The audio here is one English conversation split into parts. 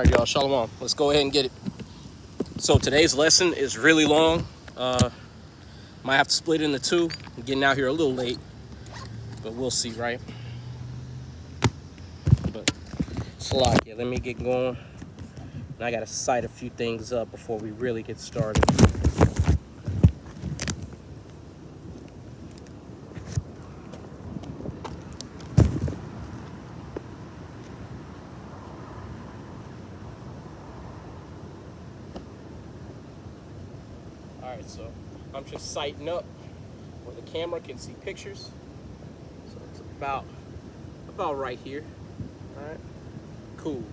All right, y'all, shalom. Let's go ahead and get it. So today's lesson is really long. Might have to split it into two. I'm getting out here a little late, but we'll see, right? But Slovakia, let me get going. And I gotta cite a few things up before we really get started. All right, so I'm just citing up where the camera can see pictures. So it's about right here. All right, cool.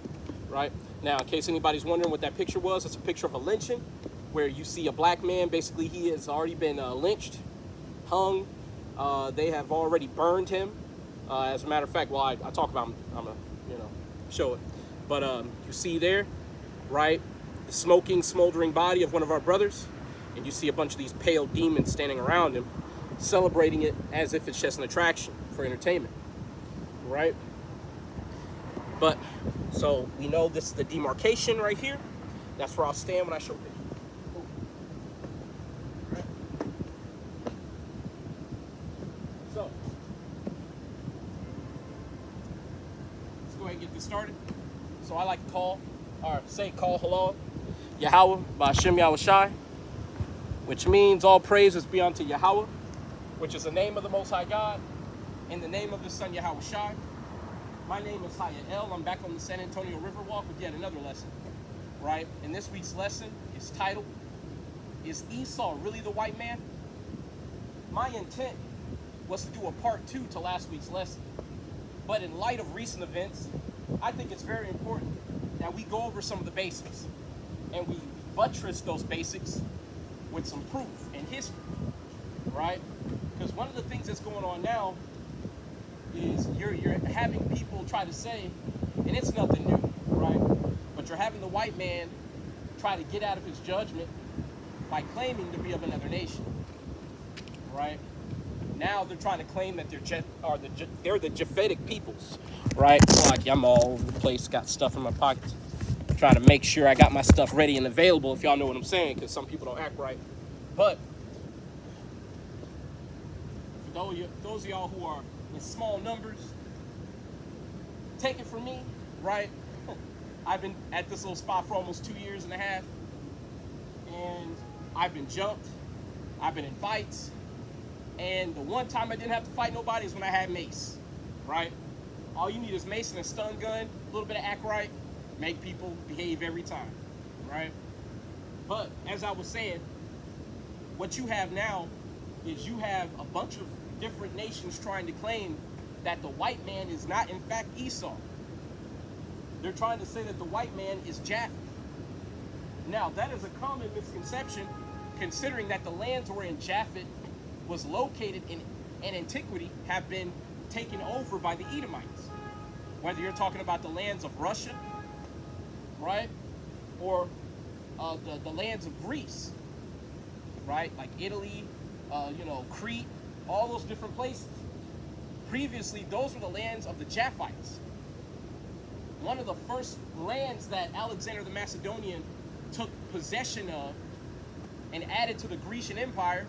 Right now, in case anybody's wondering what that picture was, it's a picture of a lynching, where you see a black man. Basically, he has already been lynched, hung. They have already burned him. As a matter of fact, while I talk about him, I'm gonna show it. But you see there, right, the smoking, smoldering body of one of our brothers, and you see a bunch of these pale demons standing around him, celebrating it as if it's just an attraction for entertainment, right? But so we know this is the demarcation right here. That's where I'll stand when I show pictures. Right. So let's go ahead and get this started. So I like to call halal Yahweh by Hashem Yahushai, which means all praises be unto Yahweh, which is the name of the Most High God, in the name of His Son Yahushai. My name is Hayael. I'm back on the San Antonio Riverwalk with yet another lesson, right? And this week's lesson is titled, Is Esau Really the White Man? My intent was to do a part 2 to last week's lesson. But in light of recent events, I think it's very important that we go over some of the basics and we buttress those basics with some proof and history, right? Because one of the things that's going on now is you're having people try to say, and it's nothing new, right? But you're having the white man try to get out of his judgment by claiming to be of another nation, right? Now they're trying to claim that they're the Japhetic peoples, right? Like I'm all over the place, got stuff in my pockets, trying to make sure I got my stuff ready and available, if y'all know what I'm saying, because some people don't act right. But for those of y'all who are in small numbers, take it from me, right? I've been at this little spot for almost 2 years and a half, and I've been jumped, I've been in fights, and the one time I didn't have to fight nobody is when I had mace, right? All you need is mace and a stun gun, a little bit of act right, make people behave every time, right? But as I was saying, what you have now is you have a bunch of different nations trying to claim that the white man is not in fact Esau. They're trying to say that the white man is Japheth. Now that is a common misconception, considering that the lands wherein Japheth was located in antiquity have been taken over by the Edomites. Whether you're talking about the lands of Russia, right, or the lands of Greece, right, like Italy, Crete, all those different places. Previously, those were the lands of the Japhites. One of the first lands that Alexander the Macedonian took possession of and added to the Grecian Empire,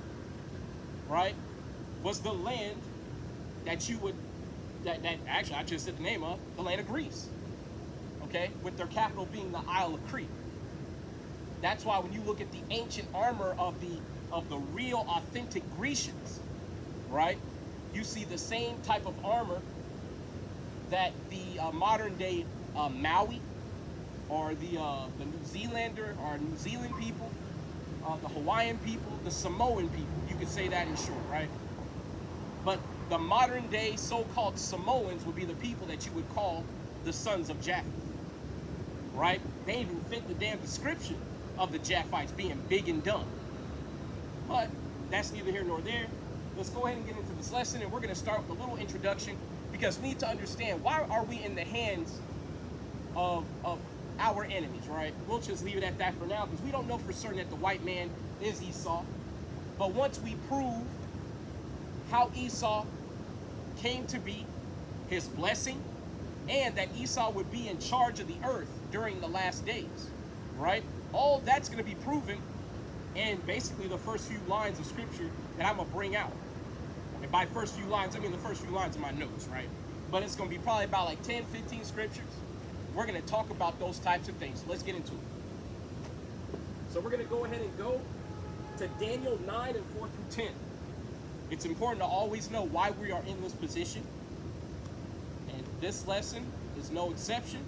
right, was the land that actually I just said the name of, the land of Greece, okay, with their capital being the Isle of Crete. That's why when you look at the ancient armor of the real authentic Grecians, right, you see the same type of armor that the modern day Maui or the New Zealander or New Zealand people, the Hawaiian people, the Samoan people, you could say that in short, right? But the modern day so-called Samoans would be the people that you would call the sons of Japheth, right? They even fit the damn description of the Japhites being big and dumb. But that's neither here nor there. Let's go ahead and get into this lesson, and we're going to start with a little introduction, because we need to understand, why are we in the hands of our enemies, right? We'll just leave it at that for now, because we don't know for certain that the white man is Esau. But once we prove how Esau came to be, his blessing, and that Esau would be in charge of the earth during the last days, right? All that's going to be proven in basically the first few lines of scripture that I'm going to bring out. And by first few lines, I mean the first few lines of my notes, right? But it's going to be probably about like 10, 15 scriptures. We're going to talk about those types of things. So let's get into it. So we're going to go ahead and go to Daniel 9 and 4 through 10. It's important to always know why we are in this position. And this lesson is no exception.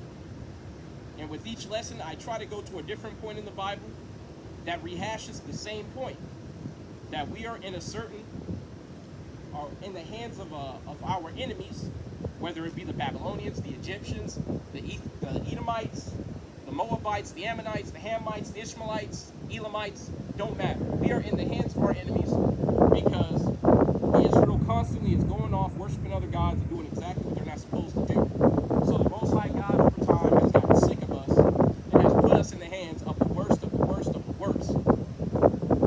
And with each lesson, I try to go to a different point in the Bible that rehashes the same point. That we are in a certain, or in the hands of our enemies, whether it be the Babylonians, the Egyptians, the Edomites, the Moabites, the Ammonites, the Hamites, the Ishmaelites, Elamites, don't matter. We are in the hands of our enemies because Israel constantly is going off, worshiping other gods and doing exactly what they're not supposed to do. So the Most High God over time has gotten sick of us and has put us in the hands of the worst of the worst of the worst.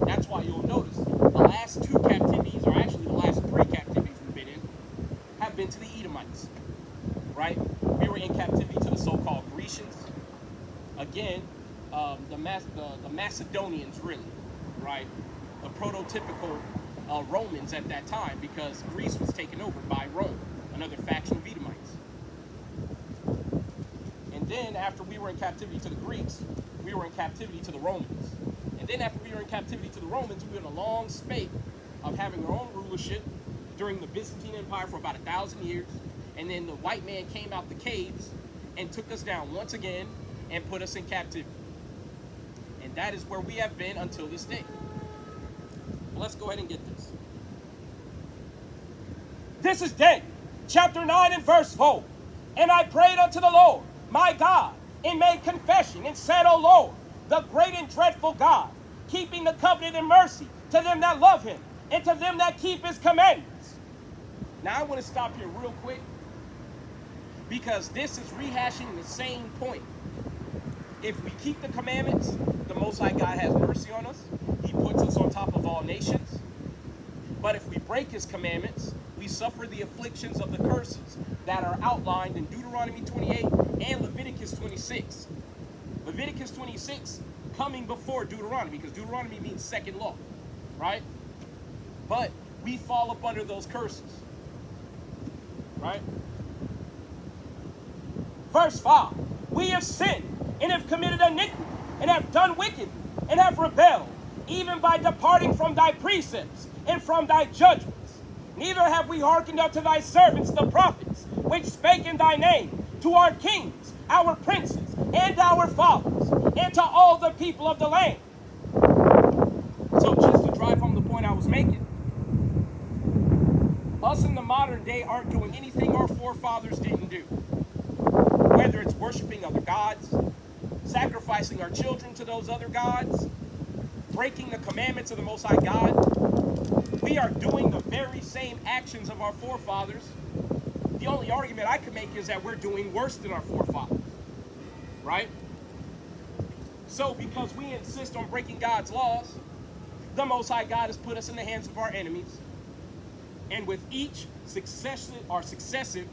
That's why you'll notice the last two captivities, or actually the last three captivities we've been in, have been to the Edomites, right? We were in captivity to the so-called Grecians. Again, the Macedonians, really, right? The prototypical Romans at that time, because Greece was taken over by Rome, another faction of Edomites. And then after we were in captivity to the Greeks, we were in captivity to the Romans. And then after we were in captivity to the Romans, we were in a long spate of having our own rulership during the Byzantine Empire for about 1,000 years. And then the white man came out the caves and took us down once again and put us in captivity. And that is where we have been until this day. Let's go ahead and get this. This is Daniel, chapter 9 and verse 4. And I prayed unto the Lord, my God, and made confession, and said, O Lord, the great and dreadful God, keeping the covenant and mercy to them that love him, and to them that keep his commandments. Now I want to stop here real quick, because this is rehashing the same point. If we keep the commandments, the Most High God has mercy on us. He puts us on top of all nations. But if we break his commandments, we suffer the afflictions of the curses that are outlined in Deuteronomy 28 and Leviticus 26. Leviticus 26 coming before Deuteronomy, because Deuteronomy means second law, right? But we fall up under those curses, right? Verse 5, we have sinned and have committed iniquity and have done wickedly and have rebelled, even by departing from thy precepts and from thy judgments. Neither have we hearkened unto thy servants the prophets, which spake in thy name, to our kings, our princes, and our fathers, and to all the people of the land. So just to drive home the point I was making, us in the modern day aren't doing anything our forefathers didn't do. Whether it's worshiping other gods, sacrificing our children to those other gods, breaking the commandments of the Most High God, we are doing the very same actions of our forefathers. The only argument I can make is that we're doing worse than our forefathers, right? So because we insist on breaking God's laws, the Most High God has put us in the hands of our enemies. And with each successive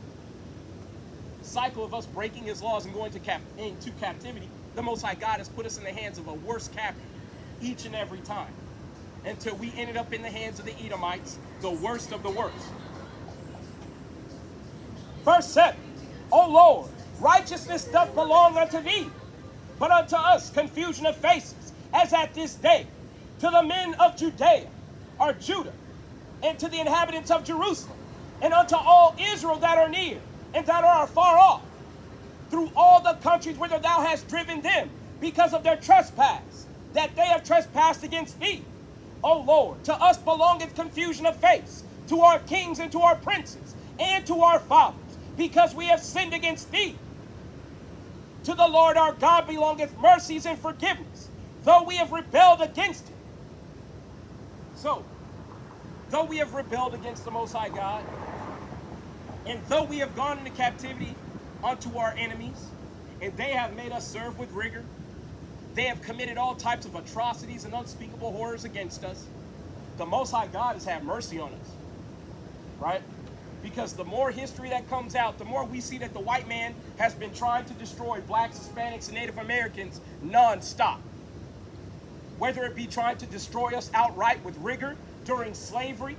cycle of us breaking his laws and going into captivity, the Most High God has put us in the hands of a worse captive each and every time, until we ended up in the hands of the Edomites, the worst of the worst. Verse 7, O Lord, righteousness doth belong unto thee, but unto us confusion of faces, as at this day, to the men of Judea, or Judah, and to the inhabitants of Jerusalem, and unto all Israel that are near, and that are far off, through all the countries whither thou hast driven them, because of their trespass, that they have trespassed against thee. O Lord, to us belongeth confusion of face, to our kings and to our princes, and to our fathers, because we have sinned against thee. To the Lord our God belongeth mercies and forgiveness, though we have rebelled against him. So, though we have rebelled against the Most High God, and though we have gone into captivity unto our enemies, and they have made us serve with rigor, they have committed all types of atrocities and unspeakable horrors against us, the Most High God has had mercy on us, right? Because the more history that comes out, the more we see that the white man has been trying to destroy blacks, Hispanics, and Native Americans nonstop. Whether it be trying to destroy us outright with rigor during slavery,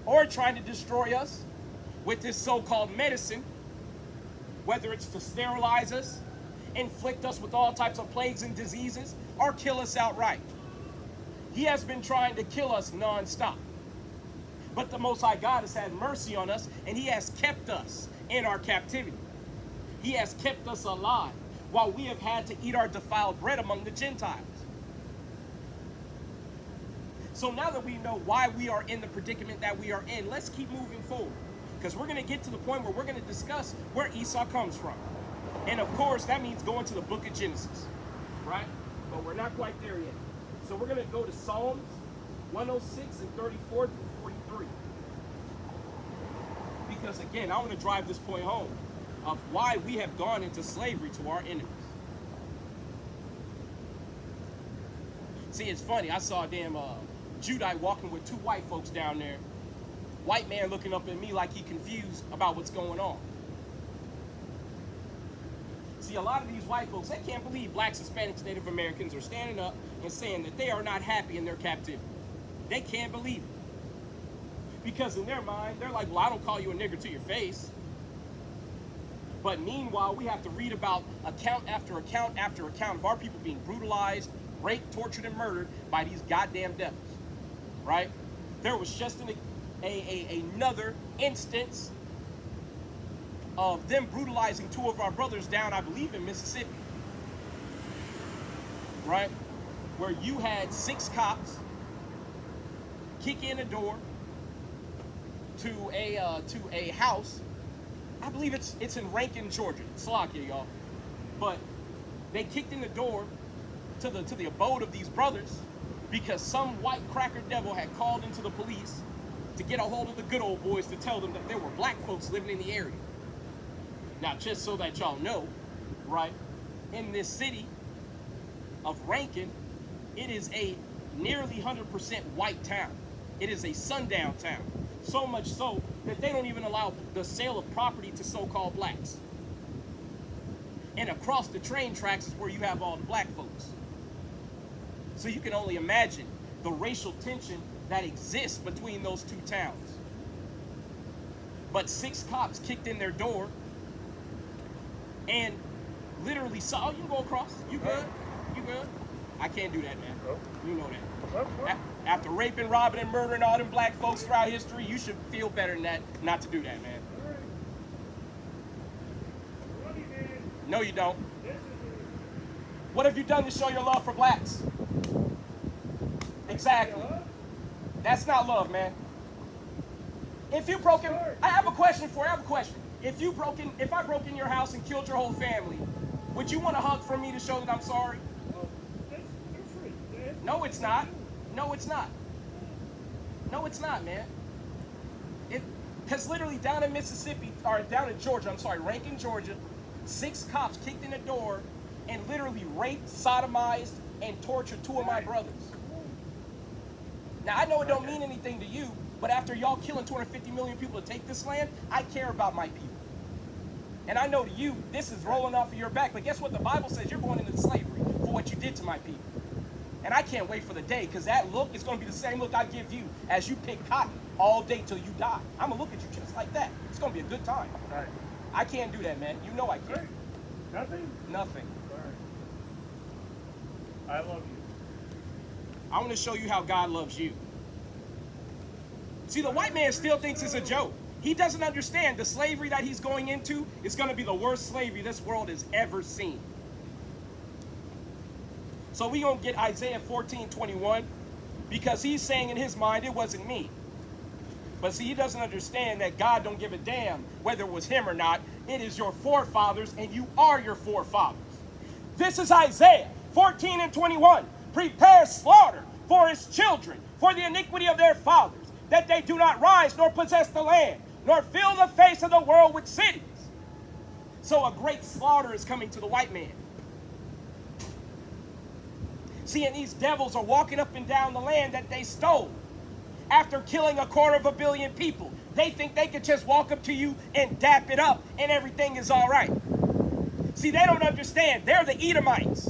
or trying to destroy us with this so-called medicine, whether it's to sterilize us, inflict us with all types of plagues and diseases, or kill us outright. He has been trying to kill us nonstop. But the Most High God has had mercy on us, and he has kept us in our captivity. He has kept us alive while we have had to eat our defiled bread among the Gentiles. So now that we know why we are in the predicament that we are in, let's keep moving forward. Because we're going to get to the point where we're going to discuss where Esau comes from. And of course, that means going to the book of Genesis, right? But we're not quite there yet. So we're going to go to Psalms 106 and 34 through 43. Because again, I want to drive this point home of why we have gone into slavery to our enemies. See, it's funny. I saw a damn Judite walking with two white folks down there. White man looking up at me like he confused about what's going on. See, a lot of these white folks, they can't believe blacks, Hispanics, Native Americans are standing up and saying that they are not happy in their captivity. They can't believe it. Because in their mind, they're like, well, I don't call you a nigger to your face. But meanwhile, we have to read about account after account after account of our people being brutalized, raped, tortured, and murdered by these goddamn devils, right? There was just another instance of them brutalizing two of our brothers down, I believe, in Mississippi, right? Where you had 6 cops kick in a door to a house. I believe it's in Rankin, Georgia. Slovakia, y'all. But they kicked in the door to the abode of these brothers because some white cracker devil had called into the police to get a hold of the good old boys to tell them that there were black folks living in the area. Now, just so that y'all know, right, in this city of Rankin, it is a nearly 100% white town. It is a sundown town. So much so that they don't even allow the sale of property to so-called blacks. And across the train tracks is where you have all the black folks. So you can only imagine the racial tension that exists between those two towns. But 6 cops kicked in their door and literally saw, oh, you can go across. You good? You good? I can't do that, man. You know that. After raping, robbing, and murdering all them black folks throughout history, you should feel better than that not to do that, man. No, you don't. What have you done to show your love for blacks? Exactly. That's not love, man. If you broke in, I have a question for you. I have a question. If I broke in your house and killed your whole family, would you want a hug from me to show that I'm sorry? No, it's not. No, it's not. No, it's not, man. Because literally down in Mississippi, or down in Georgia, Rankin, Georgia, 6 cops kicked in the door and literally raped, sodomized, and tortured 2 of my brothers. Now, I know it don't mean anything to you, but after y'all killing 250 million people to take this land, I care about my people. And I know to you, this is rolling off of your back, but guess what? The Bible says you're going into slavery for what you did to my people. And I can't wait for the day, because that look is going to be the same look I give you as you pick cotton all day till you die. I'm going to look at you just like that. It's going to be a good time. Right. I can't do that, man. You know I can't. Nothing? Nothing. Right. I love you. I want to show you how God loves you. See, the white man still thinks it's a joke. He doesn't understand the slavery that he's going into is going to be the worst slavery this world has ever seen. So we're going to get Isaiah 14:21, because he's saying in his mind, it wasn't me. But see, he doesn't understand that God don't give a damn whether it was him or not. It is your forefathers, and you are your forefathers. This is Isaiah 14:21. Prepare slaughter for his children, for the iniquity of their fathers, that they do not rise nor possess the land, nor fill the face of the world with cities. So a great slaughter is coming to the white man. See, and these devils are walking up and down the land that they stole after killing 250 million people. They think they could just walk up to you and dap it up and everything is all right. See, they don't understand. They're the Edomites.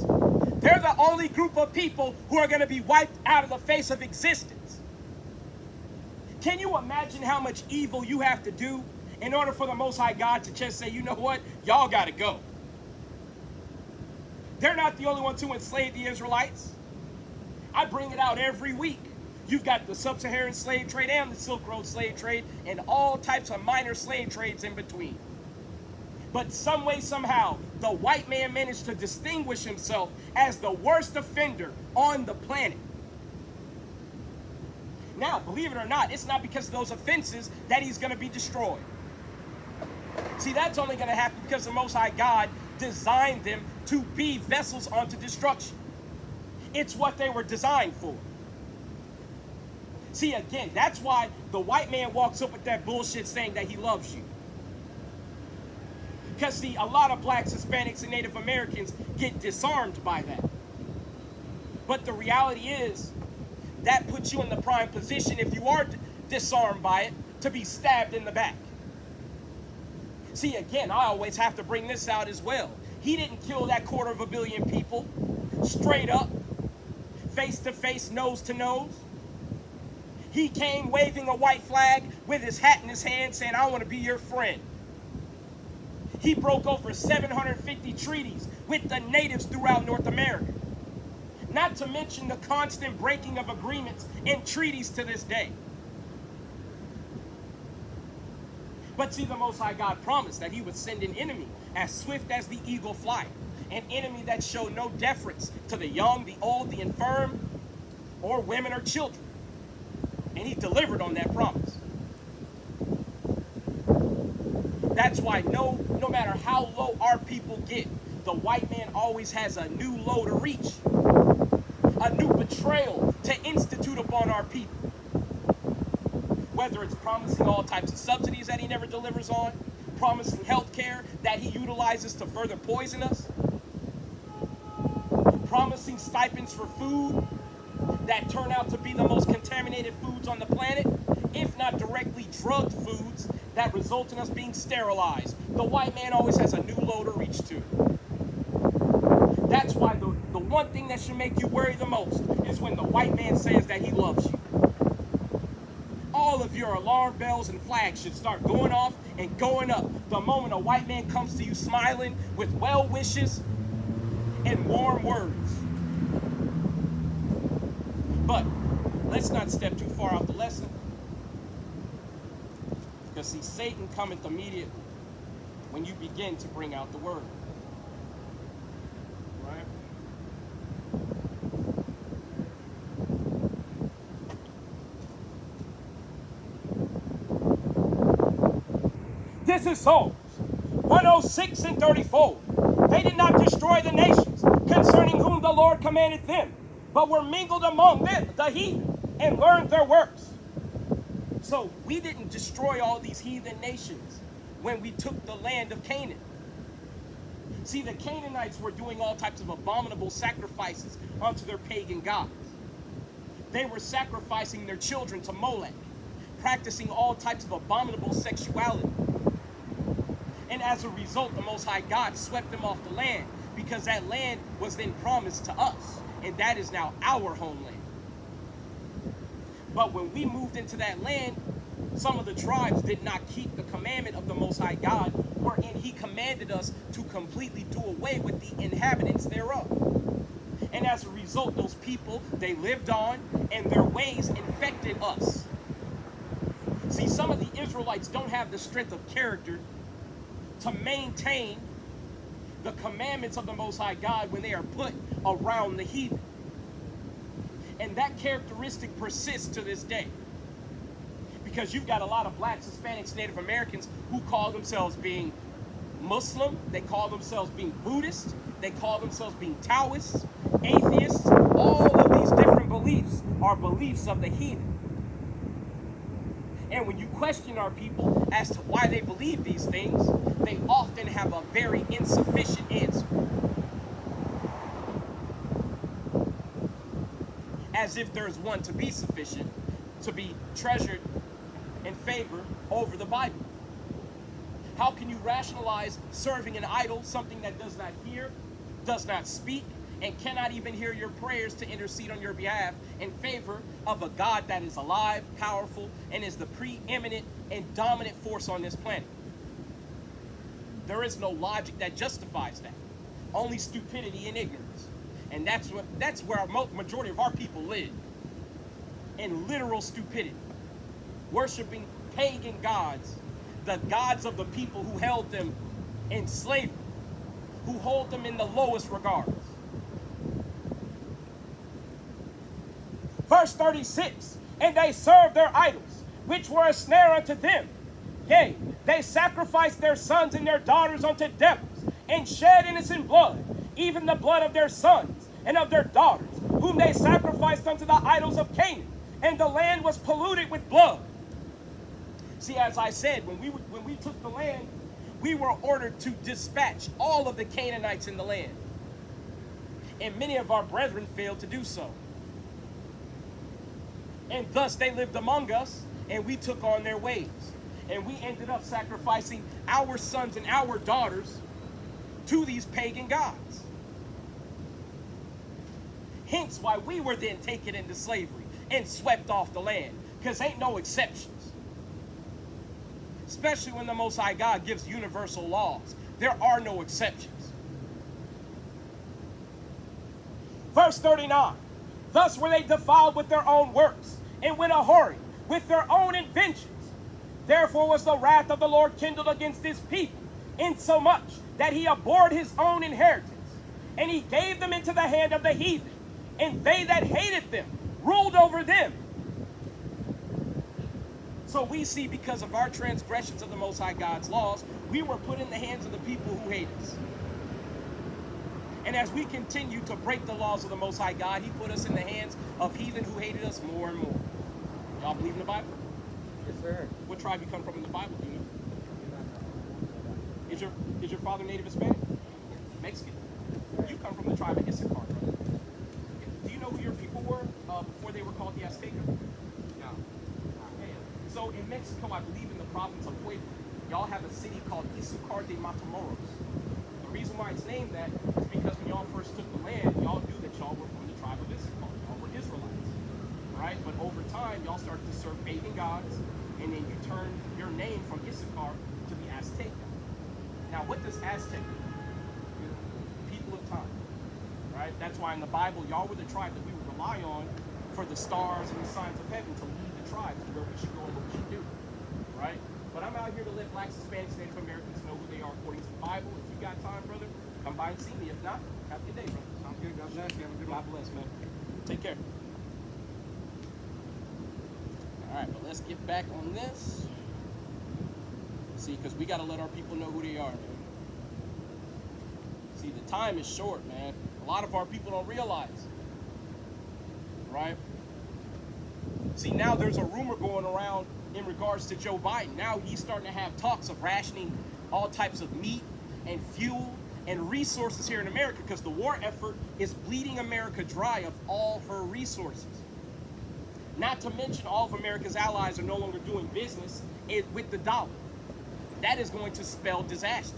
They're the only group of people who are going to be wiped out of the face of existence. Can you imagine how much evil you have to do in order for the Most High God to just say, you know what, y'all got to go? They're not the only ones who enslaved the Israelites. I bring it out every week. You've got the sub-Saharan slave trade and the Silk Road slave trade and all types of minor slave trades in between. But some way, somehow, the white man managed to distinguish himself as the worst offender on the planet. Now, believe it or not, it's not because of those offenses that he's going to be destroyed. See, that's only going to happen because the Most High God designed them to be vessels unto destruction. It's what they were designed for. See, again, that's why the white man walks up with that bullshit saying that he loves you. Because, see, a lot of blacks, Hispanics, and Native Americans get disarmed by that. But the reality is, that puts you in the prime position, if you are disarmed by it, to be stabbed in the back. See, again, I always have to bring this out as well. He didn't kill that 250 million people straight up, face to face, nose to nose. He came waving a white flag with his hat in his hand saying, I want to be your friend. He broke over 750 treaties with the natives throughout North America. Not to mention the constant breaking of agreements and treaties to this day. But see, the Most High God promised that he would send an enemy as swift as the eagle flies. An enemy that showed no deference to the young, the old, the infirm, or women or children. And he delivered on that promise. That's why no matter how low our people get, the white man always has a new low to reach. A new betrayal to institute upon our people. Whether it's promising all types of subsidies that he never delivers on, promising health care that he utilizes to further poison us, promising stipends for food that turn out to be the most contaminated foods on the planet, if not directly drugged foods that result in us being sterilized. The white man always has a new low to reach to. That's why the one thing that should make you worry the most is when the white man says that he loves you. All of your alarm bells and flags should start going off and going up the moment a white man comes to you smiling with well wishes and warm words. But let's not step too far off the lesson. Because see, Satan cometh immediately when you begin to bring out the word. Right? This is Psalms 106 and 34. They did not destroy the nations concerning whom the Lord commanded them, but were mingled among them, the heathen, and learned their works. So we didn't destroy all these heathen nations when we took the land of Canaan. See, the Canaanites were doing all types of abominable sacrifices unto their pagan gods. They were sacrificing their children to Molech, practicing all types of abominable sexuality. And as a result, the Most High God swept them off the land because that land was then promised to us. And that is now our homeland. But when we moved into that land, some of the tribes did not keep the commandment of the Most High God, wherein he commanded us to completely do away with the inhabitants thereof. And as a result, those people, they lived on, and their ways infected us. See, some of the Israelites don't have the strength of character to maintain the commandments of the Most High God when they are put around the heathen. And that characteristic persists to this day. Because you've got a lot of blacks, Hispanics, Native Americans who call themselves being Muslim, they call themselves being Buddhist, they call themselves being Taoists, atheists. All of these different beliefs are beliefs of the heathen. And when you question our people as to why they believe these things, they often have a very insufficient answer. As if there's one to be sufficient, to be treasured and favored, over the Bible? How can you rationalize serving an idol, something that does not hear, does not speak, and cannot even hear your prayers to intercede on your behalf in favor of a God that is alive, powerful, and is the preeminent and dominant force on this planet? There is no logic that justifies that. Only stupidity and ignorance. And that's where a majority of our people live. In literal stupidity. Worshiping pagan gods, the gods of the people who held them in slavery, who hold them in the lowest regards. Verse 36, and they served their idols, which were a snare unto them. Yea, they sacrificed their sons and their daughters unto devils, and shed innocent blood, even the blood of their sons and of their daughters, whom they sacrificed unto the idols of Canaan, and the land was polluted with blood. See, as I said, when we took the land, we were ordered to dispatch all of the Canaanites in the land. And many of our brethren failed to do so. And thus they lived among us, and we took on their ways. And we ended up sacrificing our sons and our daughters to these pagan gods. Hence why we were then taken into slavery and swept off the land, because ain't no exceptions. Especially when the Most High God gives universal laws. There are no exceptions. Verse 39, thus were they defiled with their own works, and went a-whoring with their own inventions. Therefore was the wrath of the Lord kindled against his people, insomuch that he abhorred his own inheritance, and he gave them into the hand of the heathen, and they that hated them ruled over them. So we see, because of our transgressions of the Most High God's laws, we were put in the hands of the people who hate us. And as we continue to break the laws of the Most High God, he put us in the hands of heathen who hated us more and more. Y'all believe in the Bible? Yes, sir. What tribe you come from in the Bible, do you know? Is your father Native Hispanic? Mexican? You come from the tribe of Issachar, brother. Do you know who your people were before they were called the Azteca? No. So in Mexico, I believe in the province of Puebla, y'all have a city called Issachar de Matamoros. The reason why it's named that is because when y'all first took the land, y'all knew that y'all were from the tribe of Issachar. Y'all were Israelites, right? But over time, y'all started to serve pagan gods, and then you turned your name from Issachar to the Azteca. Now, what does Aztec mean? People of time, right? That's why in the Bible, y'all were the tribe that we would rely on for the stars and the signs of heaven to lead the tribes to where we should go and what we should do, right? But I'm out here to let blacks, Hispanics, Native Americans know who they are according to the Bible. If you got time, brother, come by and see me. If not, have a good day, brother. Sounds good. God bless you. Have a good one. God bless, man. Take care. All right, but let's get back on this. See, because we got to let our people know who they are, man. See, the time is short, man. A lot of our people don't realize, right? See, now there's a rumor going around in regards to Joe Biden. Now he's starting to have talks of rationing all types of meat and fuel and resources here in America, because the war effort is bleeding America dry of all her resources. Not to mention all of America's allies are no longer doing business with the dollar. That is going to spell disaster.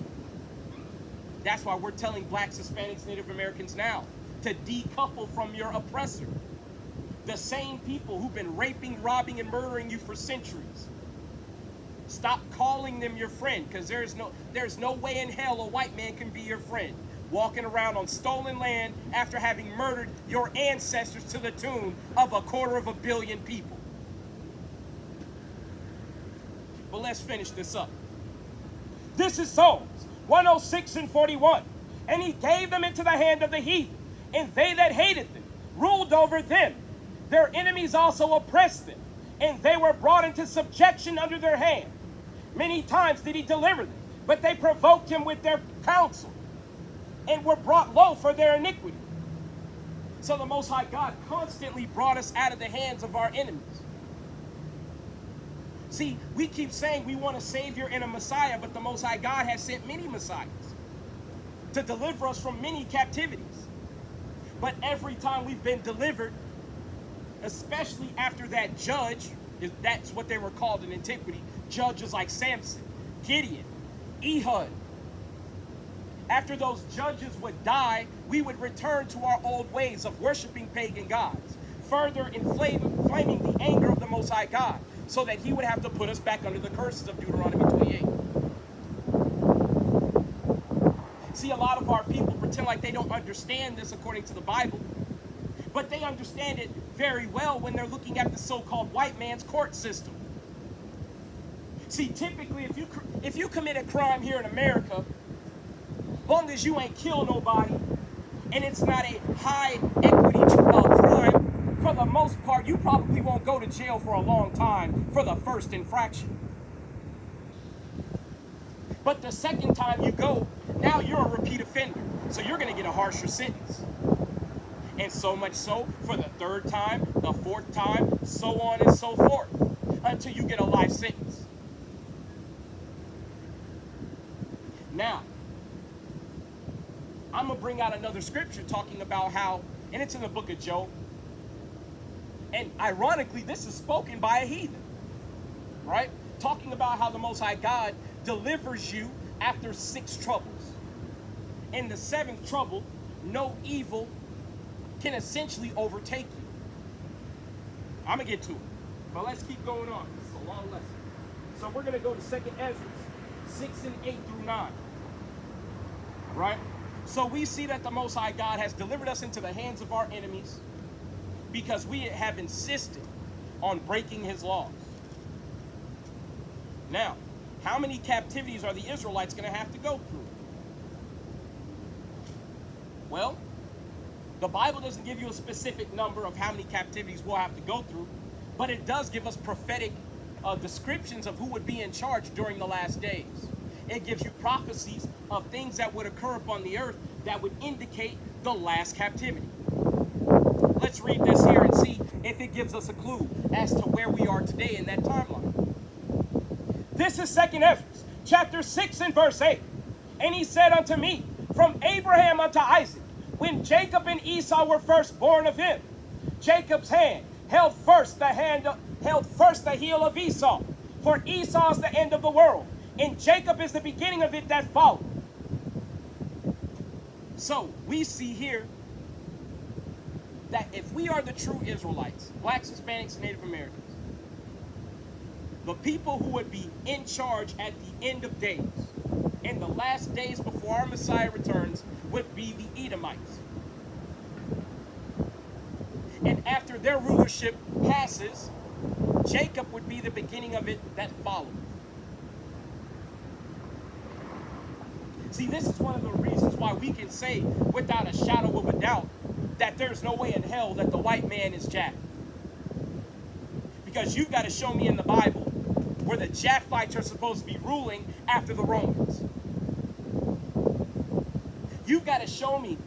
That's why we're telling blacks, Hispanics, Native Americans now to decouple from your oppressor. The same people who've been raping, robbing, and murdering you for centuries. Stop calling them your friend, because there's no way in hell a white man can be your friend, walking around on stolen land after having murdered your ancestors to the tune of 250 million people. But let's finish this up. This is Psalms 106 and 41. And he gave them into the hand of the heathen, and they that hated them ruled over them. Their enemies also oppressed them, and they were brought into subjection under their hand. Many times did he deliver them, but they provoked him with their counsel, and were brought low for their iniquity. So the Most High God constantly brought us out of the hands of our enemies. See, we keep saying we want a Savior and a Messiah, but the Most High God has sent many Messiahs to deliver us from many captivities. But every time we've been delivered, especially after that judge, that's what they were called in antiquity, judges like Samson, Gideon, Ehud. After those judges would die, we would return to our old ways of worshiping pagan gods, further inflaming the anger of the Most High God, so that he would have to put us back under the curses of Deuteronomy 28. See, a lot of our people pretend like they don't understand this according to the Bible, but they understand it very well when they're looking at the so-called white man's court system. See, typically, if you commit a crime here in America, long as you ain't kill nobody, and it's not a high equity crime, for the most part, you probably won't go to jail for a long time for the first infraction. But the second time you go, now you're a repeat offender, so you're going to get a harsher sentence. And so much so for the third time, the fourth time, so on and so forth, until you get a life sentence. Now, I'm going to bring out another scripture talking about how, and it's in the book of Job, and ironically, this is spoken by a heathen, right? Talking about how the Most High God delivers you after 6 troubles. In the 7th trouble, no evil can essentially overtake you. I'm going to get to it, but let's keep going on. This is a long lesson. So we're going to go to 2nd Ezra 6 and 8 through 9, right? So we see that the Most High God has delivered us into the hands of our enemies because we have insisted on breaking his laws. Now, how many captivities are the Israelites going to have to go through? Well, the Bible doesn't give you a specific number of how many captivities we'll have to go through, but it does give us prophetic descriptions of who would be in charge during the last days. It gives you prophecies of things that would occur upon the earth that would indicate the last captivity. Let's read this here and see if it gives us a clue as to where we are today in that timeline. This is 2nd Ezra, chapter 6 and verse 8. And he said unto me, from Abraham unto Isaac, when Jacob and Esau were first born of him, Jacob's hand held first the heel of Esau, for Esau is the end of the world, and Jacob is the beginning of it that followed. So we see here that if we are the true Israelites, blacks, Hispanics, and Native Americans, the people who would be in charge at the end of days, in the last days before our Messiah returns, would be the Edomites. And after their rulership passes, Jacob would be the beginning of it that follows. See, this is one of the reasons why we can say without a shadow of a doubt that there's no way in hell that the white man is Japheth. Because you've got to show me in the Bible where the Japhethites are supposed to be ruling after the Romans. You've got to show me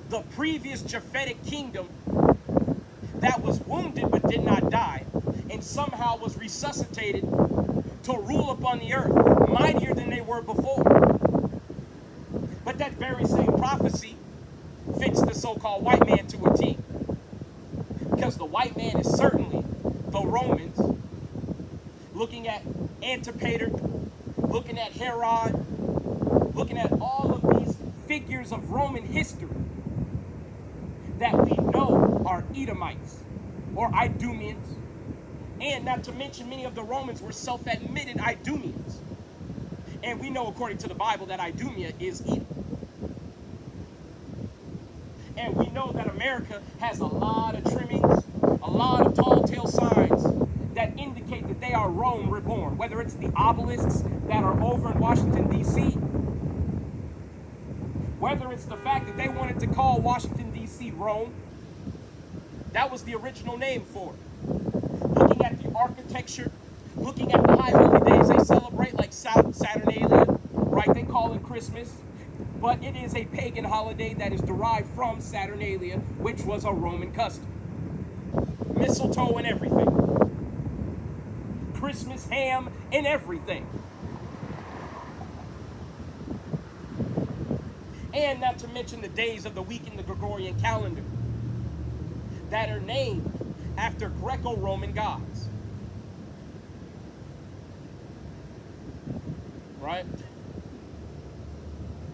the previous Japhetic kingdom that was wounded but did not die, and somehow was resuscitated to rule upon the earth, mightier than they were before. But that very same prophecy fits the so-called white man to a T. Because the white man is certainly the Romans, looking at Antipater, looking at Herod, looking at all of these figures of Roman history that we know are Edomites or Idumeans, and not to mention many of the Romans were self-admitted Idumeans. And we know according to the Bible that Idumea is Edom. And we know that America has a lot of trimmings, a lot of tall tale signs that indicate that they are Rome reborn, whether it's the obelisks that are over in Washington, D.C., whether it's the fact that they wanted to call Washington, D.C. Rome. That was the original name for it. Looking at the architecture, looking at the high holy days they celebrate, like Saturnalia, right? They call it Christmas, but it is a pagan holiday that is derived from Saturnalia, which was a Roman custom. Mistletoe and everything. Christmas ham and everything. And not to mention the days of the week in the Gregorian calendar that are named after Greco-Roman gods. right?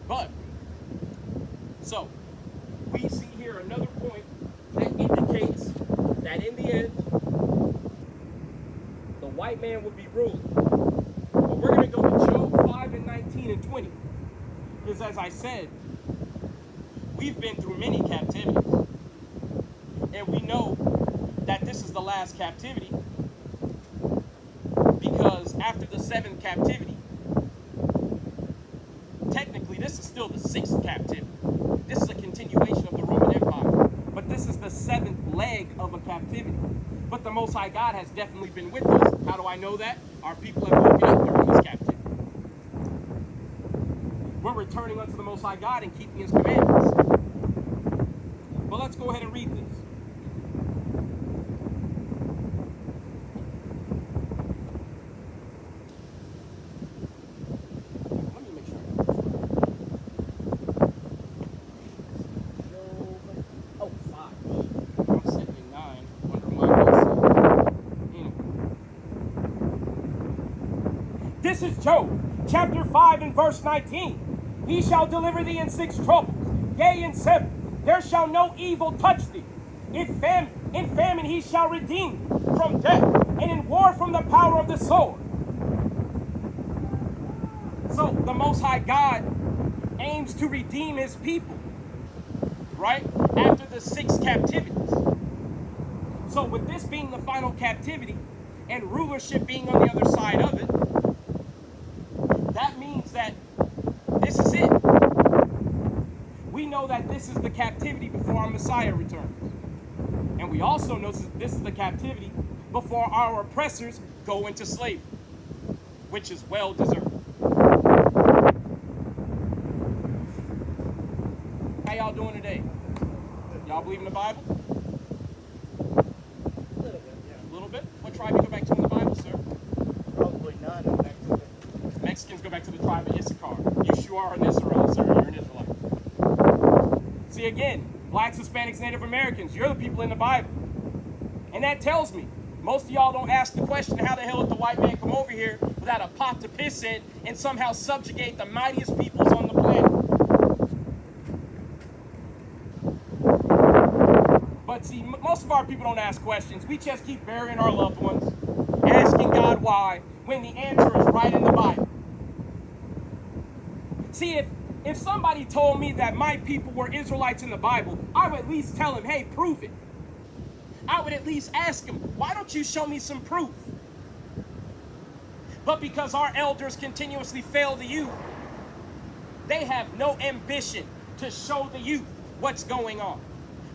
But, so, we see here another point that indicates that in the end, the white man would be ruling. But we're going to go to Job 5 and 19 and 20. Because as I said, we've been through many captivities. And we know that this is the last captivity. Because after the seventh captivity, technically this is still the sixth captivity. This is a continuation of the Roman Empire. But this is the seventh leg of a captivity. But the Most High God has definitely been with us. How do I know that? Our people have woken up during this captivity. We're returning unto the Most High God and keeping His commandments. But let's go ahead and read this. Let me make sure I got this right. Job. Oh, 5. I'm sitting in 9. Wondering why I can't see. Anyway. This is Job, chapter 5 and verse 19. He shall deliver thee in 6 troubles, yea, in 7. There shall no evil touch thee. In famine he shall redeem thee from death, and in war from the power of the sword. So the Most High God aims to redeem His people, right? After the 6 captivities. So with this being the final captivity, and rulership being on the other side of it, that means that this is it. We know that this is the captivity before our Messiah returns. And we also know this is the captivity before our oppressors go into slavery, which is well deserved. How y'all doing today? Y'all believe in the Bible? A little bit, yeah. A little bit? What tribe you go back to in the Bible, sir? Probably none in Mexico. Mexicans go back to the tribe of Issachar. You are an Israelite, sir. You're an Israelite. See, again, blacks, Hispanics, Native Americans, you're the people in the Bible. And that tells me, most of y'all don't ask the question, how the hell did the white man come over here without a pot to piss in and somehow subjugate the mightiest peoples on the planet? But see, most of our people don't ask questions. We just keep burying our loved ones, asking God why, when the answer is right in the Bible. See, if somebody told me that my people were Israelites in the Bible, I would at least tell him, hey, prove it. I would at least ask him, why don't you show me some proof? But because our elders continuously fail the youth, they have no ambition to show the youth what's going on,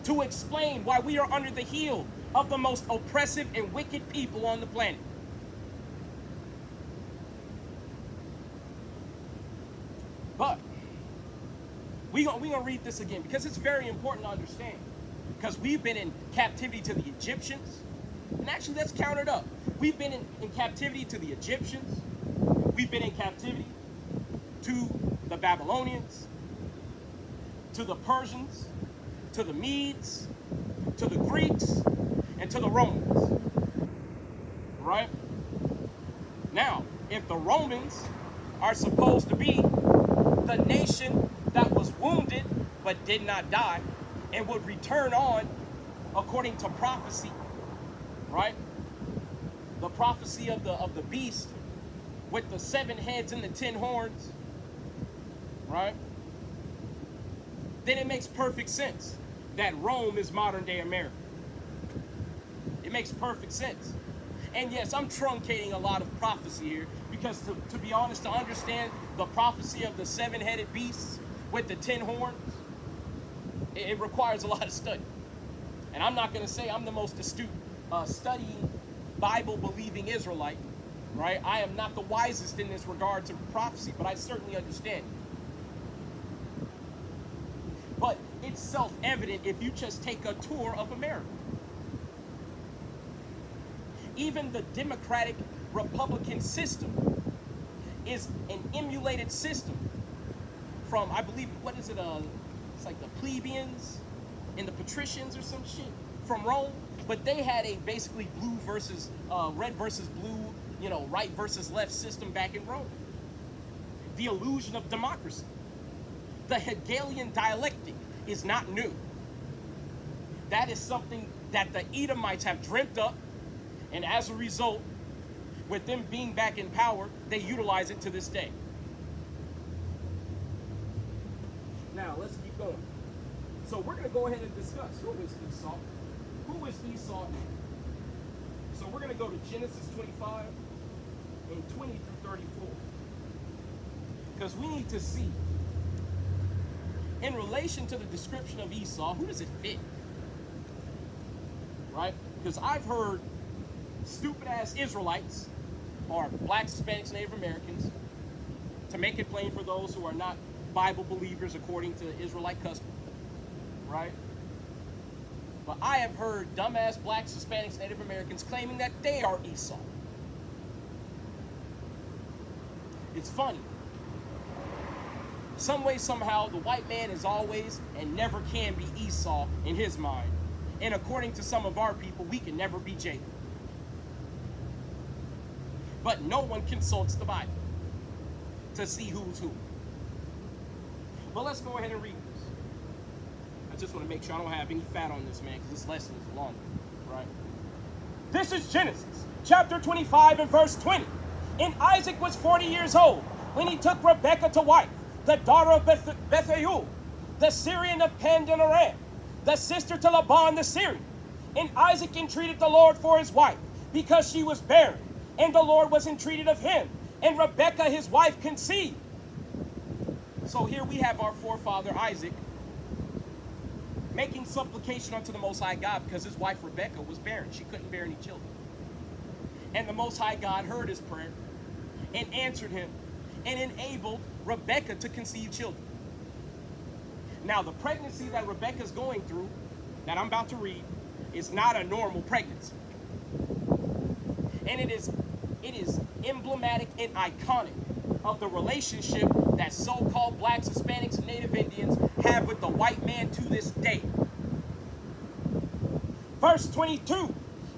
to explain why we are under the heel of the most oppressive and wicked people on the planet. But we're gonna read this again because it's very important to understand. Because we've been in captivity to the Egyptians. And actually, let's count it up. We've been in captivity to the Egyptians. We've been in captivity to the Babylonians, to the Persians, to the Medes, to the Greeks, and to the Romans. Right? Now, if the Romans are supposed to be the nation that was wounded but did not die and would return on according to prophecy, right? The prophecy of the beast with the 7 heads and the 10 horns, right? Then it makes perfect sense that Rome is modern day America. It makes perfect sense. And yes, I'm truncating a lot of prophecy here because to be honest, to understand the prophecy of the 7-headed beasts with the 10 horns, it requires a lot of study. And I'm not going to say I'm the most astute studying, Bible-believing Israelite, right? I am not the wisest in this regard to prophecy, but I certainly understand it. But it's self-evident if you just take a tour of America. Even the Democratic Republican system is an emulated system from, I believe, what is it, it's like the plebeians and the patricians or some shit from Rome, but they had a basically blue versus red versus blue, right versus left system back in Rome. the illusion of democracy. The Hegelian dialectic is not new. That is something that the Edomites have dreamt up, and as a result, with them being back in power, they utilize it to this day. Now, let's keep going. So we're going to go ahead and discuss who is Esau. Who is Esau? So we're going to go to Genesis 25 and 20 through 34. Because we need to see, in relation to the description of Esau, who does it fit? Right? Because I've heard stupid-ass Israelites, or blacks, Hispanics, Native Americans, to make it plain for those who are not Bible believers according to Israelite custom, right? But I have heard dumbass blacks, Hispanics, Native Americans claiming that they are Esau. It's funny. Some way, somehow, the white man is always and never can be Esau in his mind. And according to some of our people, we can never be Jacob. But no one consults the Bible to see who's who. But let's go ahead and read this. I just want to make sure I don't have any fat on this, man, because this lesson is long, right? This is Genesis, chapter 25 and verse 20. And Isaac was 40 years old when he took Rebekah to wife, the daughter of Bethuel, the Syrian of Pandan Aram, the sister to Laban the Syrian. And Isaac entreated the Lord for his wife, because she was barren. And the Lord was entreated of him, and Rebekah his wife conceived. So here we have our forefather Isaac making supplication unto the Most High God because his wife Rebekah was barren. She couldn't bear any children. And the Most High God heard his prayer and answered him and enabled Rebekah to conceive children. Now, the pregnancy that Rebekah's going through, that I'm about to read, is not a normal pregnancy. And it is emblematic and iconic of the relationship that so-called blacks, Hispanics, and Native Indians have with the white man to this day. Verse 22,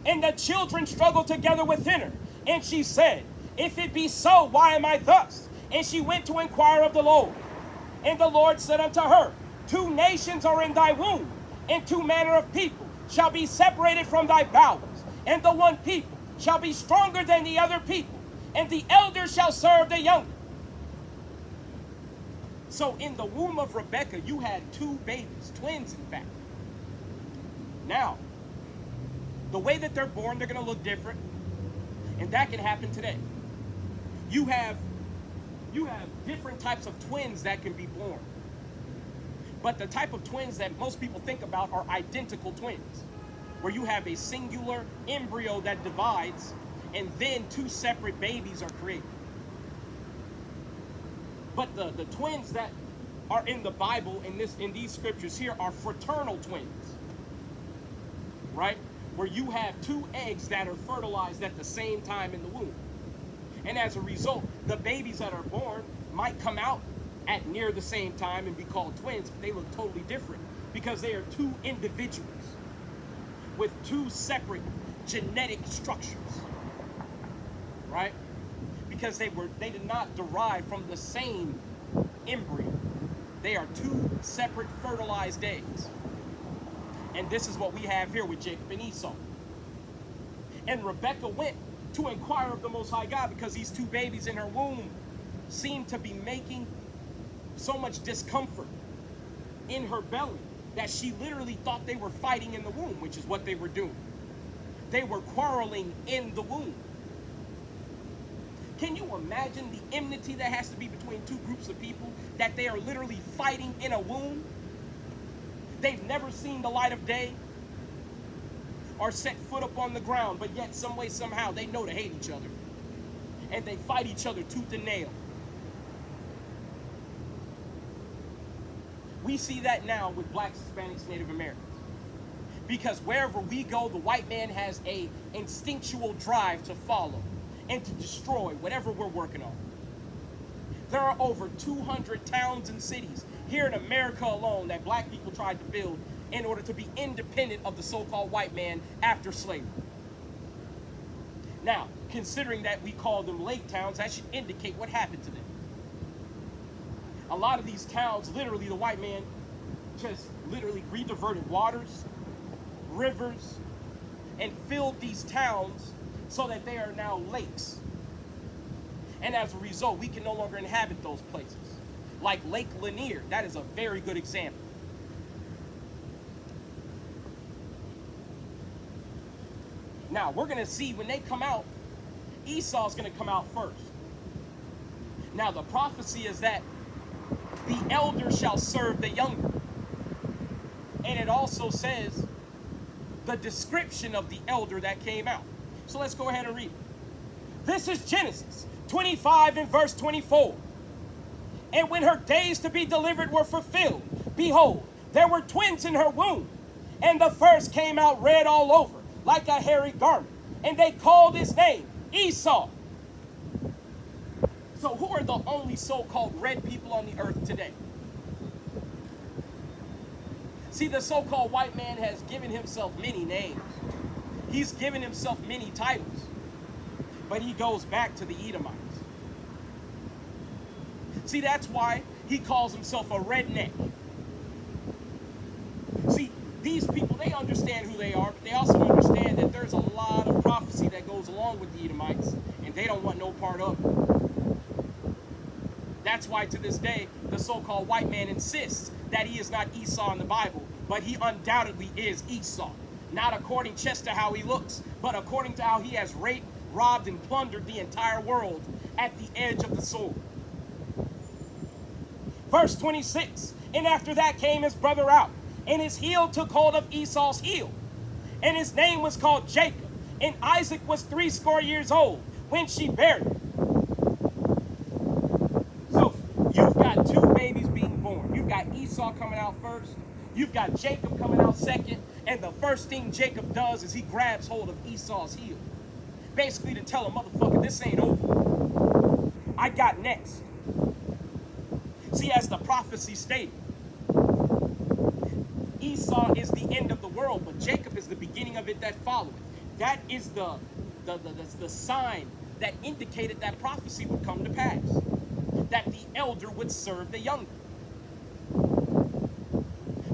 and the children struggled together within her, and she said, if it be so, why am I thus? And she went to inquire of the Lord. And the Lord said unto her, 2 nations are in thy womb, and 2 manner of people shall be separated from thy bowels, and the one people shall be stronger than the other people, and the elder shall serve the younger. So in the womb of Rebekah, you had 2 babies, twins in fact. Now, the way that they're born, they're going to look different, and that can happen today. You have different types of twins that can be born. But the type of twins that most people think about are identical twins, where you have a singular embryo that divides, and then 2 separate babies are created. But the twins that are in the Bible, in these scriptures here, are fraternal twins, right? Where you have 2 eggs that are fertilized at the same time in the womb. And as a result, the babies that are born might come out at near the same time and be called twins, but they look totally different because they are 2 individuals with 2 separate genetic structures, right? Because they did not derive from the same embryo. They are 2 separate fertilized eggs. And this is what we have here with Jacob and Esau. And Rebekah went to inquire of the Most High God because these 2 babies in her womb seemed to be making so much discomfort in her belly that she literally thought they were fighting in the womb, which is what they were doing. They were quarreling in the womb. Can you imagine the enmity that has to be between 2 groups of people, that they are literally fighting in a womb? They've never seen the light of day or set foot up on the ground, but yet some way, somehow, they know to hate each other. And they fight each other tooth and nail. We see that now with blacks, Hispanics, Native Americans. Because wherever we go, the white man has a instinctual drive to follow and to destroy whatever we're working on. There are over 200 towns and cities here in America alone that black people tried to build in order to be independent of the so-called white man after slavery. Now, considering that we call them lake towns, that should indicate what happened to them. A lot of these towns, literally, the white man just literally rediverted waters, rivers, and filled these towns so that they are now lakes. And as a result, we can no longer inhabit those places. Like Lake Lanier, that is a very good example. Now, we're going to see when they come out, Esau's going to come out first. Now, the prophecy is that the elder shall serve the younger. And it also says the description of the elder that came out. So let's go ahead and read it. This is Genesis 25 and verse 24. And when her days to be delivered were fulfilled, behold, there were twins in her womb. And the first came out red all over, like a hairy garment. And they called his name Esau. So who are the only so-called red people on the earth today? See, the so-called white man has given himself many names. He's given himself many titles. But he goes back to the Edomites. See, that's why he calls himself a redneck. See, these people, they understand who they are, but they also understand that there's a lot of prophecy that goes along with the Edomites, and they don't want no part of it. That's why to this day, the so-called white man insists that he is not Esau in the Bible, but he undoubtedly is Esau. Not according just to how he looks, but according to how he has raped, robbed, and plundered the entire world at the edge of the sword. Verse 26, and after that came his brother out, and his heel took hold of Esau's heel. And his name was called Jacob. And Isaac was 80 years old when she bare him. So you've got two babies being born. You've got Esau coming out first. You've got Jacob coming out second. And the first thing Jacob does is he grabs hold of Esau's heel. Basically to tell him, motherfucker, this ain't over. I got next. See, as the prophecy stated, Esau is the end of the world, but Jacob is the beginning of it that followeth. That is the sign that indicated that prophecy would come to pass. That the elder would serve the younger.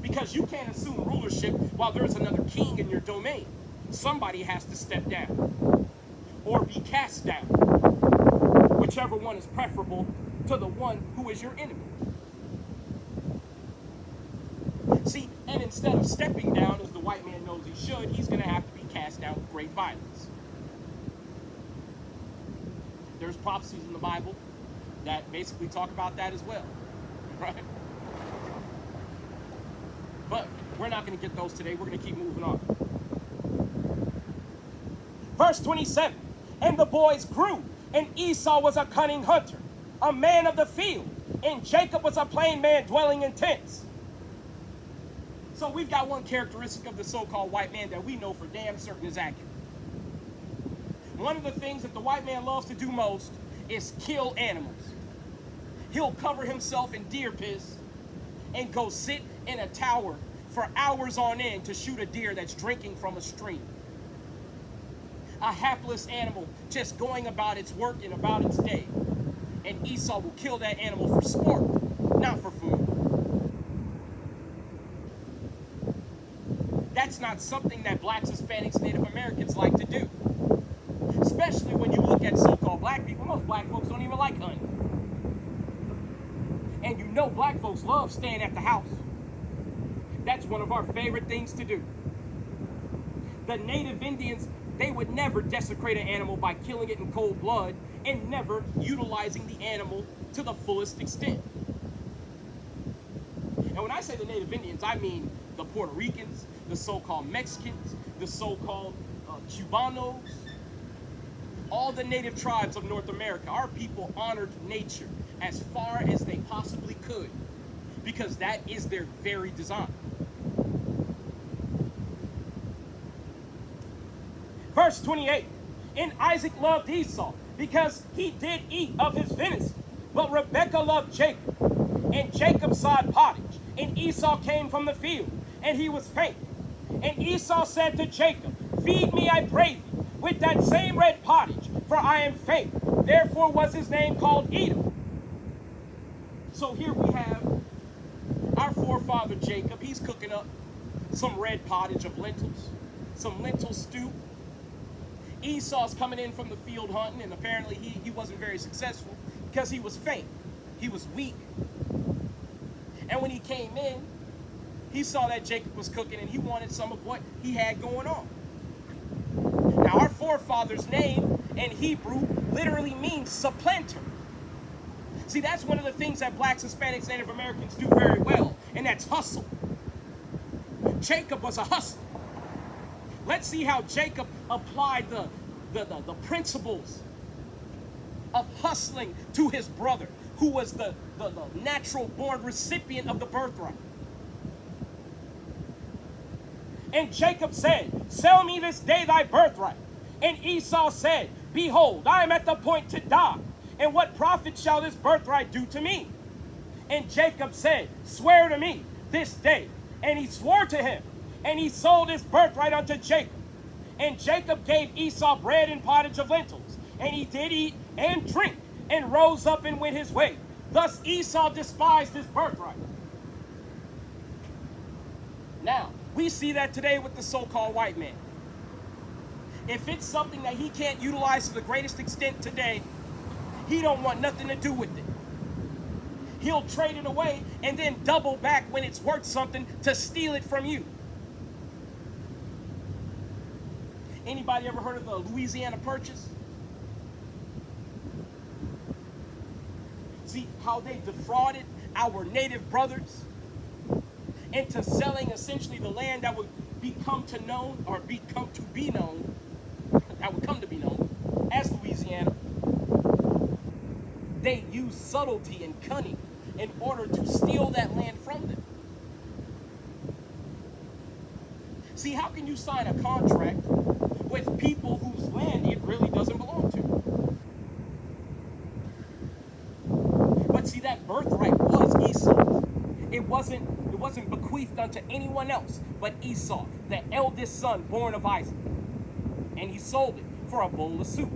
Because you can't assume rulership while there's another king in your domain. Somebody has to step down or be cast down. Whichever one is preferable to the one who is your enemy. See, and instead of stepping down as the white man knows he should, he's going to have to be cast down with great violence. There's prophecies in the Bible that basically talk about that as well, right? But we're not going to get those today. We're going to keep moving on. Verse 27, and the boys grew, and Esau was a cunning hunter, a man of the field, and Jacob was a plain man dwelling in tents. So we've got one characteristic of the so-called white man that we know for damn certain is accurate. One of the things that the white man loves to do most is kill animals. He'll cover himself in deer piss and go sit in a tower for hours on end to shoot a deer that's drinking from a stream. A hapless animal just going about its work and about its day. And Esau will kill that animal for sport, not for food. That's not something that blacks, Hispanics, Native Americans like to do. Especially when you look at so-called black people. Most black folks don't even like hunting. And you know black folks love staying at the house. That's one of our favorite things to do. The native Indians, they would never desecrate an animal by killing it in cold blood and never utilizing the animal to the fullest extent. And when I say the native Indians, I mean the Puerto Ricans, the so-called Mexicans, the so-called Cubanos, all the native tribes of North America. Our people honored nature as far as they possibly could because that is their very design. Verse 28, and Isaac loved Esau because he did eat of his venison, but Rebekah loved Jacob. And Jacob sawed pottage, and Esau came from the field, and he was faint. And Esau said to Jacob, feed me, I pray thee, with that same red pottage, for I am faint. Therefore was his name called Edom. So So here we have our forefather Jacob. He's cooking up some red pottage of lentils, some lentil stew. Esau's coming in from the field hunting, and apparently he wasn't very successful because he was faint. He was weak. And when he came in, he saw that Jacob was cooking, and he wanted some of what he had going on. Now, our forefather's name in Hebrew literally means supplanter. See, that's one of the things that blacks, Hispanics, Native Americans do very well, and that's hustle. Jacob was a hustler. Let's see how Jacob applied the principles of hustling to his brother, who was the natural born recipient of the birthright. And Jacob said, "Sell me this day thy birthright." And Esau said, "Behold, I am at the point to die, and what profit shall this birthright do to me?" And Jacob said, "Swear to me this day." And he swore to him, and he sold his birthright unto Jacob. And Jacob gave Esau bread and pottage of lentils, and he did eat and drink, and rose up and went his way. Thus Esau despised his birthright. Now, we see that today with the so-called white man. If it's something that he can't utilize to the greatest extent today, he don't want nothing to do with it. He'll trade it away and then double back when it's worth something to steal it from you. Anybody ever heard of the Louisiana Purchase? See how they defrauded our native brothers into selling essentially the land that would become to be known as Louisiana. They used subtlety and cunning in order to steal that land from them. See, how can you sign a contract with people whose land it really doesn't belong to? But see, that birthright was Esau's. It wasn't bequeathed unto anyone else but Esau, the eldest son born of Isaac. And he sold it for a bowl of soup.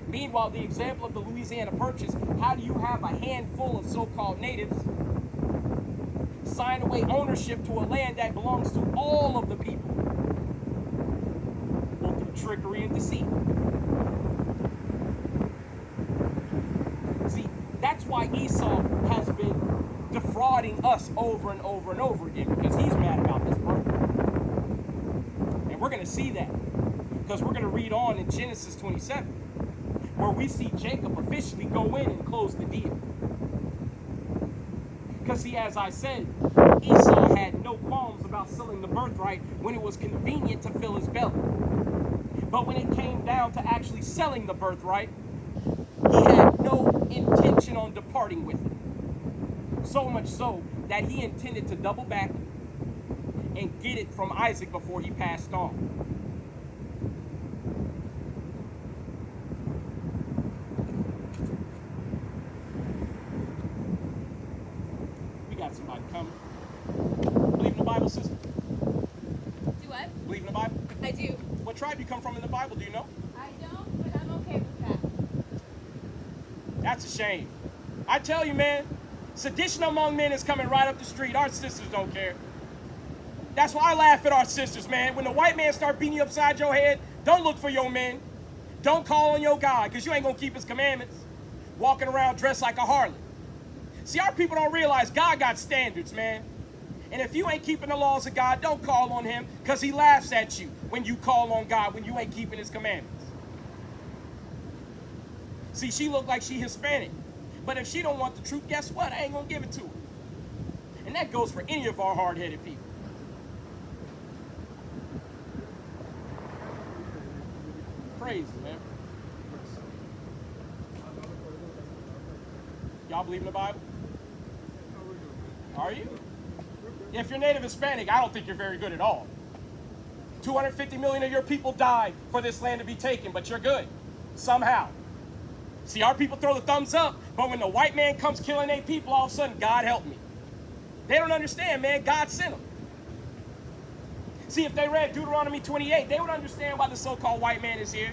Meanwhile, the example of the Louisiana Purchase, how do you have a handful of so-called natives sign away ownership to a land that belongs to all of the people? Well, through trickery and deceit. See, that's why Esau has been defrauding us over and over and over again, because he's mad about this birthright. And we're going to see that, because we're going to read on in Genesis 27, where we see Jacob officially go in and close the deal. Because see, as I said, Esau had no qualms about selling the birthright when it was convenient to fill his belly. But when it came down to actually selling the birthright, he had no intention on departing with it. So much so that he intended to double back and get it from Isaac before he passed on. We got somebody coming. Believe in the Bible, sister? Do what? Believe in the Bible? I do. What tribe you come from in the Bible, do you know? I don't, but I'm okay with that. That's a shame. I tell you, man, sedition among men is coming right up the street. Our sisters don't care. That's why I laugh at our sisters, man. When the white man start beating you upside your head, don't look for your men. Don't call on your God, because you ain't going to keep his commandments. Walking around dressed like a harlot. See, our people don't realize God got standards, man. And if you ain't keeping the laws of God, don't call on him, because he laughs at you when you call on God when you ain't keeping his commandments. See, she look like she Hispanic. But if she don't want the truth, guess what? I ain't going to give it to her. And that goes for any of our hard-headed people. Crazy, man. Y'all believe in the Bible? Are you? If you're Native Hispanic, I don't think you're very good at all. 250 million of your people died for this land to be taken, but you're good. Somehow. See, our people throw the thumbs up, but when the white man comes killing their people, all of a sudden, God help me. They don't understand, man. God sent them. See, if they read Deuteronomy 28, they would understand why the so-called white man is here,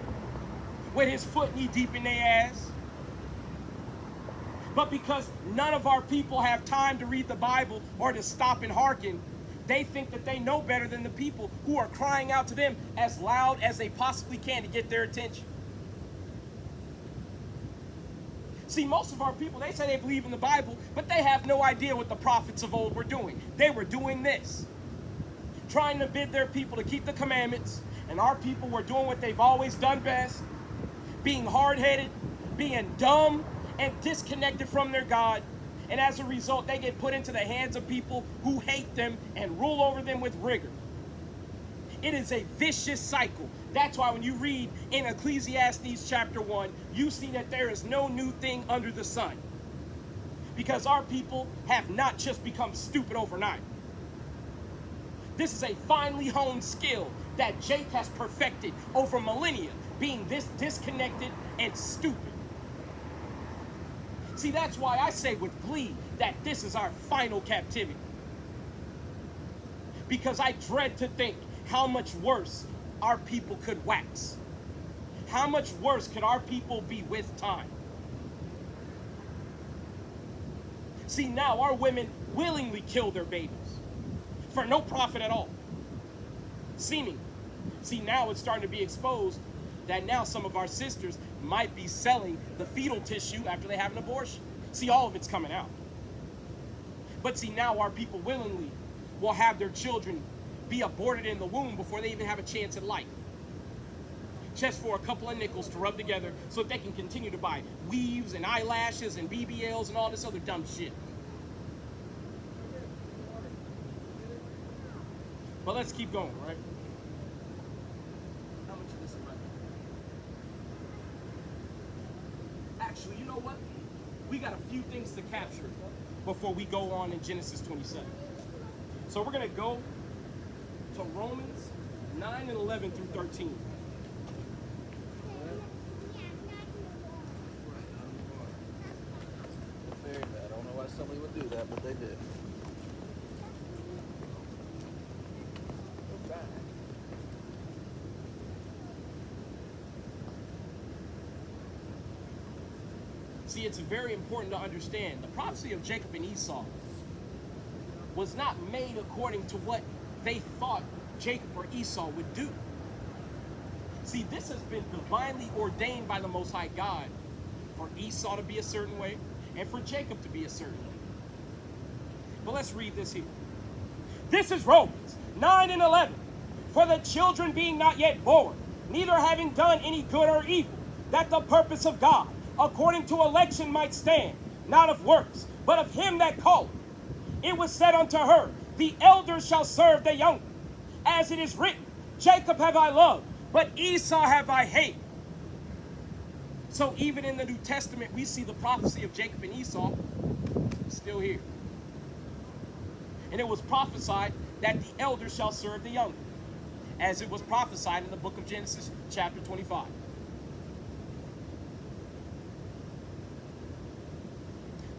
with his foot knee deep in their ass. But because none of our people have time to read the Bible or to stop and hearken, they think that they know better than the people who are crying out to them as loud as they possibly can to get their attention. See, most of our people, they say they believe in the Bible, but they have no idea what the prophets of old were doing. They were doing this, trying to bid their people to keep the commandments, and our people were doing what they've always done best, being hard-headed, being dumb, and disconnected from their God. And as a result, they get put into the hands of people who hate them and rule over them with rigor. It is a vicious cycle. That's why when you read in Ecclesiastes chapter 1, you see that there is no new thing under the sun. Because our people have not just become stupid overnight. This is a finely honed skill that Jake has perfected over millennia, being this disconnected and stupid. See, that's why I say with glee that this is our final captivity. Because I dread to think how much worse our people could wax. How much worse could our people be with time? See, now our women willingly kill their babies for no profit at all. Seemingly. See, now it's starting to be exposed that now some of our sisters might be selling the fetal tissue after they have an abortion. See, all of it's coming out. But see, now our people willingly will have their children be aborted in the womb before they even have a chance at life. Just for a couple of nickels to rub together so that they can continue to buy weaves and eyelashes and BBLs and all this other dumb shit. But let's keep going, right? How much of this am I? Actually, you know what? We got a few things to capture before we go on in Genesis 27. So we're going to go to Romans 9 and 11 through 13. Very bad. I don't know why somebody would do that, but they did. See, it's very important to understand the prophecy of Jacob and Esau was not made according to what they thought Jacob or Esau would do. See, this has been divinely ordained by the Most High God for Esau to be a certain way and for Jacob to be a certain way. But let's read this here. This is Romans 9 and 11. For the children being not yet born, neither having done any good or evil, that the purpose of God, according to election, might stand, not of works, but of him that calleth. It was said unto her, the elders shall serve the younger. As it is written, Jacob have I loved, but Esau have I hated. So even in the New Testament, we see the prophecy of Jacob and Esau still here. And it was prophesied that the elders shall serve the younger, as it was prophesied in the book of Genesis, chapter 25.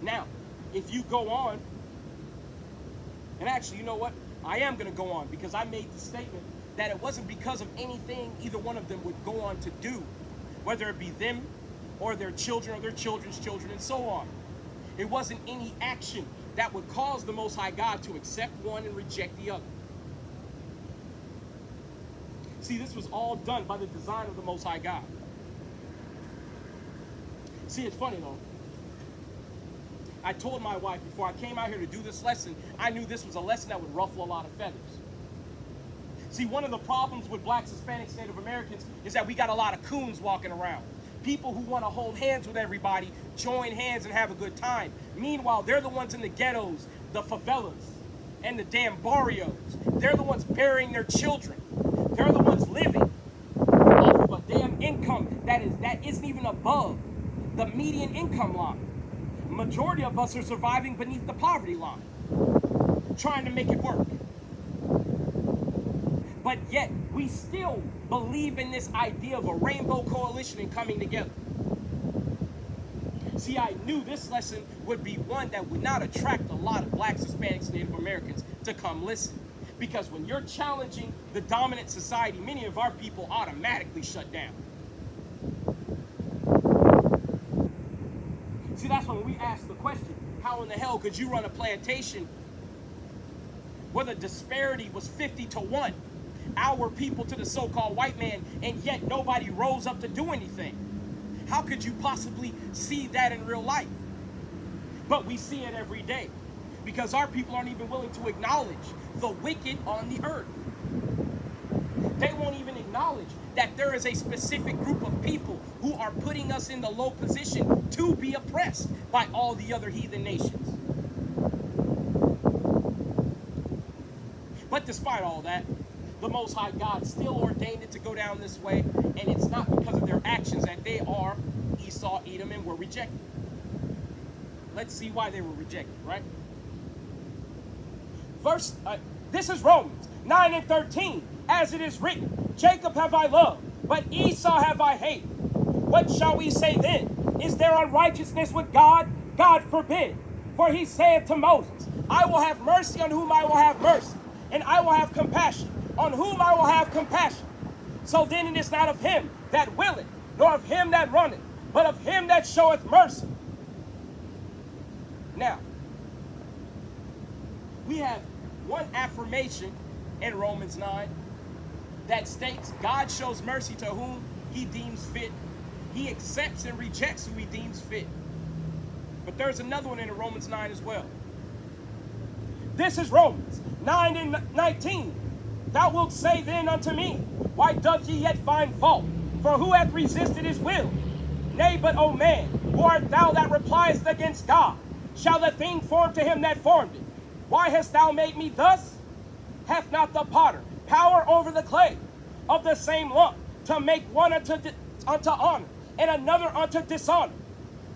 Now, if you go on, and actually, you know what? I am going to go on because I made the statement that it wasn't because of anything either one of them would go on to do, whether it be them or their children or their children's children and so on. It wasn't any action that would cause the Most High God to accept one and reject the other. See, this was all done by the design of the Most High God. See, it's funny though. I told my wife before I came out here to do this lesson, I knew this was a lesson that would ruffle a lot of feathers. See, one of the problems with blacks, Hispanics, Native Americans is that we got a lot of coons walking around. People who want to hold hands with everybody, join hands and have a good time. Meanwhile, they're the ones in the ghettos, the favelas, and the damn barrios. They're the ones burying their children. They're the ones living off of a damn income that isn't even above the median income line. Majority of us are surviving beneath the poverty line, trying to make it work. But yet, we still believe in this idea of a rainbow coalition and coming together. See, I knew this lesson would be one that would not attract a lot of blacks, Hispanics, Native Americans to come listen. Because when you're challenging the dominant society, many of our people automatically shut down. See, that's when ask the question, how in the hell could you run a plantation where the disparity was 50-1, our people to the so-called white man, and yet nobody rose up to do anything? How could you possibly see that in real life? But we see it every day because our people aren't even willing to acknowledge the wicked on the earth. They won't even acknowledge that there is a specific group of people who are putting us in the low position to be oppressed by all the other heathen nations. But despite all that, the Most High God still ordained it to go down this way, and it's not because of their actions that they are Esau, Edom, and were rejected. Let's see why they were rejected, right? This is Romans 9:13. As it is written, Jacob have I loved, but Esau have I hated. What shall we say then? Is there unrighteousness with God? God forbid. For he saith to Moses, I will have mercy on whom I will have mercy, and I will have compassion on whom I will have compassion. So then it is not of him that willeth, nor of him that runneth, but of him that showeth mercy. Now, we have one affirmation in Romans 9 that states God shows mercy to whom he deems fit. He accepts and rejects who he deems fit. But there's another one in Romans 9 as well. This is Romans 9:19. Thou wilt say then unto me, why doth ye yet find fault? For who hath resisted his will? Nay, but, O man, who art thou that repliest against God? Shall the thing form to him that formed it? Why hast thou made me thus? Hath not the potter power over the clay of the same lump to make one unto honor and another unto dishonor?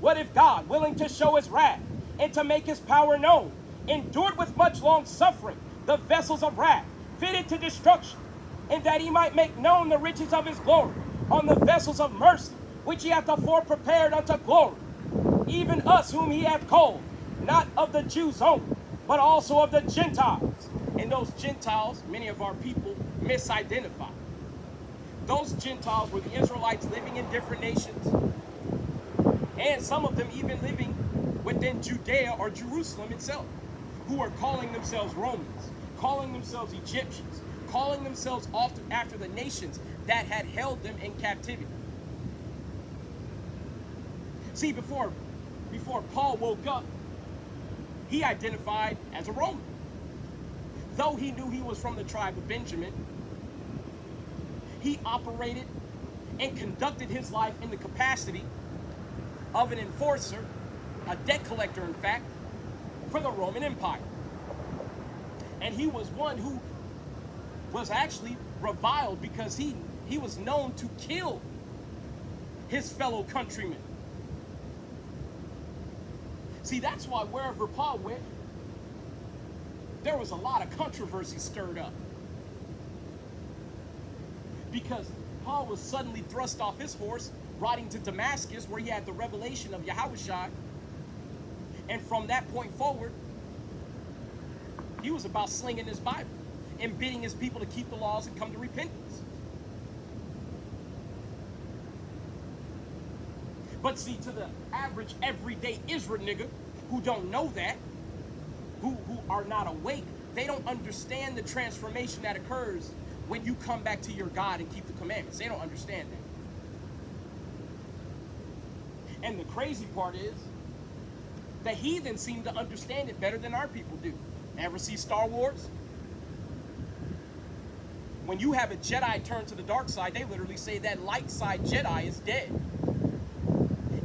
What if God, willing to show his wrath and to make his power known, endured with much long suffering the vessels of wrath fitted to destruction, and that he might make known the riches of his glory on the vessels of mercy, which he hath afore prepared unto glory, even us whom he hath called, not of the Jews only, but also of the Gentiles. And those Gentiles, many of our people misidentify. Those Gentiles were the Israelites living in different nations, and some of them even living within Judea or Jerusalem itself, who are calling themselves Romans, calling themselves Egyptians, calling themselves after the nations that had held them in captivity. See, before Paul woke up, he identified as a Roman. Though he knew he was from the tribe of Benjamin, he operated and conducted his life in the capacity of an enforcer, a debt collector, in fact, for the Roman Empire. And he was one who was actually reviled because he was known to kill his fellow countrymen. See, that's why wherever Paul went, there was a lot of controversy stirred up. Because Paul was suddenly thrust off his horse, riding to Damascus, where he had the revelation of Yahushua. And from that point forward, he was about slinging his Bible and bidding his people to keep the laws and come to repentance. But see, to the average everyday Israel nigga who don't know that, who are not awake, they don't understand the transformation that occurs when you come back to your God and keep the commandments. They don't understand that. And the crazy part is, the heathen seem to understand it better than our people do. Ever see Star Wars? When you have a Jedi turn to the dark side, they literally say that light side Jedi is dead.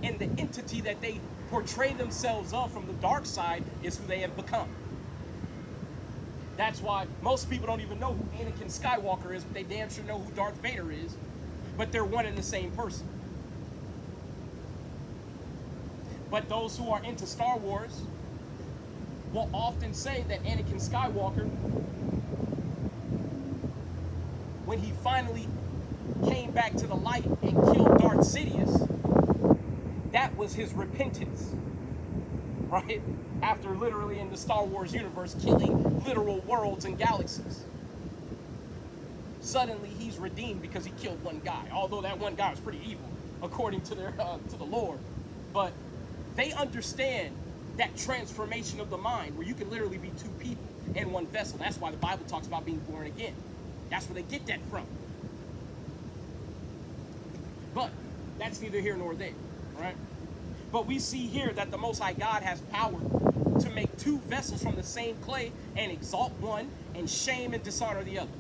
And the entity that they portray themselves of from the dark side is who they have become. That's why most people don't even know who Anakin Skywalker is, but they damn sure know who Darth Vader is. But they're one and the same person. But those who are into Star Wars will often say that Anakin Skywalker, when he finally came back to the light and killed Darth Sidious, that was his repentance, right? After literally in the Star Wars universe killing literal worlds and galaxies. Suddenly he's redeemed because he killed one guy, although that one guy was pretty evil according to the Lord. But They understand that transformation of the mind where you can literally be two people in one vessel. That's why the Bible talks about being born again. That's where they get that from. But that's neither here nor there, right? But we see here that the Most High God has power to make two vessels from the same clay and exalt one and shame and dishonor the other.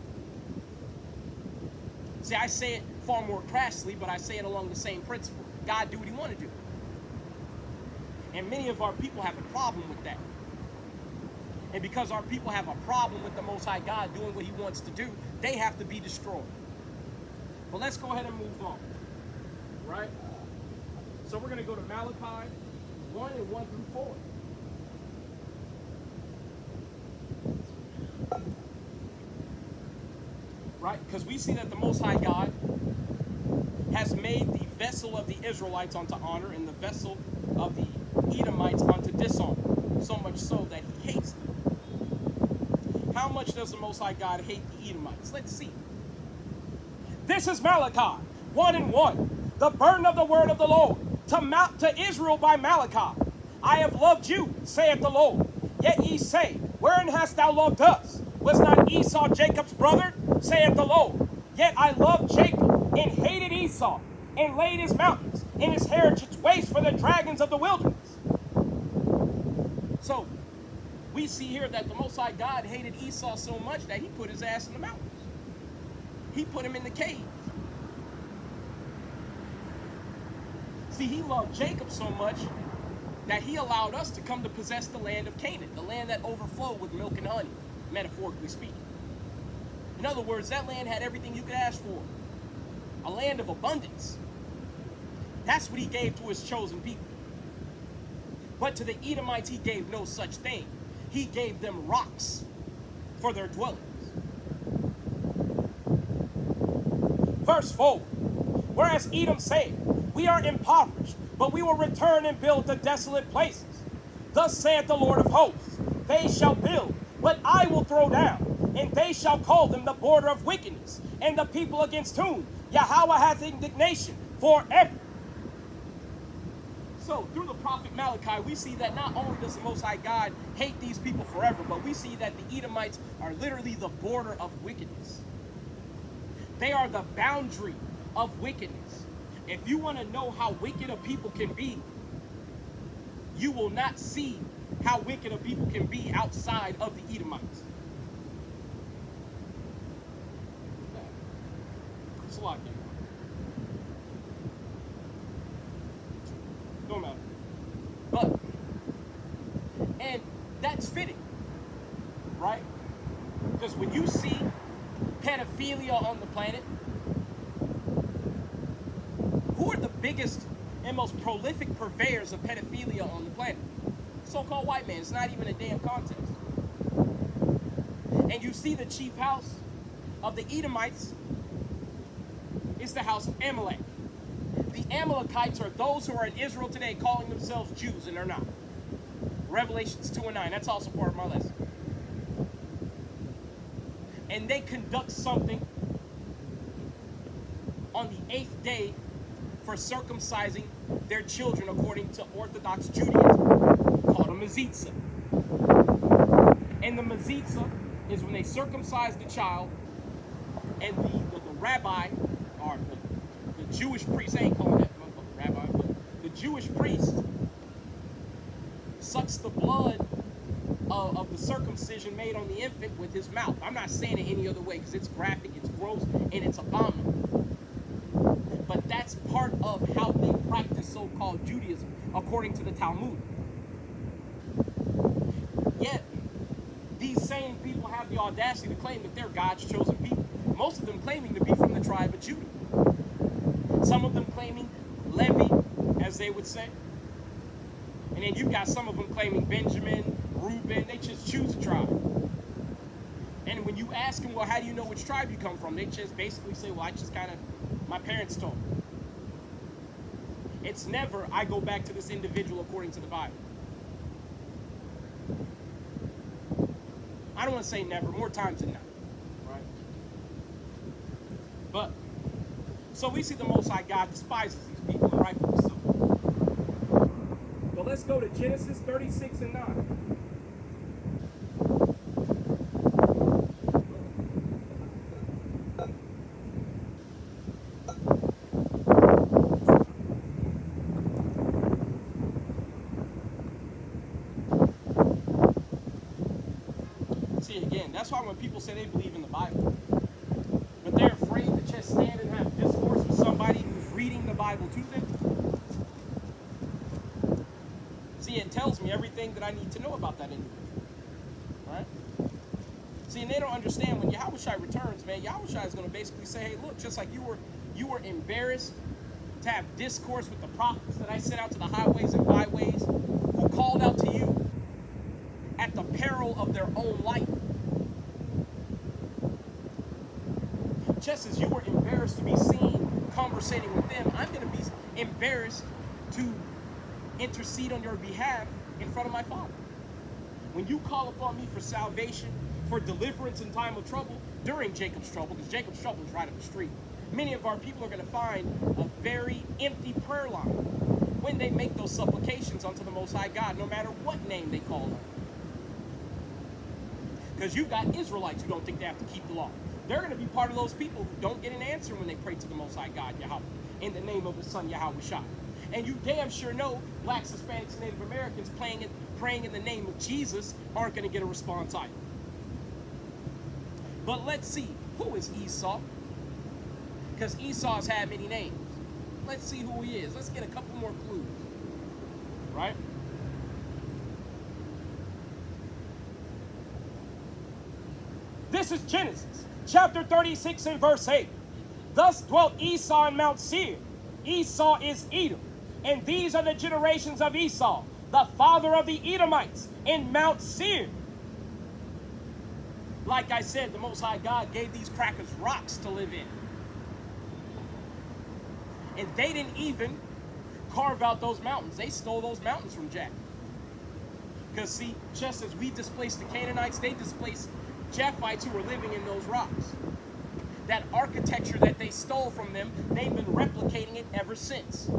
See, I say it far more crassly, but I say it along the same principle. God do what he want to do. And many of our people have a problem with that. And because our people have a problem with the Most High God doing what he wants to do, they have to be destroyed. But let's go ahead and move on. Right? So we're going to go to Malachi 1 and 1 through 4. Right? Because we see that the Most High God has made the vessel of the Israelites unto honor and the vessel of the Edomites unto dishonor, so much so that he hates them. How much does the Most High God hate the Edomites? Let's see. This is Malachi 1 and 1. The burden of the word of the Lord to Israel by Malachi. I have loved you, saith the Lord. Yet ye say, wherein hast thou loved us? Was not Esau Jacob's brother, saith the Lord? Yet I loved Jacob and hated Esau, and laid his mountains and his heritage waste for the dragons of the wilderness. So, we see here that the Most High God hated Esau so much that he put his ass in the mountains. He put him in the cave. See, he loved Jacob so much that he allowed us to come to possess the land of Canaan, the land that overflowed with milk and honey, metaphorically speaking. In other words, that land had everything you could ask for. A land of abundance. That's what he gave to his chosen people. But to the Edomites, he gave no such thing. He gave them rocks for their dwellings. Verse 4. Whereas Edom said, we are impoverished, but we will return and build the desolate places. Thus saith the Lord of hosts, they shall build, but I will throw down, and they shall call them the border of wickedness, and the people against whom Yahweh hath indignation forever. So, through the prophet Malachi, we see that not only does the Most High God hate these people forever, but we see that the Edomites are literally the border of wickedness. They are the boundary of wickedness. If you want to know how wicked a people can be, you will not see how wicked a people can be outside of the Edomites. It's a lot, don't matter. But, and that's fitting, right? Because when you see pedophilia on the planet, who are the biggest and most prolific purveyors of pedophilia on the planet? So-called white man. It's not even a damn contest. And you see the chief house of the Edomites is the house of Amalek. The Amalekites are those who are in Israel today calling themselves Jews, and they're not. Revelations 2 and 9. That's also part of my lesson. And they conduct something on the 8th day for circumcising their children according to Orthodox Judaism, called a Mezitza. And the Mezitza is when they circumcise the child, and the rabbi, or the Jewish priest, I ain't calling that motherfucker rabbi, but the Jewish priest sucks the blood of the circumcision made on the infant with his mouth. I'm not saying it any other way because it's graphic, it's gross, and it's abominable. But that's part of how they practice so-called Judaism, according to the Talmud. Yet, these same people have the audacity to claim that they're God's chosen people. Most of them claiming to be from the tribe of Judah. Some of them claiming Levi, as they would say. And then you've got some of them claiming Benjamin, Reuben. They just choose a tribe. And when you ask them, well, how do you know which tribe you come from? They just basically say, well, I just kind of, my parents told me. It's never, I go back to this individual according to the Bible. I don't want to say never, more times than not. Right? But, so we see the Most High God despises these people, and rightfully so. But let's go to Genesis 36 and 9. See, again, that's why when people say they believe in the Bible, but they're afraid to just stand and have discourse with somebody who's reading the Bible to them. See, it tells me everything that I need to know about that individual. Right? See, and they don't understand when Yahushua returns, man, Yahushua is going to basically say, hey, look, just like you were embarrassed to have discourse with the prophets that I sent out to the highways and byways, who called out to you at the peril of their own life. Just as you were embarrassed to be seen conversating with them, I'm going to be embarrassed to intercede on your behalf in front of my Father. When you call upon me for salvation, for deliverance in time of trouble, during Jacob's trouble, because Jacob's trouble is right up the street, many of our people are going to find a very empty prayer line when they make those supplications unto the Most High God, no matter what name they call them. Because you've got Israelites who don't think they have to keep the law. They're going to be part of those people who don't get an answer when they pray to the Most High God, Yahweh, in the name of His Son, Yahushua. And you damn sure know blacks, Hispanics, and Native Americans praying in the name of Jesus aren't going to get a response either. But let's see, who is Esau? Because Esau's had many names. Let's see who he is. Let's get a couple more clues. Right? This is Genesis, chapter 36 and verse 8. Thus dwelt Esau in Mount Seir. Esau is Edom. And these are the generations of Esau, the father of the Edomites, in Mount Seir. Like I said, the Most High God gave these crackers rocks to live in. And they didn't even carve out those mountains. They stole those mountains from Japheth. Because see, just as we displaced the Canaanites, they displaced Japhites who were living in those rocks. That architecture that they stole from them, they've been replicating it ever since.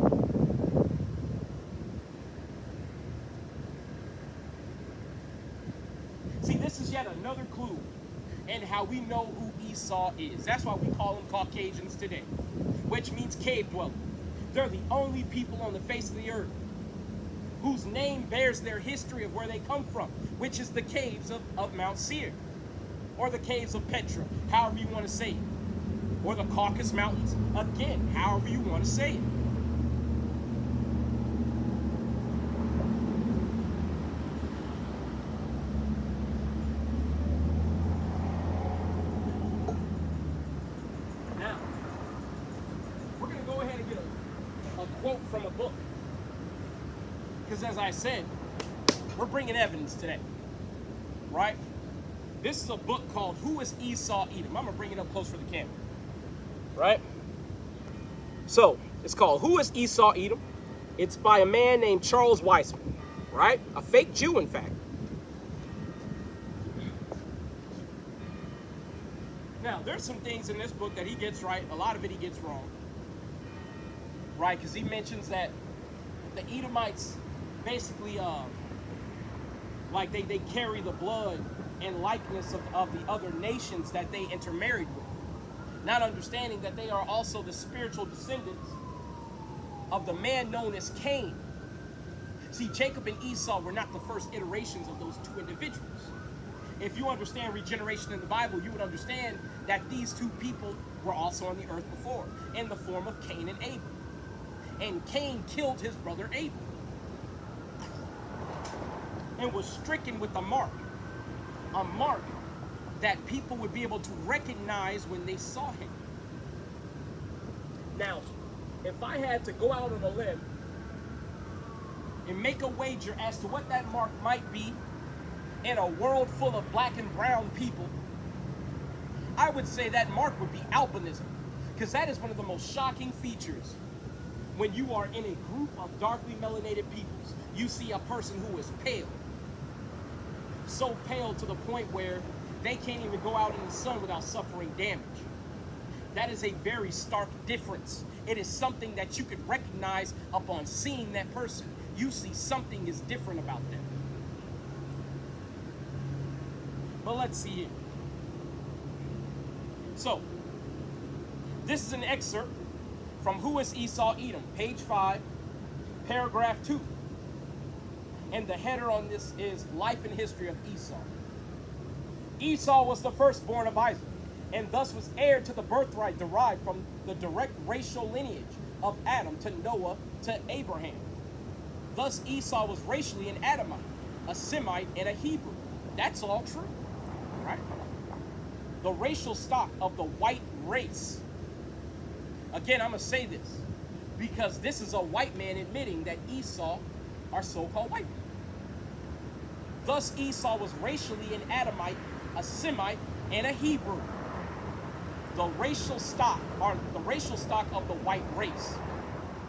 See, this is yet another clue in how we know who Esau is. That's why we call them Caucasians today, which means cave dwellers. They're the only people on the face of the earth whose name bears their history of where they come from, which is the caves of Mount Seir, or the caves of Petra, however you want to say it, or the Caucasus Mountains, again, however you want to say it. Now, we're going to go ahead and get a quote from a book. Because as I said, we're bringing evidence today, right? This is a book called Who is Esau Edom? I'm going to bring it up close for the camera, right? So, it's called Who is Esau Edom? It's by a man named Charles Weissman, right? A fake Jew, in fact. Now, there's some things in this book that he gets right. A lot of it he gets wrong, right? Because he mentions that the Edomites basically, like they carry the blood and likeness of the other nations that they intermarried with. Not understanding that they are also the spiritual descendants of the man known as Cain. See, Jacob and Esau were not the first iterations of those two individuals. If you understand regeneration in the Bible, you would understand that these two people were also on the earth before, in the form of Cain and Abel. And Cain killed his brother Abel and was stricken with a mark that people would be able to recognize when they saw him. Now, if I had to go out on a limb and make a wager as to what that mark might be in a world full of black and brown people, I would say that mark would be albinism, because that is one of the most shocking features. When you are in a group of darkly melanated peoples, you see a person who is pale. So pale to the point where they can't even go out in the sun without suffering damage. That is a very stark difference. It is something that you could recognize upon seeing that person. you see something is different about them. But let's see here. So, this is an excerpt from Who is Esau Edom, page 5, paragraph 2. And the header on this is Life and History of Esau. Esau was the firstborn of Isaac, and thus was heir to the birthright derived from the direct racial lineage of Adam to Noah to Abraham. Thus Esau was racially an Adamite, a Semite, and a Hebrew. That's all true, right? The racial stock of the white race. Again, I'm going to say this because this is a white man admitting that Esau are so-called white men. Thus Esau was racially an Adamite, a Semite, and a Hebrew. The racial stock of the white race.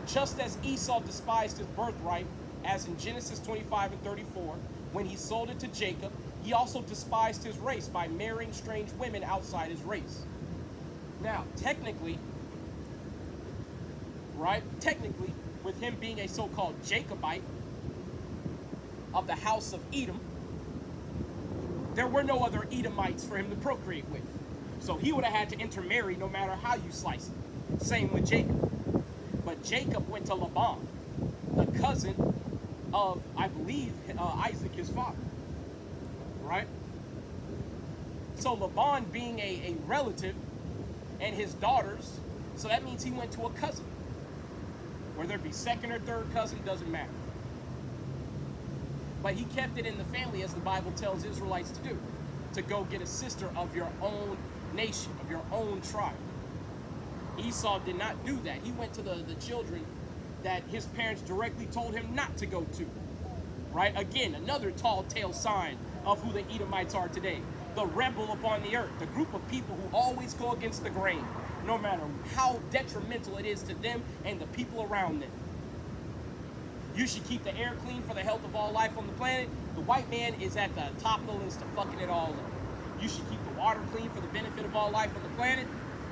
Just as Esau despised his birthright, as in Genesis 25 and 34, when he sold it to Jacob, he also despised his race by marrying strange women outside his race. Now, technically, with him being a so-called Jacobite of the house of Edom, there were no other Edomites for him to procreate with. So he would have had to intermarry no matter how you slice it. Same with Jacob. But Jacob went to Laban, the cousin of, I believe, Isaac, his father. Right? So Laban being a relative and his daughters, so that means he went to a cousin. Whether it be second or third cousin, doesn't matter. But he kept it in the family, as the Bible tells Israelites to do, to go get a sister of your own nation, of your own tribe. Esau did not do that. He went to the children that his parents directly told him not to go to. Right? Again, another tall tale sign of who the Edomites are today. The rebel upon the earth, the group of people who always go against the grain, no matter how detrimental it is to them and the people around them. You should keep the air clean for the health of all life on the planet. The white man is at the top of the list of fucking it all up. You should keep the water clean for the benefit of all life on the planet.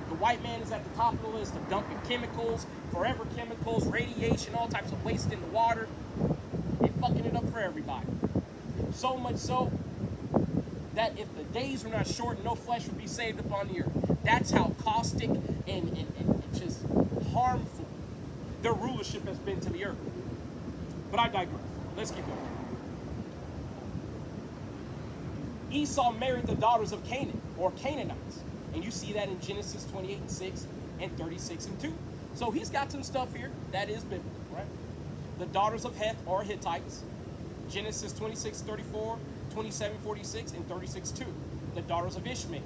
The white man is at the top of the list of dumping chemicals, forever chemicals, radiation, all types of waste in the water, and fucking it up for everybody. So much so that if the days were not short, no flesh would be saved upon the earth. That's how caustic and just harmful their rulership has been to the earth. But I digress. Let's keep going. Esau married the daughters of Canaan, or Canaanites. And you see that in Genesis 28 and 6 and 36 and 2. So he's got some stuff here that is biblical, right? The daughters of Heth, or Hittites. Genesis 26, 34, 27, 46, and 36, 2. The daughters of Ishmael.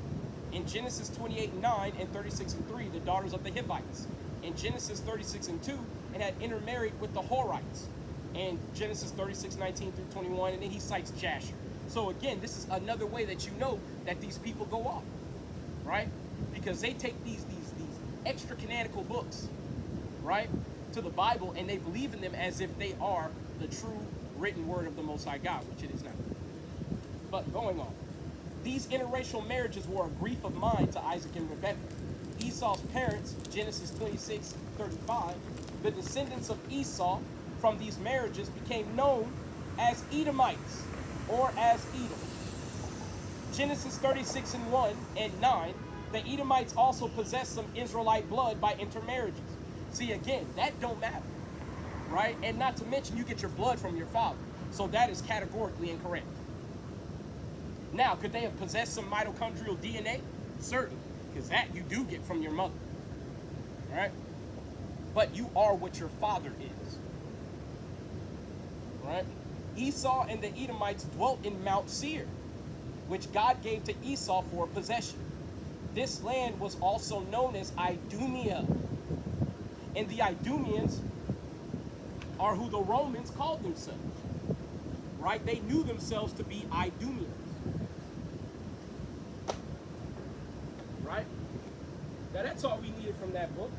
In Genesis 28, 9, and 36 and 3, the daughters of the Hivites. In Genesis 36 and 2, it had intermarried with the Horites. And Genesis 36, 19 through 21, and then he cites Jasher. So again, this is another way that you know that these people go off, right? Because they take these extra canonical books, right, to the Bible, and they believe in them as if they are the true written word of the Most High God, which it is not. But going on, these interracial marriages were a grief of mind to Isaac and Rebekah. Esau's parents, Genesis 26, 35, the descendants of Esau from these marriages became known as Edomites, or as Edom. Genesis 36 and 1 and 9, the Edomites also possessed some Israelite blood by intermarriages. See, again, that don't matter, right? And not to mention, you get your blood from your father. So that is categorically incorrect. Now, could they have possessed some mitochondrial DNA? Certainly, because that you do get from your mother, right? But you are what your father is, right? Esau and the Edomites dwelt in Mount Seir, which God gave to Esau for possession. This land was also known as Idumea. And the Idumeans are who the Romans called themselves, right? They knew themselves to be Idumeans, right? Now that's all we needed from that book,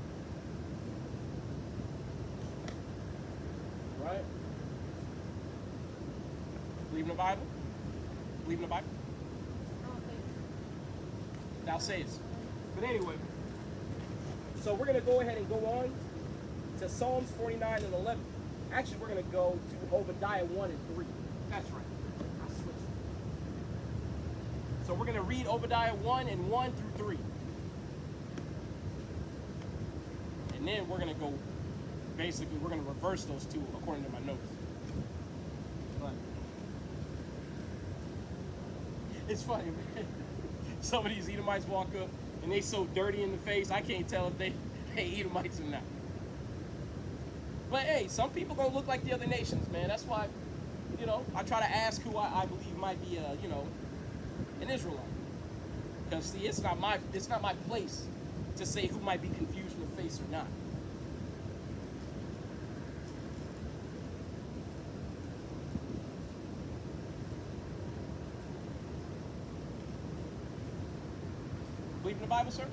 right? Believe in the Bible? Believe in the Bible? Thou sayest. But anyway, so we're going to go ahead and go on to Psalms 49 and 11. Actually, we're going to go to Obadiah 1 and 3. That's right. I switched. So we're going to read Obadiah 1 and 1 through 3. And then we're going to go, basically, we're going to reverse those two according to my notes. But it's funny, man. Some of these Edomites walk up and they so dirty in the face, I can't tell if they Edomites or not. But hey, some people gonna look like the other nations, man. That's why, you know, I try to ask who I believe might be you know, an Israelite. Because see, it's not my place to say who might be confused in the face or not. Believe in the Bible, sir?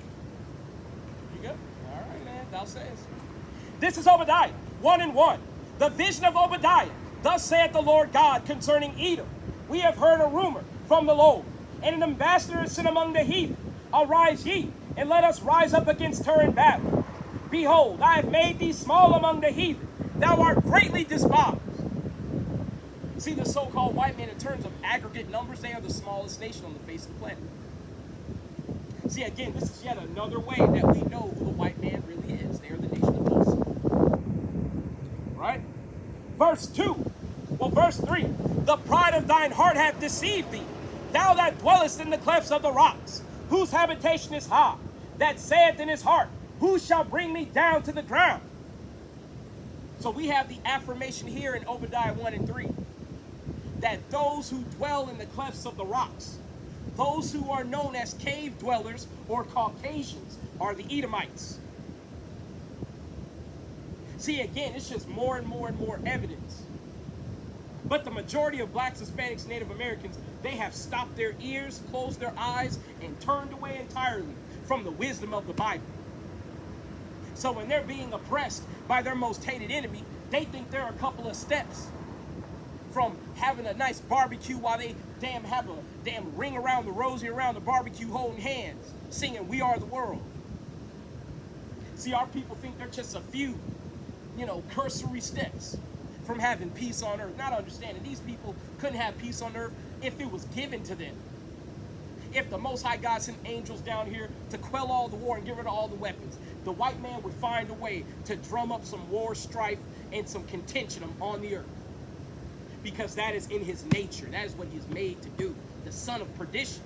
You good? All right, man. Thou sayest. This is Obadiah 1 and 1. The vision of Obadiah. Thus saith the Lord God concerning Edom. We have heard a rumor from the Lord, and an ambassador is sent among the heathen. Arise ye, and let us rise up against her in battle. Behold, I have made thee small among the heathen. Thou art greatly despised. See, the so-called white man, in terms of aggregate numbers, they are the smallest nation on the face of the planet. See, again, this is yet another way that we know who the white man really is. They are the nation of Esau. Right? Verse 2. Well, verse 3. The pride of thine heart hath deceived thee. Thou that dwellest in the clefts of the rocks, whose habitation is high, that saith in his heart, who shall bring me down to the ground? So we have the affirmation here in Obadiah 1 and 3. That those who dwell in the clefts of the rocks, those who are known as cave dwellers or Caucasians, are the Edomites. See, again, it's just more and more and more evidence. But the majority of blacks, Hispanics, Native Americans, they have stopped their ears, closed their eyes, and turned away entirely from the wisdom of the Bible. So when they're being oppressed by their most hated enemy, they think they're a couple of steps from having a nice barbecue while they have a damn ring around the rosy around the barbecue holding hands, singing "We Are the World." See, our people think they're just a few, you know, cursory steps from having peace on earth. Not understanding these people couldn't have peace on earth if it was given to them. If the Most High God sent angels down here to quell all the war and get rid of all the weapons, the white man would find a way to drum up some war, strife, and some contention on the earth. Because that is in his nature. That is what he is made to do. The son of perdition.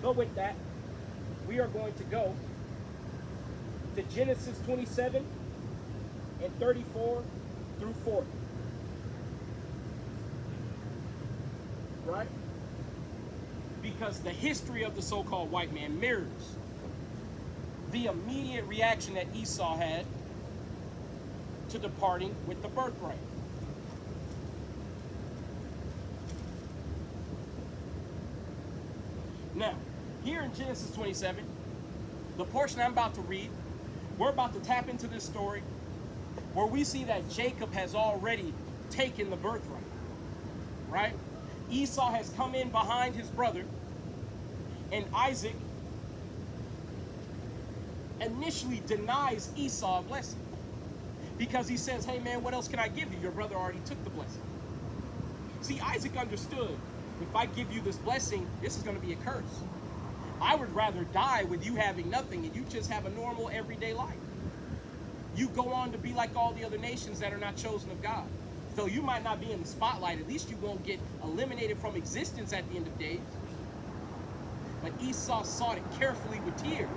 But with that, we are going to go to Genesis 27 and 34 through 40. Right? Because the history of the so-called white man mirrors the immediate reaction that Esau had to departing with the birthright. Now, here in Genesis 27, the portion I'm about to read, we're about to tap into this story where we see that Jacob has already taken the birthright, right? Esau has come in behind his brother, and Isaac initially denies Esau a blessing. Because he says, hey man, what else can I give you? Your brother already took the blessing. See, Isaac understood, if I give you this blessing, this is going to be a curse. I would rather die with you having nothing and you just have a normal everyday life. You go on to be like all the other nations that are not chosen of God. So you might not be in the spotlight, at least you won't get eliminated from existence at the end of days. But Esau sought it carefully with tears.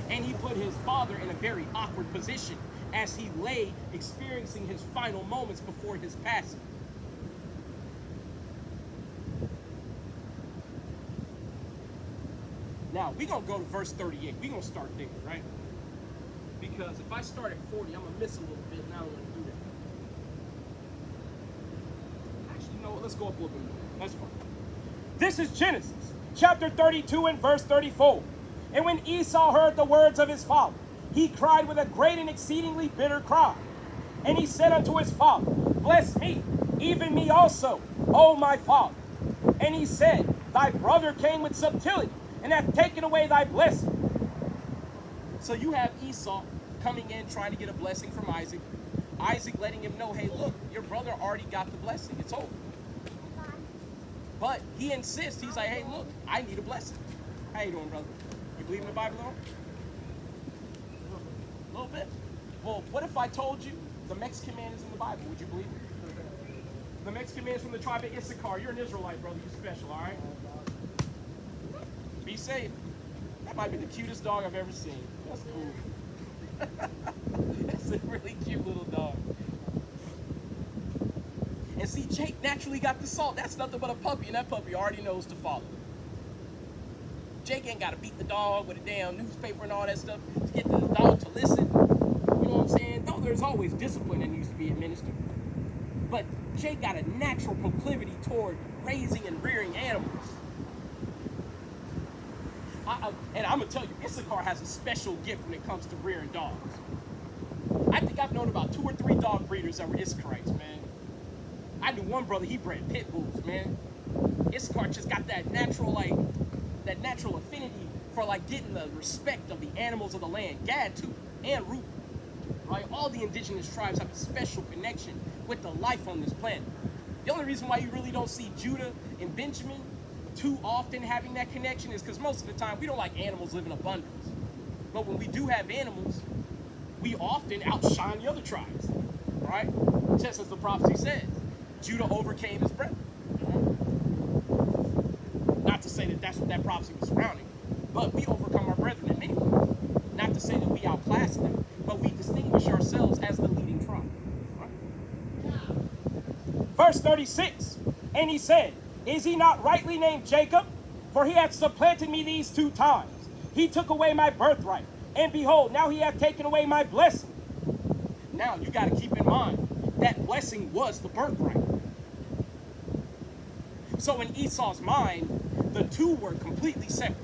And he put his father in a very awkward position as he lay experiencing his final moments before his passing. Now, we're going to go to verse 38. We're going to start there, right? Because if I start at 40, I'm going to miss a little bit, and I don't want to do that. Actually, no, let's go up a little bit more. That's fine. This is Genesis, chapter 32 and verse 34. And when Esau heard the words of his father, he cried with a great and exceedingly bitter cry. And he said unto his father, bless me, even me also, O my father. And he said, thy brother came with subtlety, and hath taken away thy blessing. So you have Esau coming in trying to get a blessing from Isaac. Isaac letting him know, hey, look, your brother already got the blessing. It's over. But he insists. He's like, hey, look, I need a blessing. How you doing, brother? You believe in the Bible at all? A little bit. Well, what if I told you the Mexican man is in the Bible? Would you believe it? The Mexican man is from the tribe of Issachar. You're an Israelite, brother. You're special, all right? Be safe. That might be the cutest dog I've ever seen. That's cool. That's a really cute little dog. And see, Jake naturally got the salt. That's nothing but a puppy, and that puppy already knows to follow. Jake ain't got to beat the dog with a damn newspaper and all that stuff to get the dog to listen. You know what I'm saying? Though there's always discipline that needs to be administered. But Jake got a natural proclivity toward raising and rearing animals. And I'm going to tell you, Issachar has a special gift when it comes to rearing dogs. I think I've known about 2 or 3 dog breeders that were Issacharites, man. I knew one brother, he bred pit bulls, man. Issachar just got that natural affinity for getting the respect of the animals of the land. Gad too, and Reuben, right? All the indigenous tribes have a special connection with the life on this planet. The only reason why you really don't see Judah and Benjamin too often having that connection is because most of the time we don't like animals live in abundance. But when we do have animals, we often outshine the other tribes, right? Just as the prophecy says, Judah overcame his brethren. Not to say that that's what that prophecy was surrounding, but we overcome our brethren in many ways. Not to say that we outclass them, but we distinguish ourselves as the leading tribe. Right? Verse 36, and he said, is he not rightly named Jacob? For he hath supplanted me these 2 times. He took away my birthright, and behold, now he hath taken away my blessing. Now, you got to keep in mind, that blessing was the birthright. So in Esau's mind, the 2 were completely separate.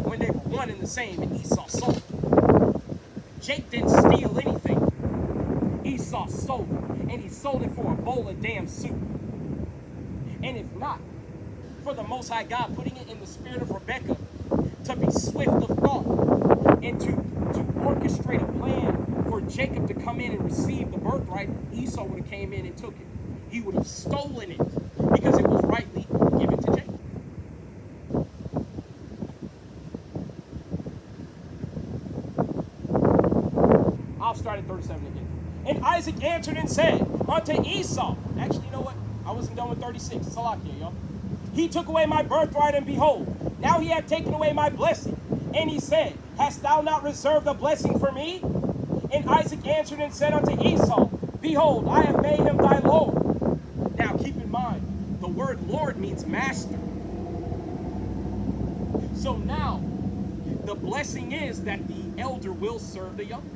When they were one and the same, and Esau sold it. Jake didn't steal anything. Esau sold it, and he sold it for a bowl of damn soup. And if not, for the Most High God putting it in the spirit of Rebekah to be swift of thought and to orchestrate a plan for Jacob to come in and receive the birthright, Esau would have came in and took it. He would have stolen it because it was rightly given to Jacob. I'll start at 37 again. And Isaac answered and said unto Esau, actually, you know what? I wasn't done with 36. It's a lot here, y'all. He took away my birthright, and behold, now he hath taken away my blessing. And he said, hast thou not reserved a blessing for me? And Isaac answered and said unto Esau, behold, I have made him thy Lord. Now keep in mind, the word Lord means master. So now, the blessing is that the elder will serve the younger.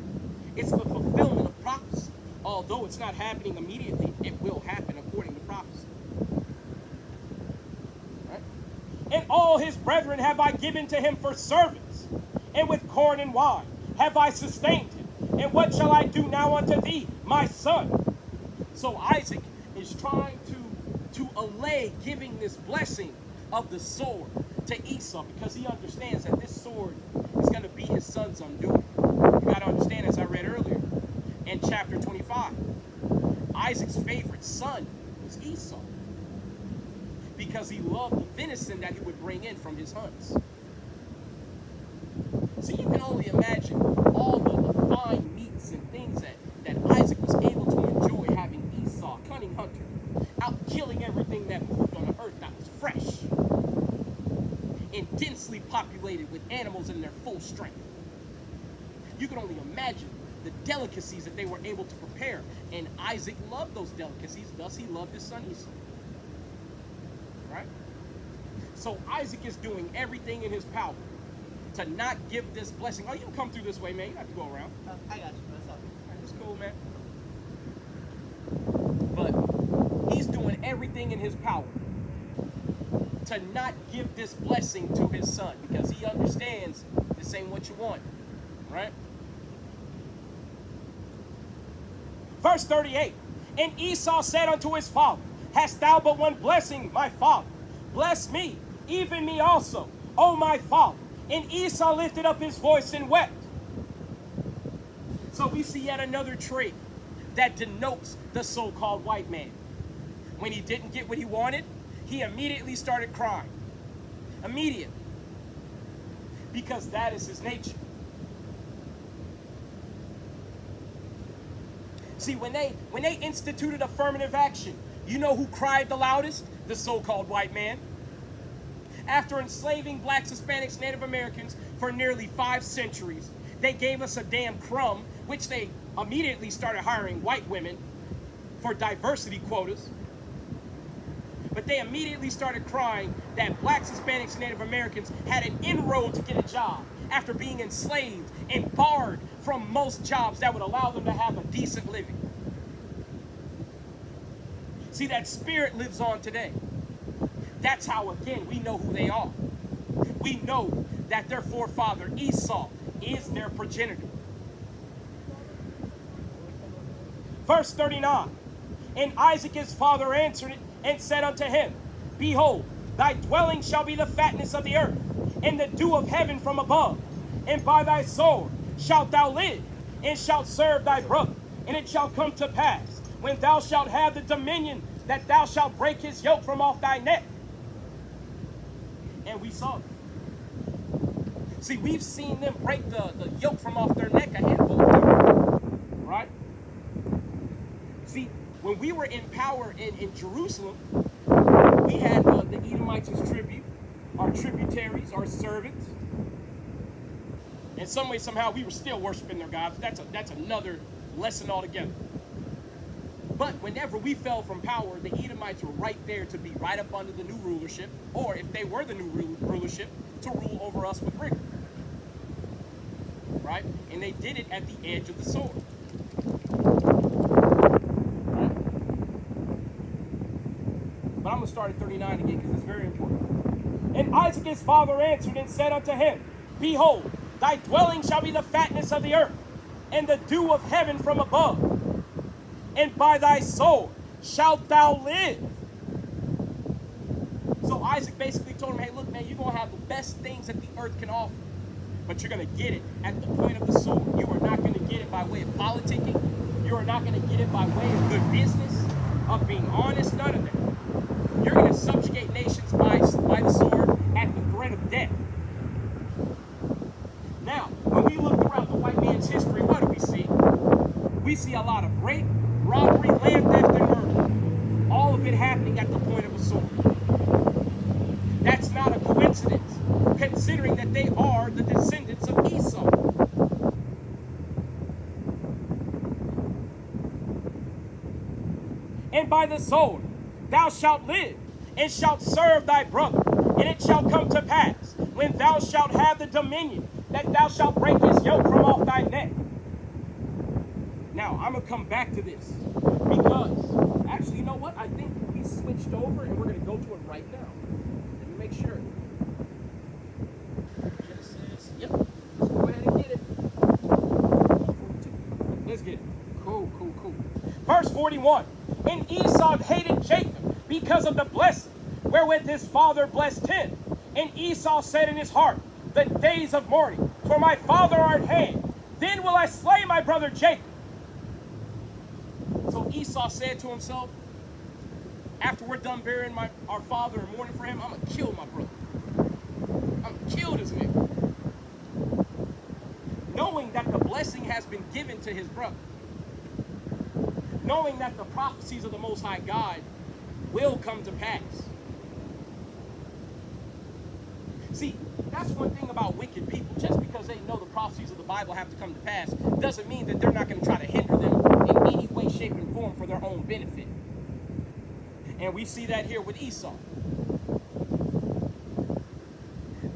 It's the fulfillment of prophecy. Although it's not happening immediately, it will happen according to prophecy. Right? And all his brethren have I given to him for servants, and with corn and wine have I sustained him. And what shall I do now unto thee, my son? So Isaac is trying to allay giving this blessing of the sword to Esau, because he understands that this sword is going to be his son's undoing. You got to understand, as I read earlier, in chapter 25, Isaac's favorite son was Esau, because he loved the venison that he would bring in from his hunts. So you can only imagine all the fine meats and things that Isaac was able to enjoy having Esau, cunning hunter, out killing everything that moved on the earth that was fresh and densely populated with animals in their full strength. You can only imagine the delicacies that they were able to prepare. And Isaac loved those delicacies, thus he loved his son Esau. Right? So Isaac is doing everything in his power to not give this blessing. Oh, you can come through this way, man. You don't have to go around. I got you. That's all. It's cool, man. But he's doing everything in his power to not give this blessing to his son, because he understands this ain't what you want. Right? Verse 38, and Esau said unto his father, hast thou but one blessing, my father? Bless me, even me also, O my father. And Esau lifted up his voice and wept. So we see yet another trait that denotes the so-called white man. When he didn't get what he wanted, he immediately started crying. Immediately. Because that is his nature. See, when they instituted affirmative action, you know who cried the loudest? The so-called white man. After enslaving blacks, Hispanics, Native Americans for nearly 5 centuries, they gave us a damn crumb, which they immediately started hiring white women for diversity quotas. But they immediately started crying that blacks, Hispanics, and Native Americans had an inroad to get a job after being enslaved and barred from most jobs that would allow them to have a decent living. See, that spirit lives on today. That's how, again, we know who they are. We know that their forefather Esau is their progenitor. Verse 39, and Isaac his father answered it and said unto him, Behold, thy dwelling shall be the fatness of the earth, and the dew of heaven from above. And by thy sword shalt thou live, and shalt serve thy brother. And it shall come to pass, when thou shalt have the dominion, that thou shalt break his yoke from off thy neck. And we saw it. See, we've seen them break the yoke from off their neck a handful of times, right? See, when we were in power in Jerusalem, we had the Edomites as tribute, our tributaries, our servants. In some way, somehow, we were still worshiping their gods. That's another lesson altogether. But whenever we fell from power, the Edomites were right there to be right up under the new rulership, or if they were the new rulership, to rule over us with rigor. Right? And they did it at the edge of the sword. Right? But I'm going to start at 39 again because it's very important. And Isaac his father answered and said unto him, Behold, thy dwelling shall be the fatness of the earth, and the dew of heaven from above. And by thy sword shalt thou live. So Isaac basically told him, hey, look, man, you're going to have the best things that the earth can offer. But you're going to get it at the point of the sword. You are not going to get it by way of politicking. You are not going to get it by way of good business, of being honest, none of that. You're going to subjugate nations by the sword at the threat of death. Now, when we look throughout the white man's history, what do we see? We see a lot of rape, robbery, land theft, and murder. All of it happening at the point of a sword. That's not a coincidence, considering that they are the descendants of Esau. And by the sword thou shalt live, and shalt serve thy brother. And it shall come to pass, when thou shalt have the dominion, that thou shalt break his yoke from off thy neck. Now, I'm going to come back to this, because, actually, you know what? I think we switched over, and we're going to go to it right now. Let me make sure. Genesis, yep. Let's go ahead and get it. 42. Let's get it. Cool. Verse 41. And Esau hated Jacob because of the blessing wherewith his father blessed him. And Esau said in his heart, the days of mourning for my father are at hand. Then will I slay my brother Jacob. So Esau said to himself, after we're done burying our father and mourning for him, I'm going to kill my brother. I'm going to kill this nigga. Knowing that the blessing has been given to his brother. Knowing that the prophecies of the Most High God will come to pass. See, that's one thing about wicked people. Just because they know the prophecies of the Bible have to come to pass doesn't mean that they're not going to try to hinder them in any way, shape, and form for their own benefit. And we see that here with Esau.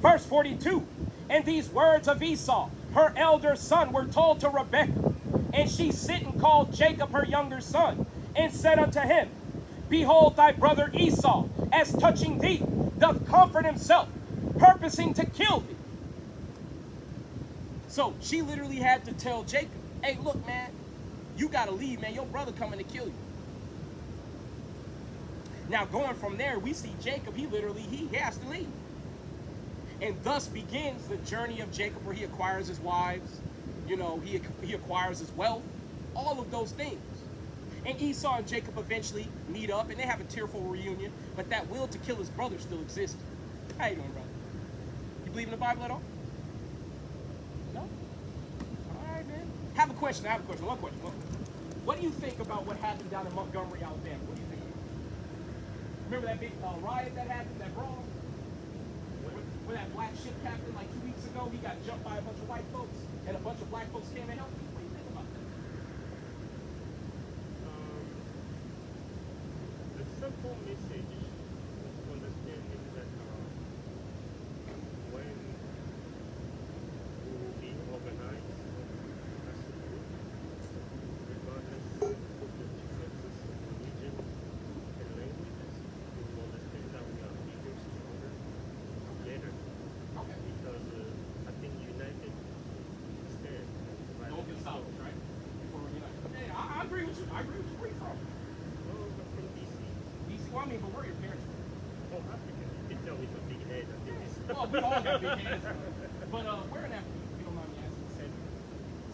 Verse 42, and these words of Esau, her elder son, were told to Rebekah. And she sent and called Jacob her younger son, and said unto him, Behold, thy brother Esau, as touching thee, doth comfort himself, purposing to kill thee. So she literally had to tell Jacob, hey, look, man, you got to leave, man. Your brother coming to kill you. Now, going from there, we see Jacob, he has to leave. And thus begins the journey of Jacob, where he acquires his wives, You know, he acquires his wealth, all of those things. And Esau and Jacob eventually meet up, and they have a tearful reunion, but that will to kill his brother still exists. How you doing, brother? You believe in the Bible at all? No? All right, man. I have a question. One question. What do you think about what happened down in Montgomery, Alabama? What do you think? Remember that big riot that happened, that brawl? Where that black ship captain, like 2 weeks ago, he got jumped by a bunch of white folks, and a bunch of black folks came and helped him. What do you think about that? The simple message to understand is that when we will be organized as a group, regardless of the differences of religion and languages, we will understand that we are bigger, stronger together. Okay. Because I think united we stand. Don't get salvaged, right? Before we're united. Hey, I agree with you. Where you from? Oh, I'm from DC. DC. Well, I mean, but where are your parents from? Oh, Africa. You can tell with a big head. I think it's Well, we all got big heads. But where in Africa, if you don't mind me asking? Central.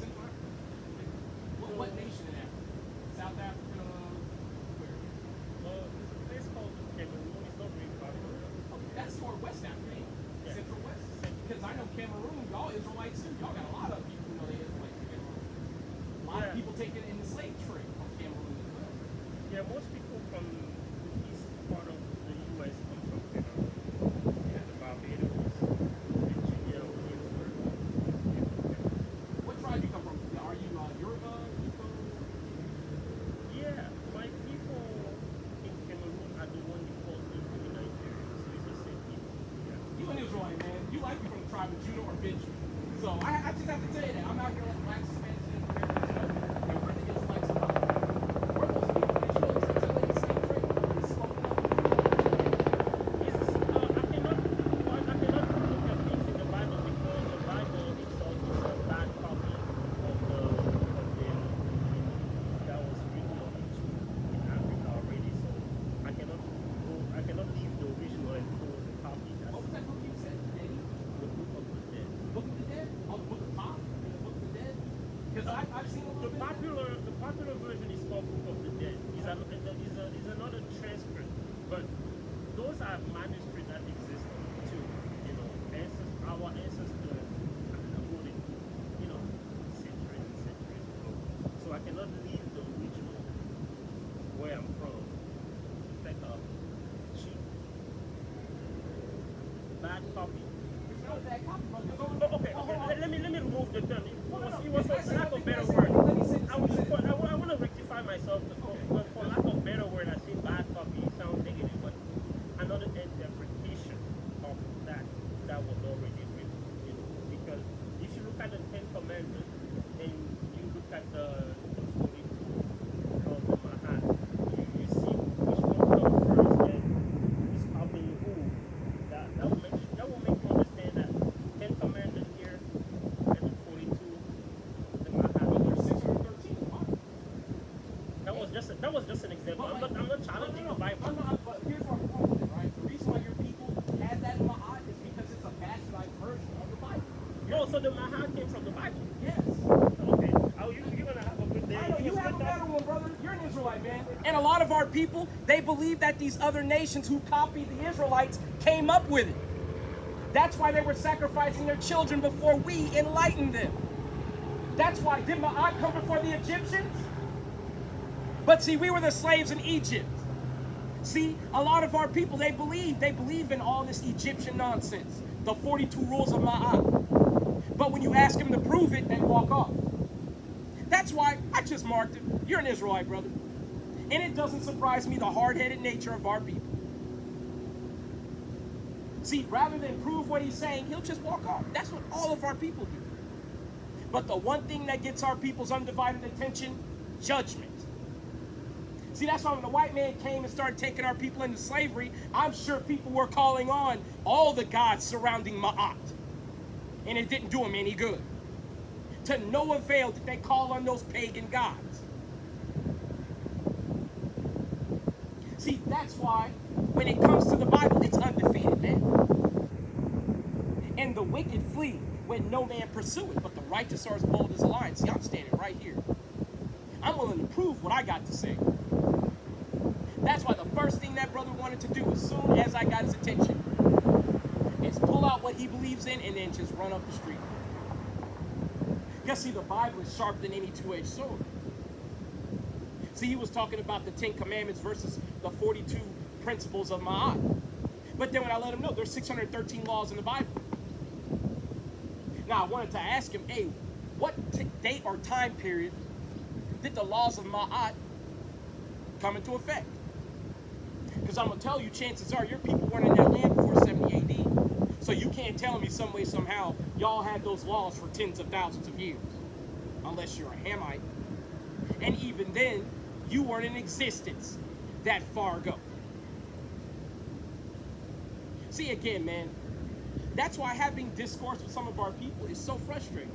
Central Africa? What nation in Africa? South Africa? Where? There's a place called Cameroon. It's not very popular. Okay, that's toward West Africa, ain't it? Yeah. Central West? Because I know Cameroon, y'all Israelites too. Y'all got a lot of people who know they Israelites in Cameroon. A lot of Yeah. people taken in the slave trade from Cameroon as well. Yeah, most people from the east part of the U.S. come from Cameroon. Yeah, the Barbados, Virginia, Williamsburg. What tribe you come from? Are you Yoruba? Igbo? Yeah, my people in Cameroon are the one you call Igbo Nigerians. So it's the same people. Yeah. You an Israelite, man. You like me from the tribe of Judah or Benjamin. So I just have to tell you that. I'm not going to let blacks, Hispanics, and Americans know that we're the Israelites of God. We're those people that you know the transatlantic slave trade is spoken of. I cannot look at things in the Bible because the Bible itself is a bad copy of the that was written in Africa already. So I cannot leave the original and follow the copy. That's What was that book you said? Eddie? the book of the dead. Book of the Dead? Oh, the Book of Tom? The Book of the Dead? Because I've seen a little bit. The popular version is called Book of the Dead. Is another transcript, but those are manuscripts that exist too. You know, our ancestors wrote it, you know, centuries and centuries ago. So I cannot leave the original where I'm from. Like a cheap, bad copy. There's no bad copy, brother. Oh, okay. Let me remove the term. It was Can I say for lack one of thing? better Can I word. say- let me say this, I let me say this. want to rectify myself. For lack of better word, I say bad copy. It sounds negative, but another interpretation of that was already written. You know, because if you look at the Ten Commandments and you look at the 42 laws of Mahat, you see which one comes first and who's copying who. That will make you understand that Ten Commandments here and the 42, the Mahat. But there's 613 in the Bible. That was just an example. I'm not challenging the Bible. I'm not, but here's where I'm going with it, right? The reason why your people had that in Ma'at is because it's a bastardized version of the Bible. No, so the Mahat came from the Bible. Yes. Okay. You're gonna have a good day. I know, you have a better one, brother. You're an Israelite, man. And a lot of our people, they believe that these other nations who copied the Israelites came up with it. That's why they were sacrificing their children before we enlightened them. That's why, did Ma'at come before the Egyptians? But see, we were the slaves in Egypt. See, a lot of our people, they believe in all this Egyptian nonsense. The 42 rules of Ma'at. But when you ask them to prove it, they walk off. That's why I just marked it. You're an Israelite, brother. And it doesn't surprise me the hard-headed nature of our people. See, rather than prove what he's saying, he'll just walk off. That's what all of our people do. But the one thing that gets our people's undivided attention, judgment. See, that's why when the white man came and started taking our people into slavery, I'm sure people were calling on all the gods surrounding Ma'at. And it didn't do them any good. To no avail did they call on those pagan gods. See, that's why when it comes to the Bible, it's undefeated, man. And the wicked flee when no man pursue it, but the righteous are as bold as a lion. See, I'm standing right here. I'm willing to prove what I got to say. That's why the first thing that brother wanted to do as soon as I got his attention is pull out what he believes in and then just run up the street. Because see, the Bible is sharper than any two-edged sword. See, he was talking about the 10 Commandments versus the 42 principles of Ma'at. But then when I let him know, there's 613 laws in the Bible. Now, I wanted to ask him, hey, what date or time period did the laws of Ma'at come into effect? Because I'm going to tell you, chances are your people weren't in that land before 70 AD. So you can't tell me some way, somehow, y'all had those laws for tens of thousands of years. Unless you're a Hamite. And even then, you weren't in existence that far ago. See, again, man, that's why having discourse with some of our people is so frustrating.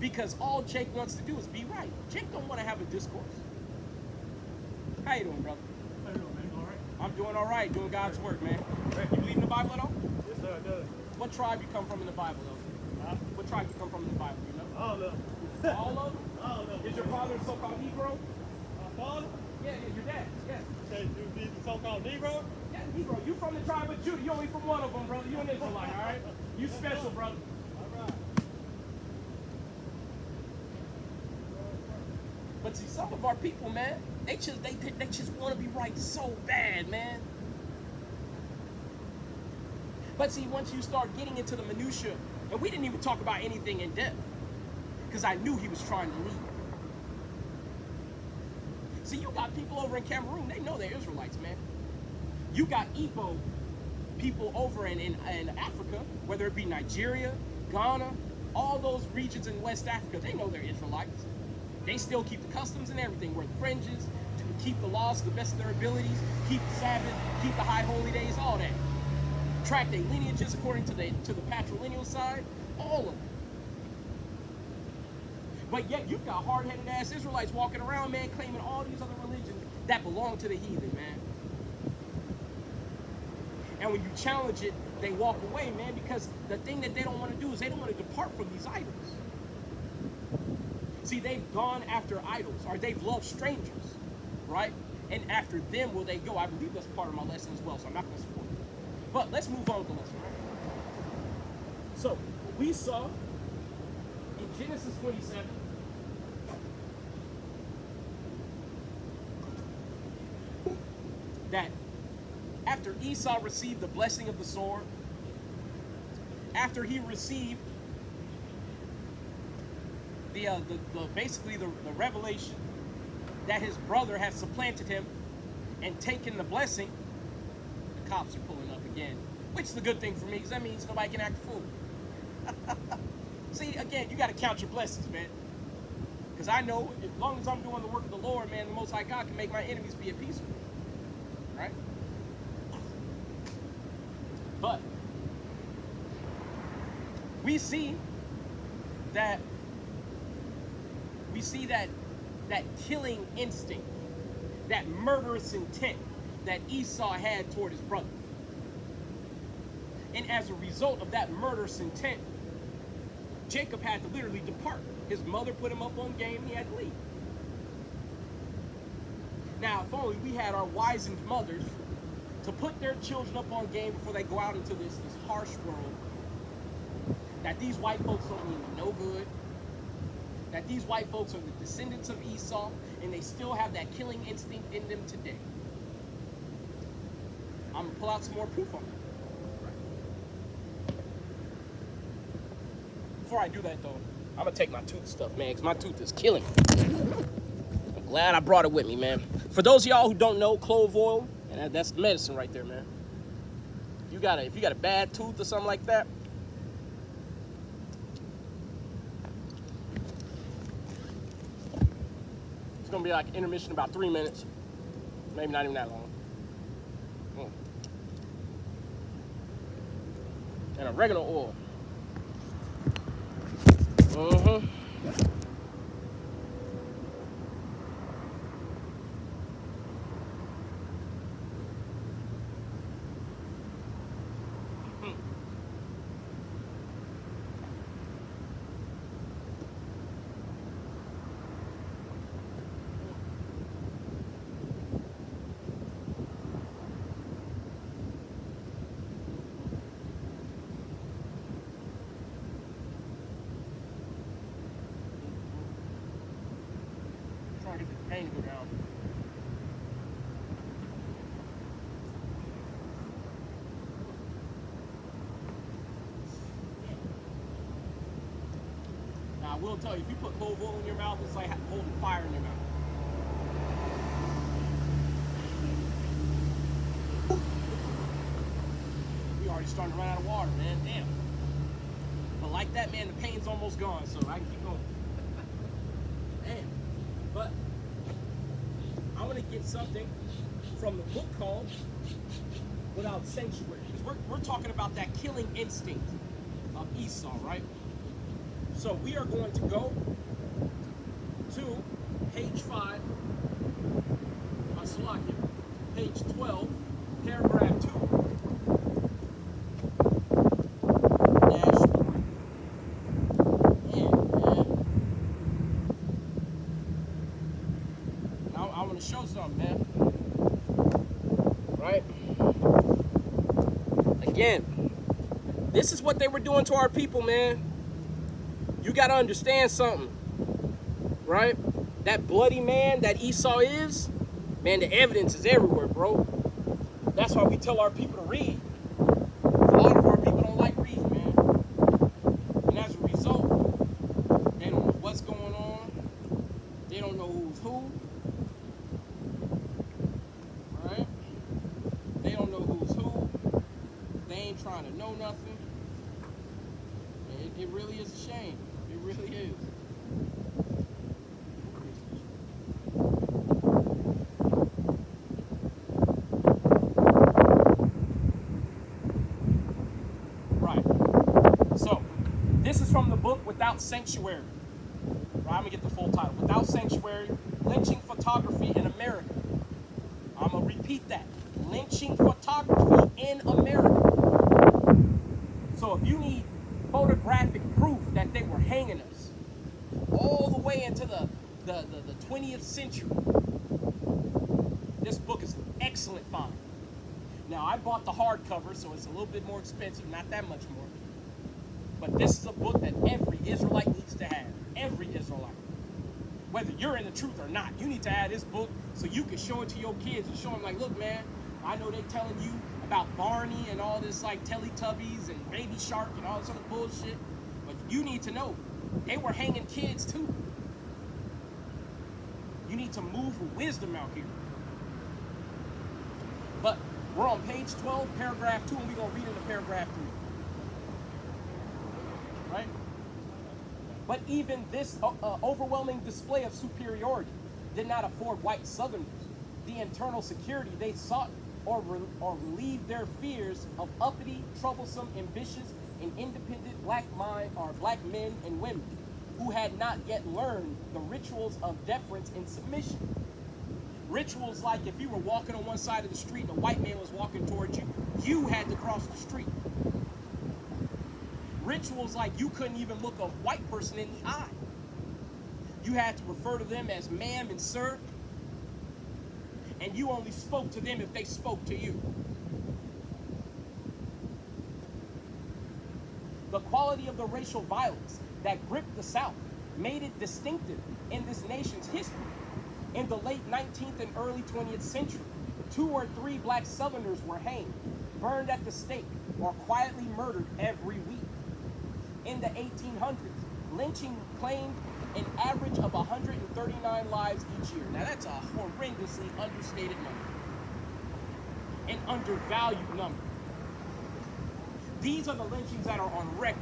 Because all Jake wants to do is be right. Jake don't want to have a discourse. How you doing, brother? How you doing, man? All right? I'm doing all right, doing God's work, man. You believe in the Bible at all? Yes, sir, I do. What tribe you come from in the Bible, though? Huh? What tribe you come from in the Bible, you know? All of them. All of them? All of them. Is your father a so-called Negro? Father? Yeah, your dad, yeah. Say you be the so-called Negro? Yeah, Negro. You from the tribe of Judah. You only from one of them, brother. You an Israelite, all right? You special, brother. All right. But see, some of our people, man, they just want to be right so bad, man. But see, once you start getting into the minutia, and we didn't even talk about anything in depth, because I knew he was trying to leave. See, you got people over in Cameroon, they know they're Israelites, man. You got Igbo people over in Africa, whether it be Nigeria, Ghana, all those regions in West Africa, they know they're Israelites. They still keep the customs and everything, wear the fringes, to keep the laws to the best of their abilities, keep the Sabbath, keep the high holy days, all that. Track their lineages according to the patrilineal side, all of it. But yet you've got hard-headed ass Israelites walking around, man, claiming all these other religions that belong to the heathen, man. And when you challenge it, they walk away, man, because the thing that they don't want to do is they don't want to depart from these idols. See, they've gone after idols, or they've loved strangers, right? And after them will they go. I believe that's part of my lesson as well, so I'm not going to support it. But let's move on with the lesson, right? So, we saw in Genesis 27, that after Esau received the blessing of the sword, after he received basically the revelation that his brother had supplanted him and taken the blessing, the cops are pulling up again, which is a good thing for me because that means nobody can act a fool. See, again, you got to count your blessings, man. Because I know as long as I'm doing the work of the Lord, man, the Most High God can make my enemies be at peace with me. Right? But we see that that killing instinct, that murderous intent that Esau had toward his brother. And as a result of that murderous intent, Jacob had to literally depart. His mother put him up on game, he had to leave. Now, if only we had our wizened mothers to put their children up on game before they go out into this harsh world, that these white folks don't mean no good, that these white folks are the descendants of Esau, and they still have that killing instinct in them today. I'm going to pull out some more proof on that. Before I do that, though, I'm going to take my tooth stuff, man, because my tooth is killing me. I'm glad I brought it with me, man. For those of y'all who don't know, clove oil, and that's the medicine right there, man. If you got a bad tooth or something like that, it's gonna be like an intermission about 3 minutes, maybe not even that long. And oregano oil. Pain to go down. Now, I will tell you, if you put cold oil in your mouth, it's like holding fire in your mouth. We already starting to run out of water, man. Damn. But like that, man, the pain's almost gone, so I can keep going. Damn. But I want to get something from the book called Without Sanctuary. Because we're talking about that killing instinct of Esau, right? So we are going to go to page 5, Salakia, page 12, paragraph 2, dash 3. Now I want to show something, man. Right? Again, this is what they were doing to our people, man. You got to understand something, right? That bloody man that Esau is, man, the evidence is everywhere, bro. That's why we tell our people to read. A lot of our people don't like reading, man. And as a result, they don't know what's going on. They don't know who's who. Right? They don't know who's who. They ain't trying to know nothing. It really is a shame. It really is. Right. So, this is from the book Without Sanctuary. Right, I'm going to get the full title. Without Sanctuary, Lynching Photography in America. I'm going to repeat that. Lynching Photography in America. So, if you need photographic proof that they were hanging us all the way into the 20th century, this book is an excellent find. Now, I bought the hardcover, so it's a little bit more expensive, not that much more. But this is a book that every Israelite needs to have. Every Israelite. Whether you're in the truth or not, you need to have this book so you can show it to your kids and show them, like, look, man, I know they telling you about Barney and all this, like, Teletubbies and Baby Shark and all this other bullshit. But you need to know, they were hanging kids, too. You need to move with wisdom out here. But we're on page 12, paragraph 2, and we're going to read into paragraph 3. Right? But even this overwhelming display of superiority did not afford white Southerners the internal security they sought or relieve their fears of uppity, troublesome, ambitious, and independent black men and women who had not yet learned the rituals of deference and submission. Rituals like if you were walking on one side of the street and a white man was walking towards you, you had to cross the street. Rituals like you couldn't even look a white person in the eye. You had to refer to them as ma'am and sir, and you only spoke to them if they spoke to you. The quality of the racial violence that gripped the South made it distinctive in this nation's history. In the late 19th and early 20th century, 2 or 3 black Southerners were hanged, burned at the stake, or quietly murdered every week. In the 1800s, lynching claimed an average of 139 lives each year. Now that's a horrendously understated number. An undervalued number. These are the lynchings that are on record.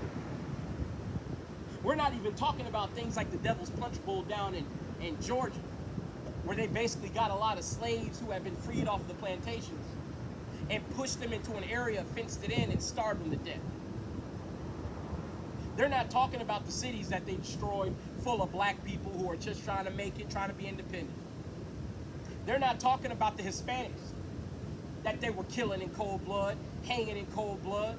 We're not even talking about things like the Devil's Punch Bowl down in Georgia, where they basically got a lot of slaves who had been freed off the plantations and pushed them into an area, fenced it in, and starved them to death. They're not talking about the cities that they destroyed full of black people who are just trying to make it, trying to be independent. They're not talking about the Hispanics that they were killing in cold blood, hanging in cold blood.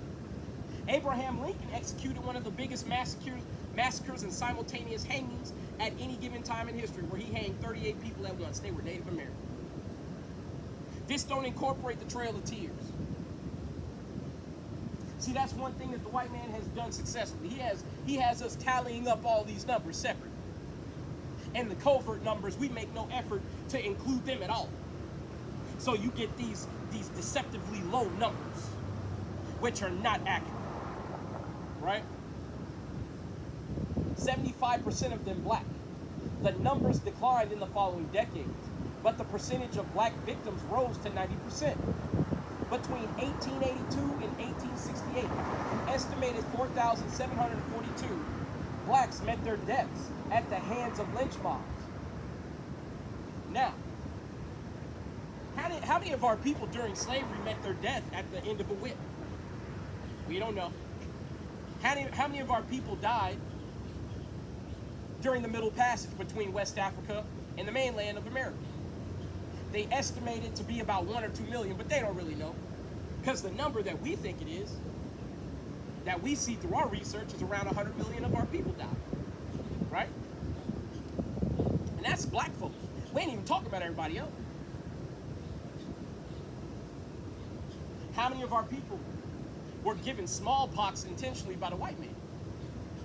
Abraham Lincoln executed one of the biggest massacres and simultaneous hangings at any given time in history, where he hanged 38 people at once. They were Native American. This don't incorporate the Trail of Tears. See, that's one thing that the white man has done successfully. He has us tallying up all these numbers separately. And the covert numbers, we make no effort to include them at all. So you get these deceptively low numbers, which are not accurate, right? 75% of them black. The numbers declined in the following decades, but the percentage of black victims rose to 90%. Between 1882 and 1868, estimated 4,742 blacks met their deaths at the hands of lynch mobs. Now, how many of our people during slavery met their death at the end of a whip? We don't know. How many of our people died during the Middle Passage between West Africa and the mainland of America? They estimate it to be about 1 or 2 million, but they don't really know. Because the number that we think it is, that we see through our research, is around 100 million of our people died. Right? And that's black folks. We ain't even talking about everybody else. How many of our people were given smallpox intentionally by the white man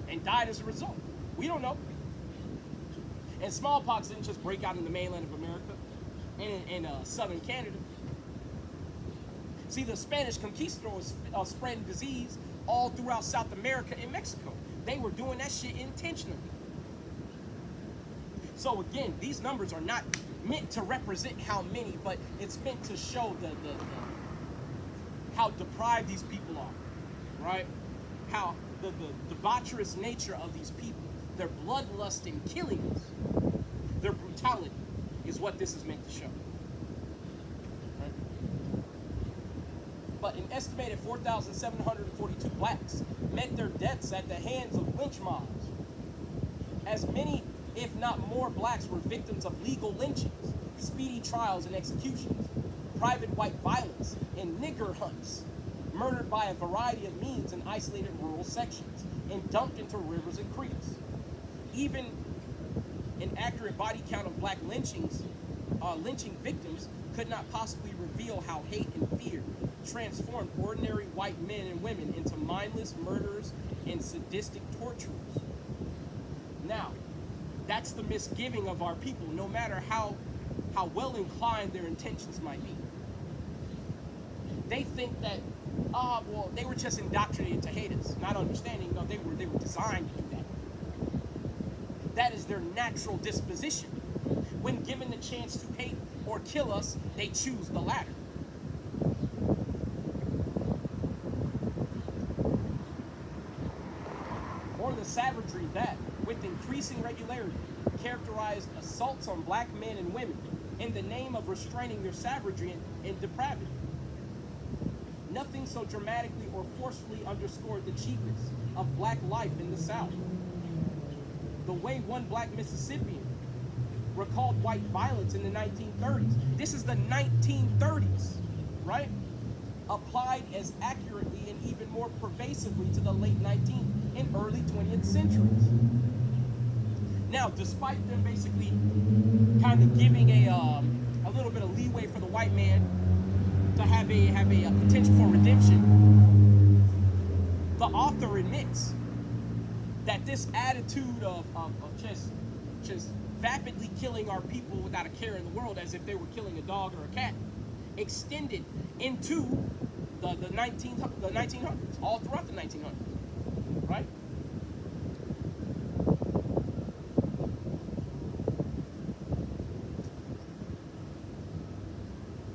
and died as a result? We don't know. And smallpox didn't just break out in the mainland of America and in southern Canada. See, the Spanish conquistadors spreading disease all throughout South America and Mexico. They were doing that shit intentionally. So again, these numbers are not meant to represent how many, but it's meant to show how deprived these people are, right? How the debaucherous nature of these people, their bloodlust and killings, their brutality is what this is meant to show. Right? But an estimated 4,742 blacks met their deaths at the hands of lynch mobs. As many, if not more, blacks were victims of legal lynchings, speedy trials and executions, private white violence, and nigger hunts, murdered by a variety of means in isolated rural sections, and dumped into rivers and creeks. Even an accurate body count of black lynching victims could not possibly reveal how hate and fear transformed ordinary white men and women into mindless murderers and sadistic torturers. Now, that's the misgiving of our people, no matter how well inclined their intentions might be. They think that, well, they were just indoctrinated to hate us, not understanding, no, they were designed to do that. That is their natural disposition. When given the chance to hate or kill us, they choose the latter. Or the savagery that, with increasing regularity, characterized assaults on black men and women in the name of restraining their savagery and depravity. Nothing so dramatically or forcefully underscored the cheapness of black life in the South. The way one black Mississippian recalled white violence in the 1930s. This is the 1930s, right? Applied as accurately and even more pervasively to the late 19th and early 20th centuries. Now, despite them basically kind of giving a little bit of leeway for the white man to have a potential for redemption, the author admits that this attitude of just vapidly killing our people without a care in the world, as if they were killing a dog or a cat, extended into the 1900s, all throughout the 1900s, right?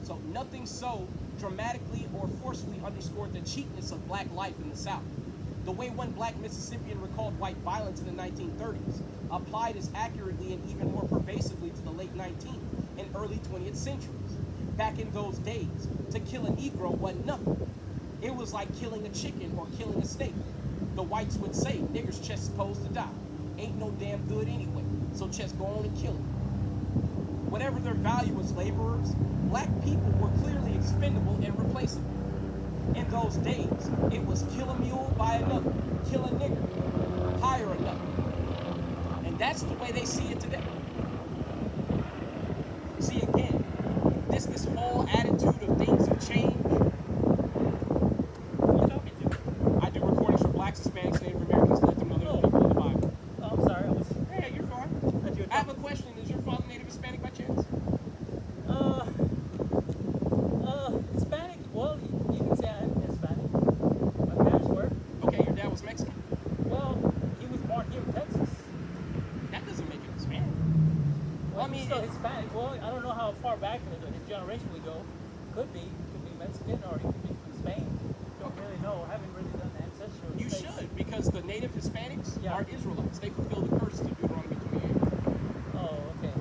So nothing so dramatically or forcefully underscored the cheapness of black life in the South. The way one black Mississippian recalled white violence in the 1930s applied as accurately and even more pervasively to the late 19th and early 20th centuries. Back in those days, to kill a Negro wasn't nothing. It was like killing a chicken or killing a snake. The whites would say, niggers just supposed to die. Ain't no damn good anyway, so just go on and kill them. Whatever their value as laborers, black people were clearly expendable and replaceable. In those days, it was kill a mule, buy another, kill a nigger, hire another. And that's the way they see it today. See, again, this whole attitude of things have changed. Who are you talking to? I do recordings for blacks, Hispanics, Native Americans, let them know there are people in the Bible. Oh, I'm sorry. Hey, you're fine. I thought you were I have a talking- Yeah. are Israelites. They fulfill the curses of Deuteronomy 28. Oh, okay.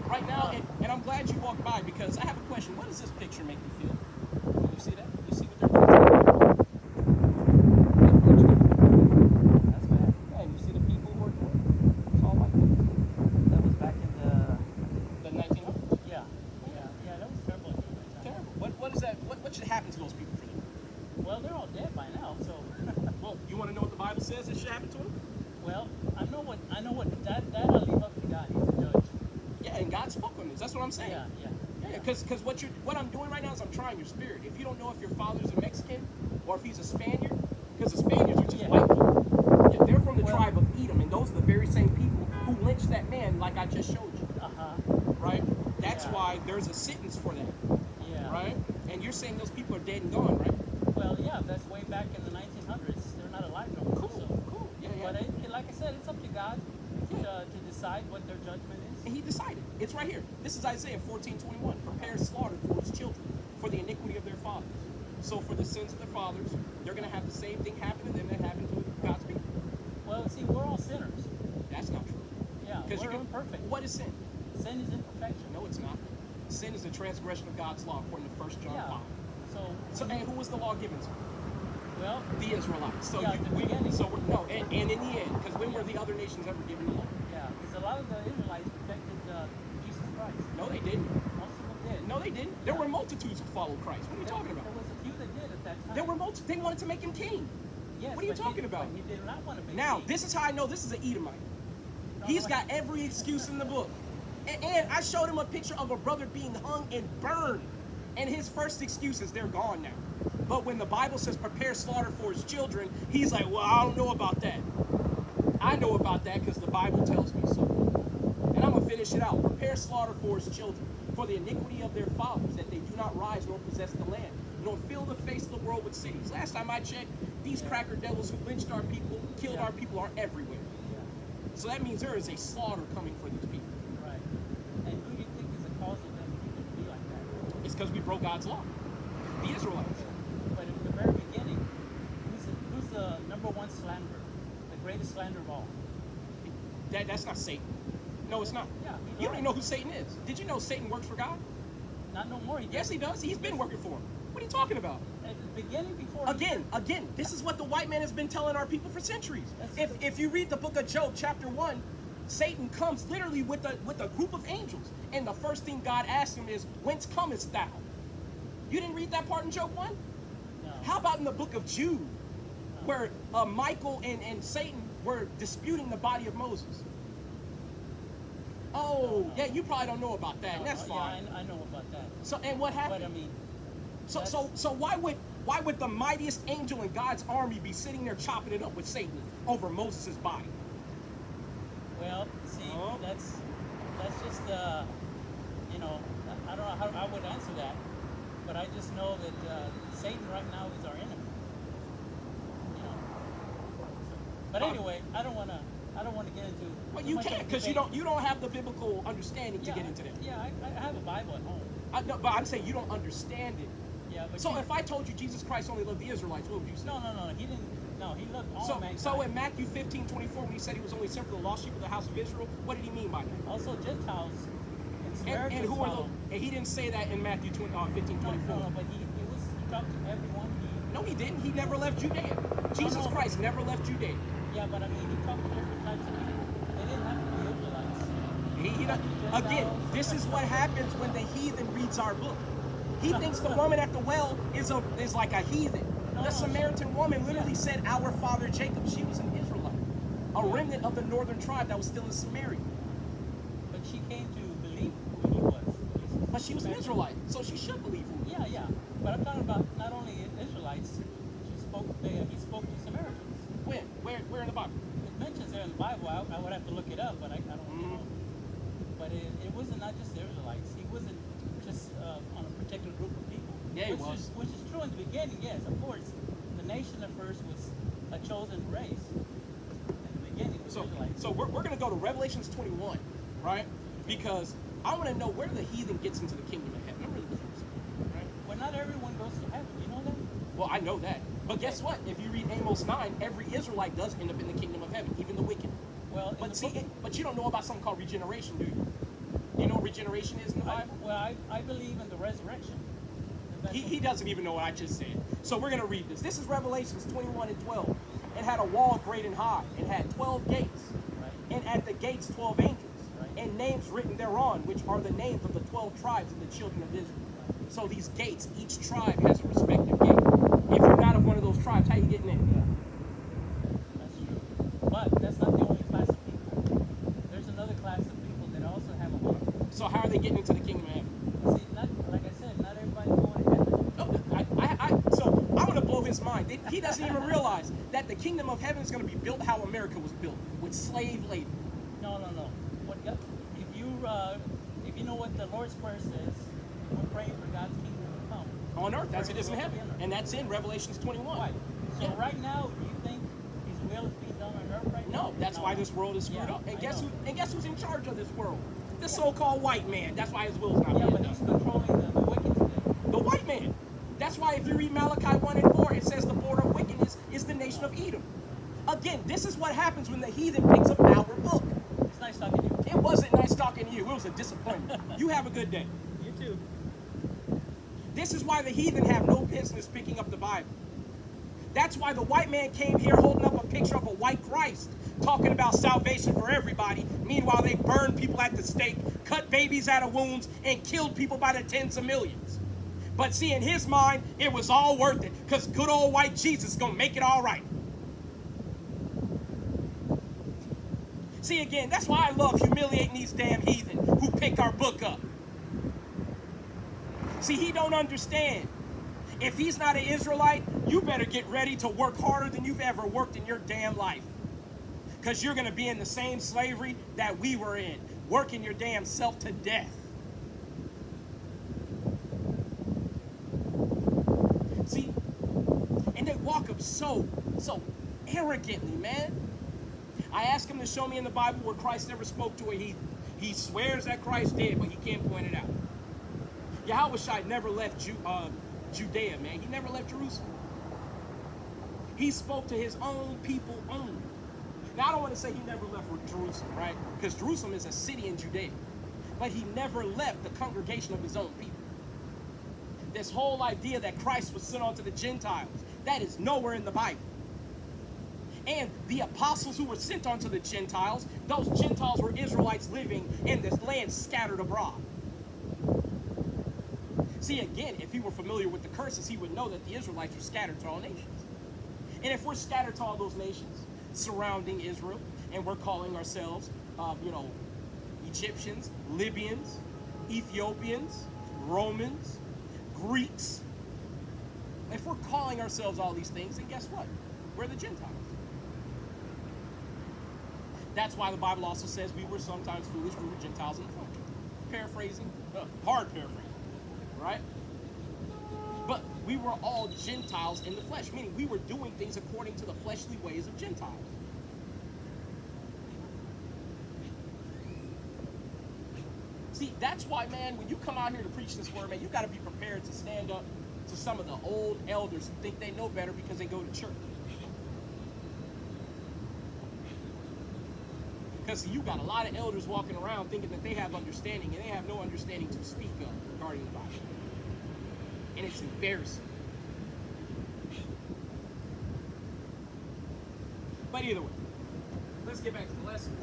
Right now, and I'm glad you walked by because I have a question. What does this picture make you feel? Can you see that? You see what they're doing? That's bad. Yeah, and you see the people who are doing it. It's all like this. That was back in The 1900s. Yeah. That was terrible. Terrible. What is that? What should happen to those people for them? Well, they're all dead by now, so. Well, you want to know what the Bible says it should happen to them? Well, I know what that I'll leave up to God. He's the judge. Yeah, and God spoke on this. That's what I'm saying. Yeah. Yeah, because what I'm doing right now is I'm trying your spirit. If you don't know if your father's a Mexican or if he's a Spaniard, because the Spaniards are just Yeah. white people. Yeah, they're from the Well- tribe of Edom, and those are the very same people who lynched that man, like I just showed you. Right? That's Yeah. why there's a sentence for that. Yeah. Right? And you're saying those people are dead and gone, right? Well, yeah, that's way back in the 1900s. They're not alive no more. Cool, So. cool. Yeah. But like I said, it's up to God to decide what their judgment is. And he decided. It's right here. This is Isaiah 14:21. Prepare slaughter for his children, for the iniquity of their fathers. So for the sins of their fathers, they're going to have the same thing happen to them that happened to God's people. Well, see, we're all sinners. That's not true. Yeah, Because we're imperfect. What is sin? Sin is imperfection. No, it's not. Sin is the transgression of God's law, according to 1 John Yeah. 5. So, So, and who was the law given to? well, The Israelites. So Yeah, at the beginning. and in the end, because when were the other nations ever given the law? yeah, because a lot of the Israelites rejected Jesus Christ. No, they didn't. Most of them did. No, they didn't. There were multitudes who followed Christ. What are you talking about? There was a few that did at that time. There were they wanted to make him king. Yes, What are you but talking about? But he did not want to be Now, king. this is how I know this is an Edomite. No, He's no, got every excuse in the book. And I showed him a picture of a brother being hung and burned. And his first excuses, they're gone now. But when the Bible says prepare slaughter for his children, he's like, well, I don't know about that. I know about that because the Bible tells me so. And I'm going to finish it out. Prepare slaughter for his children, for the iniquity of their fathers, that they do not rise nor possess the land, nor fill the face of the world with cities. Last time I checked, these cracker devils who lynched our people, killed our people, are everywhere. Yeah, So that means there is a slaughter coming for these people. right. And who do you think is the cause of them to be like that? It's because we broke God's law. The Israelites. But in the very beginning, who's the number one slanderer? The greatest slanderer of all? That's not Satan. No, it's not. Yeah, he's You don't right. even know who Satan is. Did you know Satan works for God? Not no more. Yes, he does. He's been working for him. What are you talking about? At the beginning, before he- Again, this is what the white man has been telling our people for centuries. That's- If you read the book of Job, chapter 1, Satan comes literally with a group of angels. And the first thing God asks him is, whence comest thou? You didn't read that part in Job 1? No. How about in the book of Jude, where Michael and Satan were disputing the body of Moses? Oh, yeah, you probably don't know about that, and that's fine. Yeah, I know about that. So, and what But happened? I mean, So why would the mightiest angel in God's army be sitting there chopping it up with Satan over Moses' body? well, see, Oh. that's just you know, I don't know how I would answer that, but I just know that Satan right now is our enemy. You know. But anyway, I don't want to get into. Well, too you much of a can't because you debate. don't have the biblical understanding to Yeah, get into that. Yeah, I have a Bible at home. But I'm saying you don't understand it. Yeah, but So if I told you Jesus Christ only loved the Israelites, what would you say? no, he didn't. No, he loved all mankind. So in Matthew 15:24, when he said he was only sent for the lost sheep of the house of Israel, what did he mean by that? Also Gentiles and And Samaritans who are follow. those? And he didn't say that in Matthew 15:24. No, but he talked to everyone. No, he didn't. He never left Judea. Jesus no. Christ never left Judea. Yeah, but I mean, he talked to different types of people. They didn't have to be Israelites. Again, this is what happens when the heathen reads our book. He thinks the woman at the well is like a heathen. The Samaritan woman literally said, "Our father Jacob." She was an Israelite, a remnant of the northern tribe that was still in Samaria. But she came to believe who he was. But she was an Israelite, so she should believe him. Yeah. But I'm talking about not only Israelites. He spoke to Samaritans. When? Where in the Bible? It mentions there in the Bible. I would have to look it up, but I don't know. But it wasn't not just the Israelites. He wasn't just on a particular group of people. Yeah, he was. Which is true in the beginning, yes, of course. The nation at first was a chosen race. In the beginning, was Israelites. So we're going to go to Revelations 21, right? Because I want to know where the heathen gets into the kingdom of heaven. I'm really curious. Right? Well, not everyone goes to heaven. You know that? Well, I know that. But guess what? If you read Amos 9, every Israelite does end up in the kingdom of heaven, even the wicked. Well, in But the see, book- but you don't know about something called regeneration, do you? You know what regeneration is in the Bible? I believe in the resurrection. That's He doesn't even know what I just said. So we're going to read this. This is Revelations 21 and 12. It had a wall great and high. It had 12 gates. right. And at the gates 12 angels. Right. And names written thereon, which are the names of the 12 tribes of the children of Israel. So these gates, each tribe has a respective gate. If you're not of one of those tribes, how you getting in? Yeah. That's true. But that's not the only class of people. There's another class of people that also have a heart. So how are they getting into the kingdom of heaven? See, not like I said, not everybody's going to heaven. No, so I'm going to blow his mind. He doesn't even realize that the kingdom of heaven is going to be built how America was built, with slave labor. No. What God, if you know what the Lord's Prayer says, we're praying for God's kingdom to come. On earth, as it is in heaven. And that's in Revelations 21. Right. So Yeah. right now, do you think His will is being done on earth right now? No, that's why this world is screwed Yeah, up. And I guess know. guess who's in charge of this world? The so-called white man. That's why his will's not Yeah, being but done. he's controlling the wicked today. The white man. That's why if you read Malachi 1 and 4, it says the border of wickedness is the nation of Edom. Again, this is what happens when the heathen picks up our book. It's nice talking to you. It wasn't nice talking to you. It was a disappointment. You have a good day. You too. This is why the heathen have no business picking up the Bible. That's why the white man came here holding up a picture of a white Christ, talking about salvation for everybody. Meanwhile, they burned people at the stake, cut babies out of wombs, and killed people by the tens of millions. But see, in his mind, it was all worth it, because good old white Jesus is going to make it all right. See, again, that's why I love humiliating these damn heathen who pick our book up. See, he don't understand. If he's not an Israelite, you better get ready to work harder than you've ever worked in your damn life. Because you're going to be in the same slavery that we were in, working your damn self to death. See, and they walk up so arrogantly, man. I asked him to show me in the Bible where Christ ever spoke to a heathen. He swears that Christ did, but he can't point it out. Yahushua never left Judea, man. He never left Jerusalem. He spoke to his own people only. Now, I don't want to say he never left Jerusalem, right? Because Jerusalem is a city in Judea. But he never left the congregation of his own people. This whole idea that Christ was sent on to the Gentiles, that is nowhere in the Bible. And the apostles who were sent on to the Gentiles, those Gentiles were Israelites living in this land scattered abroad. See, again, if he were familiar with the curses, he would know that the Israelites were scattered to all nations. And if we're scattered to all those nations surrounding Israel, and we're calling ourselves, Egyptians, Libyans, Ethiopians, Romans, Greeks, if we're calling ourselves all these things, then guess what? We're the Gentiles. That's why the Bible also says we were sometimes foolish, we were Gentiles in the flesh. Paraphrasing, hard paraphrasing, right? But we were all Gentiles in the flesh, meaning we were doing things according to the fleshly ways of Gentiles. See, that's why, man, when you come out here to preach this word, man, you got to be prepared to stand up to some of the old elders who think they know better because they go to church. Because you got a lot of elders walking around thinking that they have understanding, and they have no understanding to speak of regarding the Bible. And it's embarrassing. But either way, let's get back to the lesson.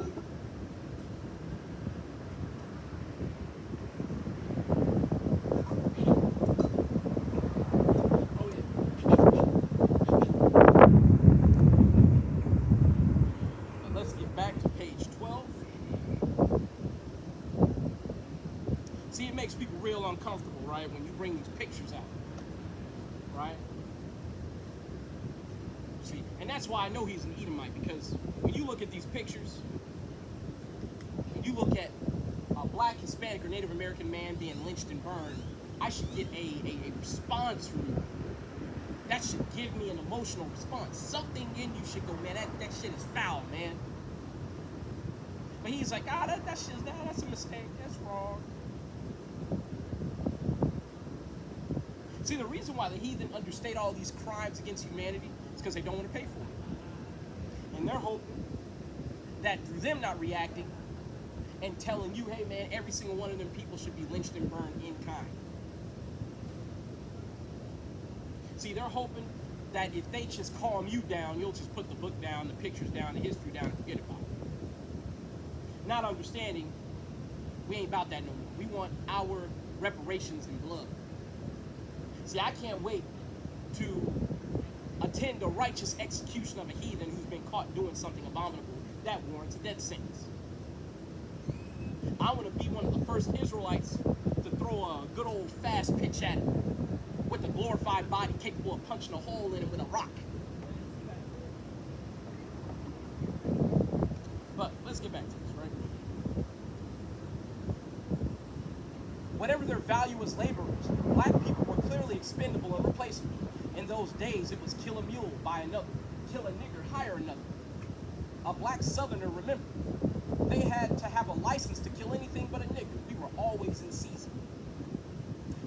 Oh, yeah. But let's get back to page 12. See, it makes people real uncomfortable, right, when you bring these pictures out, right? See, and that's why I know he's an Edomite, because when you look at these pictures, when you look at a black, Hispanic, or Native American man being lynched and burned, I should get a response from you. That should give me an emotional response. Something in you should go, man, that shit is foul, man. But he's like, that's a mistake, that's wrong. See, the reason why the heathen understate all these crimes against humanity is because they don't want to pay for it. And they're hoping that through them not reacting and telling you, hey man, every single one of them people should be lynched and burned in kind. See, they're hoping that if they just calm you down, you'll just put the book down, the pictures down, the history down, and forget about it. Not understanding, we ain't about that no more. We want our reparations in blood. See, I can't wait to attend a righteous execution of a heathen who's been caught doing something abominable that warrants a death sentence. I want to be one of the first Israelites to throw a good old fast pitch at him with a glorified body capable of punching a hole in it with a rock. But let's get back to this, right? Whatever their value as laborers, black people were clearly expendable and replaceable. In those days, it was kill a mule, buy another. Kill a nigger, hire another. A black southerner, remember, they had to have a license to kill anything but a nigger. We were always in season.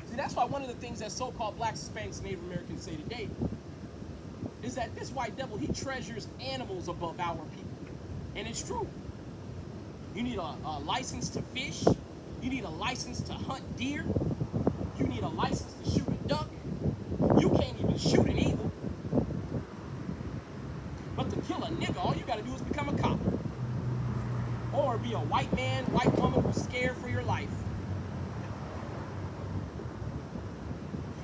See, that's why one of the things that so-called blacks, Hispanics, and Native Americans say today is that this white devil, he treasures animals above our people. And it's true. You need a license to fish. You need a license to hunt deer. You need a license to shoot a duck. You can't even shoot an eagle. But to kill a nigga, all you gotta do is become a cop. Or be a white man, white woman who's scared for your life.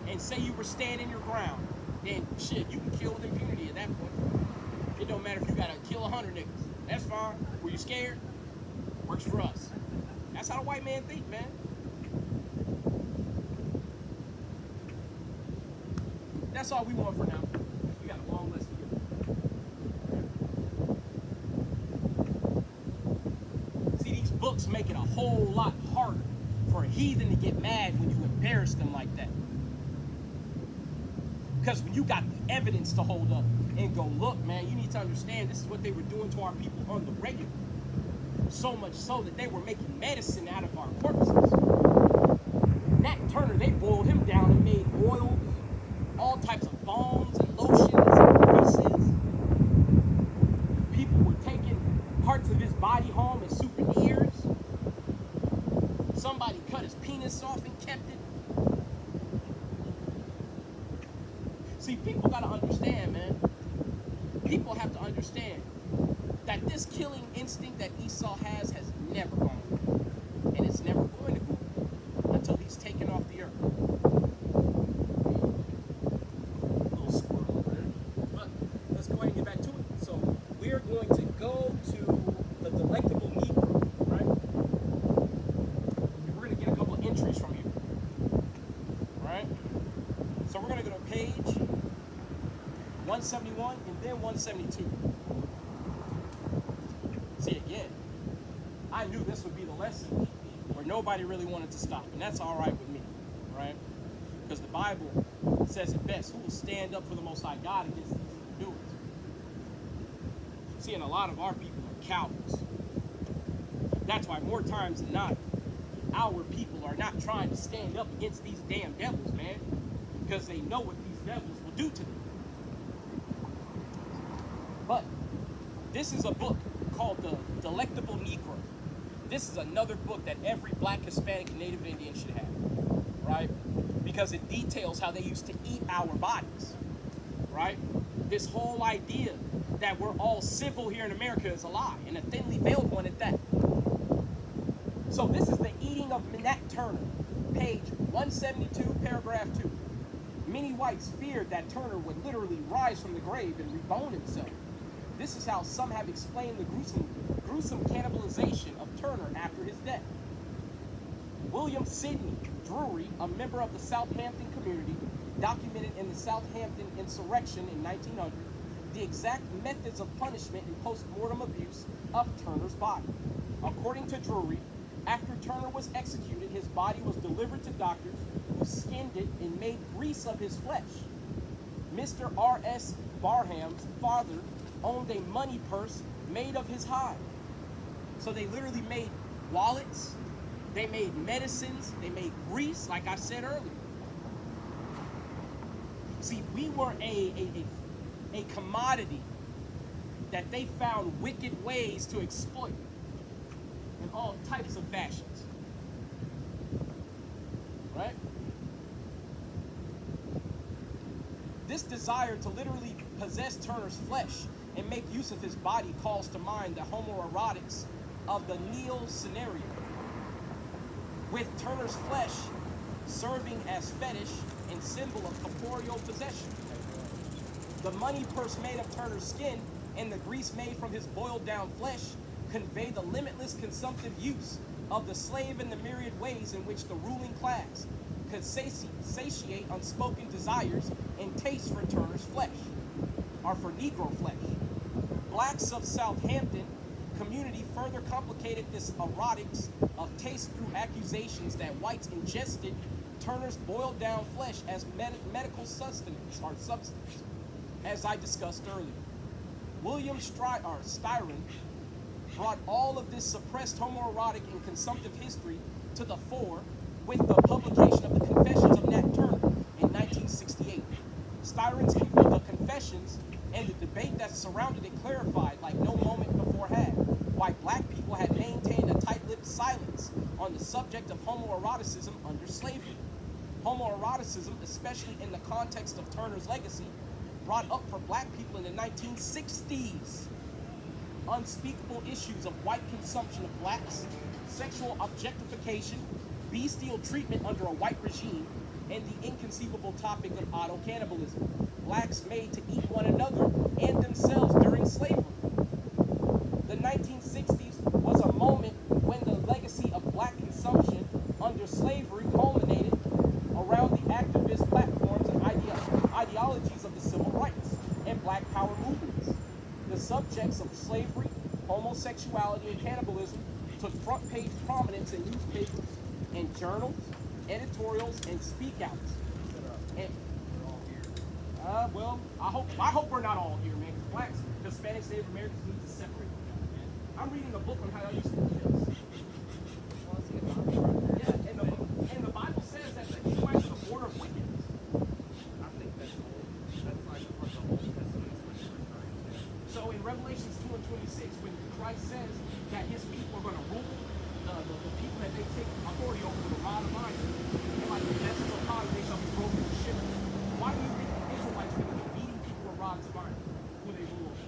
And say you were standing your ground. Then shit, you can kill with impunity at that point. It don't matter if you gotta kill 100 niggas. That's fine. Were you scared? Works for us. That's how the white man think, man. That's all we want for now. We got a long list to go. See, these books make it a whole lot harder for a heathen to get mad when you embarrass them like that. Because when you got the evidence to hold up and go, look, man, you need to understand this is what they were doing to our people on the regular. So much so that they were making medicine out of our corpses. Nat Turner, they boiled him down and made oils, all types of balms and lotions and greases. People were taking parts of his body home as souvenirs. Somebody cut his penis off and kept it. See, people gotta understand, man. People have to understand that this killing instinct that Esau has never gone away. And it's never going to go away until he's taken off the earth. Little squirrel over there. But let's go ahead and get back to it. So we're going to go to the Delectable Negro, right? And we're going to get a couple of entries from here. Right? So we're going to go to page 171 and then 172. See, again, I knew this would be the lesson where nobody really wanted to stop, and that's all right with me, right? Because the Bible says it best. Who will stand up for the Most High God against these evildoers? See, and a lot of our people are cowards. That's why more times than not, our people are not trying to stand up against these damn devils, man, because they know what these devils will do to them. But this is a book called The Delectable Negro. This is another book that every black, Hispanic, and Native Indian should have, right? Because it details how they used to eat our bodies, right? This whole idea that we're all civil here in America is a lie, and a thinly veiled one at that. So this is the eating of Nat Turner, page 172, paragraph 2. Many whites feared that Turner would literally rise from the grave and rebone himself. This is how some have explained the gruesome cannibalization of Turner after his death. William Sidney Drury, a member of the Southampton community, documented in the Southampton insurrection in 1900 the exact methods of punishment and post-mortem abuse of Turner's body. According to Drury, after Turner was executed, his body was delivered to doctors who skinned it and made grease of his flesh. Mr. R.S. Barham's father owned a money purse made of his hide. So they literally made wallets, they made medicines, they made grease, like I said earlier. See, we were a commodity that they found wicked ways to exploit in all types of fashions. Right? This desire to literally possess Turner's flesh and make use of his body calls to mind the homoerotics of the Neil scenario, with Turner's flesh serving as fetish and symbol of corporeal possession. The money purse made of Turner's skin and the grease made from his boiled down flesh convey the limitless consumptive use of the slave in the myriad ways in which the ruling class could satiate unspoken desires and tastes for Turner's flesh, or for Negro flesh. Blacks of Southampton community further complicated this erotics of taste through accusations that whites ingested Turner's boiled down flesh as medical sustenance or substance, as I discussed earlier. William Styron brought all of this suppressed homoerotic and consumptive history to the fore with the publication of the Confessions of Nat Turner in 1968. Styron's the Confessions and the debate that surrounded it clarified, like no moment before had, why black people had maintained a tight-lipped silence on the subject of homoeroticism under slavery. Homoeroticism, especially in the context of Turner's legacy, brought up for black people in the 1960s unspeakable issues of white consumption of blacks, sexual objectification, bestial treatment under a white regime, and the inconceivable topic of auto-cannibalism, blacks made to eat one another and themselves during slavery. The 1960s was a moment when the legacy of black consumption under slavery culminated around the activist platforms and ideologies of the civil rights and black power movements. The subjects of slavery, homosexuality, and cannibalism took front page prominence in newspapers and journals, editorials, and speakouts. And, well, I hope we're not all here, man. Because blacks, Hispanics, Native Americans need to separate from that, man. I'm reading a book on how I used to do this. Yeah, and the Bible says that the Israelites are the border of wickedness. I think that's like what the Old Testament is referring to. So in Revelations 2 and 26, when Christ says that his people are going to rule the people that they take authority over with a rod of iron, and like the vessels of potter, they shall be broken to shivers. Why do you think the Israelites are going to be beating people with rods of iron who they rule over?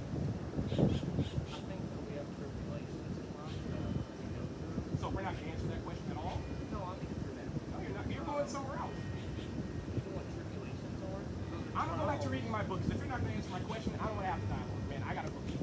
I think that we have tribulations in life that we go through. So we're not going to answer that question at all? No, I mean through that. No, you're not. You're going somewhere else. You know what tribulations are? I don't know that you're reading my books. If you're not going to answer my question, I don't want to have the time. Man, I got to book you.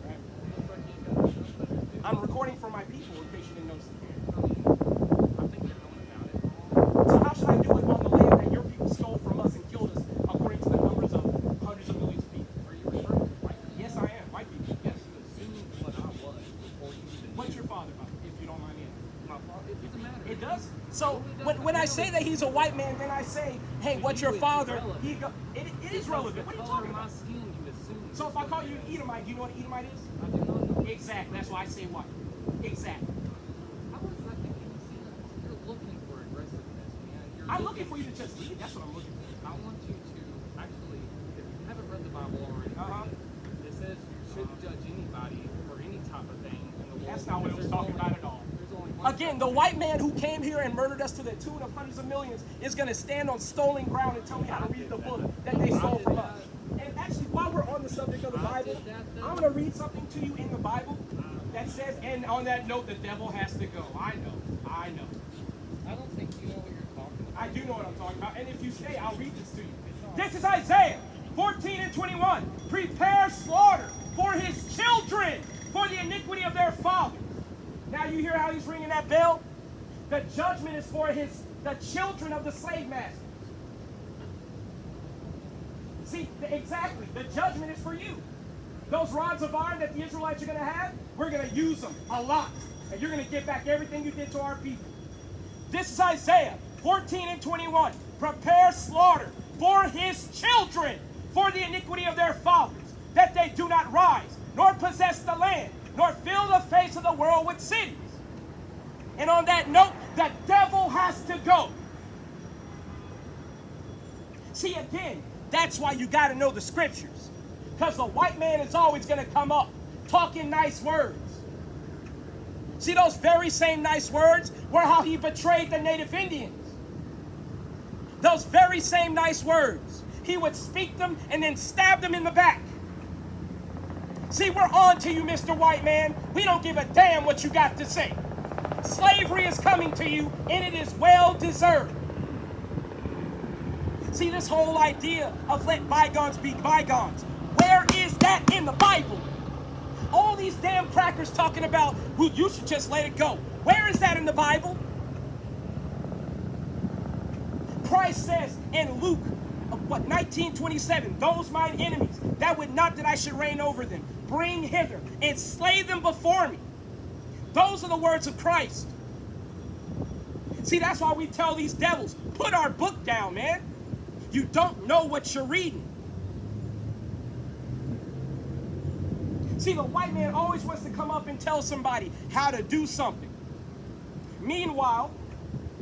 Right? Looks like you got stuff better to do. I'm recording for my people in case you didn't notice it. I think you're going about it wrong. So how should I do it on the land that your people stole from us and killed us according to the numbers of hundreds of millions of people? Are you referring to Right? Yes, I am. My people. Yes. assuming what I was before you even What's your father, if you don't mind me asking? my father? It doesn't matter. It does. So when I say that he's a white man, then I say, hey, what's your father? It is relevant. What are you talking My about? skin, you assume. So if I call you an Edomite, do you know what an Edomite is? I do not know. Exactly. That's why I say white. Exactly. How is that the case? You're looking for aggressiveness, man. I'm looking for you to just lead. That's what I'm looking for. I want you to actually, if you haven't read the Bible already, it says you shouldn't judge anybody for any type of thing in the world. That's not what it was talking about at all. There's only one Again, the white man who came here and murdered us to the tune of hundreds of millions is going to stand on stolen ground and tell me how to read the book that they stole from us. And actually, while we're on the subject of the Bible, I'm going to read something to you in the Bible that says, and on that note, the devil has to go. I know. I don't think you know what you're talking about. I do know what I'm talking about. And if you stay, I'll read this to you. This is Isaiah 14 and 21. Prepare slaughter for his children, for the iniquity of their fathers. Now you hear how he's ringing that bell? The judgment is for the children of the slave masters. See, exactly. The judgment is for you. Those rods of iron that the Israelites are going to have, we're going to use them a lot. And you're going to get back everything you did to our people. This is Isaiah 14 and 21. Prepare slaughter for his children, for the iniquity of their fathers, that they do not rise, nor possess the land, nor fill the face of the world with cities. And on that note, the devil has to go. See, again, That's why you got to know the scriptures. Because the white man is always going to come up talking nice words. See, those very same nice words were how he betrayed the Native Indians. Those very same nice words. He would speak them and then stab them in the back. See, we're on to you, Mr. White Man. We don't give a damn what you got to say. Slavery is coming to you, and it is well deserved. See, this whole idea of let bygones be bygones, where is that in the Bible? All these damn crackers talking about, well, you should just let it go. Where is that in the Bible? Christ says in Luke, 19:27, those mine enemies, that would not that I should reign over them, bring hither and slay them before me. Those are the words of Christ. See, that's why we tell these devils, put our book down, man. You don't know what you're reading. See, the white man always wants to come up and tell somebody how to do something. Meanwhile,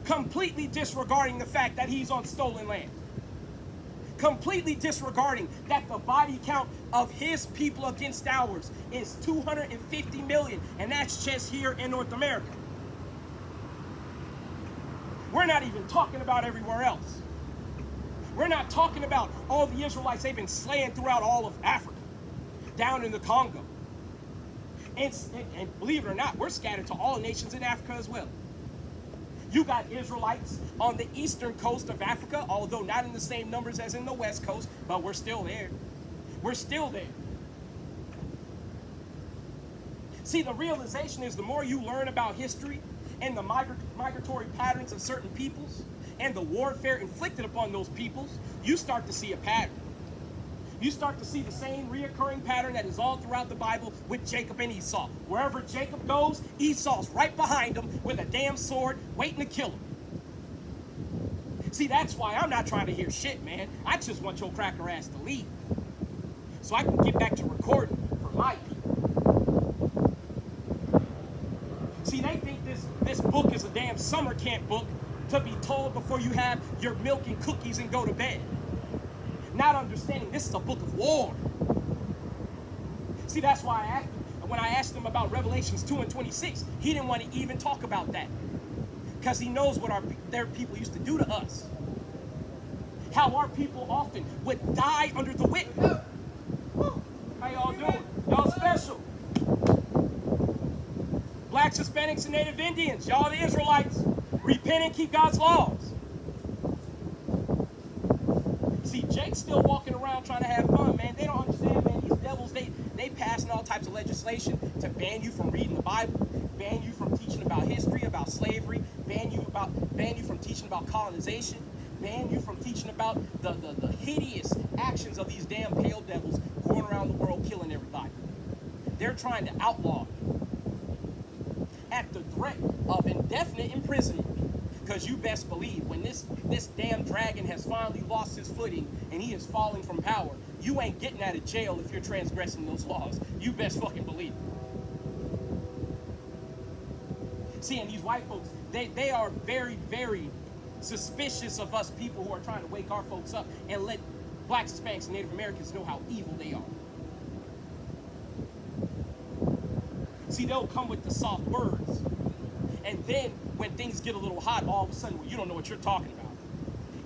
completely disregarding the fact that he's on stolen land. Completely disregarding that the body count of his people against ours is 250 million, and that's just here in North America. We're not even talking about everywhere else. We're not talking about all the Israelites they've been slaying throughout all of Africa, down in the Congo. And believe it or not, we're scattered to all nations in Africa as well. You got Israelites on the eastern coast of Africa, although not in the same numbers as in the west coast, but we're still there. We're still there. See, the realization is the more you learn about history and the migratory patterns of certain peoples and the warfare inflicted upon those peoples, you start to see a pattern. You start to see the same reoccurring pattern that is all throughout the Bible with Jacob and Esau. Wherever Jacob goes, Esau's right behind him with a damn sword waiting to kill him. See, that's why I'm not trying to hear shit, man. I just want your cracker ass to leave so I can get back to recording for my people. See, they think this book is a damn summer camp book to be told before you have your milk and cookies and go to bed. Not understanding this is a book of war. See, that's why when I asked him about Revelations 2:26, he didn't want to even talk about that. Because he knows what their people used to do to us. How our people often would die under the whip. How y'all doing? Y'all special. Blacks, Hispanics, and Native Indians, y'all the Israelites. Repent and keep God's laws. See, Jake's still walking around trying to have fun, man. They don't understand, man. These devils, they passing all types of legislation to ban you from reading the Bible, ban you from teaching about history, about slavery, ban you from teaching about colonization, ban you from teaching about the hideous actions of these damn pale devils going around the world killing everybody. They're trying to outlaw it at the threat of indefinite imprisonment. Because you best believe when this damn dragon has finally lost his footing and he is falling from power, you ain't getting out of jail if you're transgressing those laws. You best fucking believe it. See, and these white folks, they are very, very suspicious of us people who are trying to wake our folks up and let blacks, Hispanics, and Native Americans know how evil they are. See, they'll come with the soft words. And then when things get a little hot, all of a sudden, well, you don't know what you're talking about.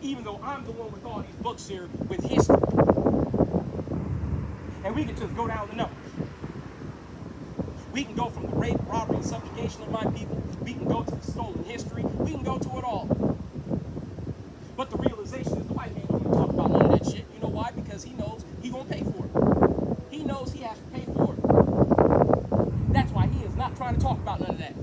Even though I'm the one with all these books here with history. And we can just go down the numbers. We can go from the rape, robbery, and subjugation of my people. We can go to the stolen history. We can go to it all. But the realization is the white man don't even talk about none of that shit. You know why? Because he knows he gonna pay for it. He knows he has to pay for it. That's why he is not trying to talk about none of that.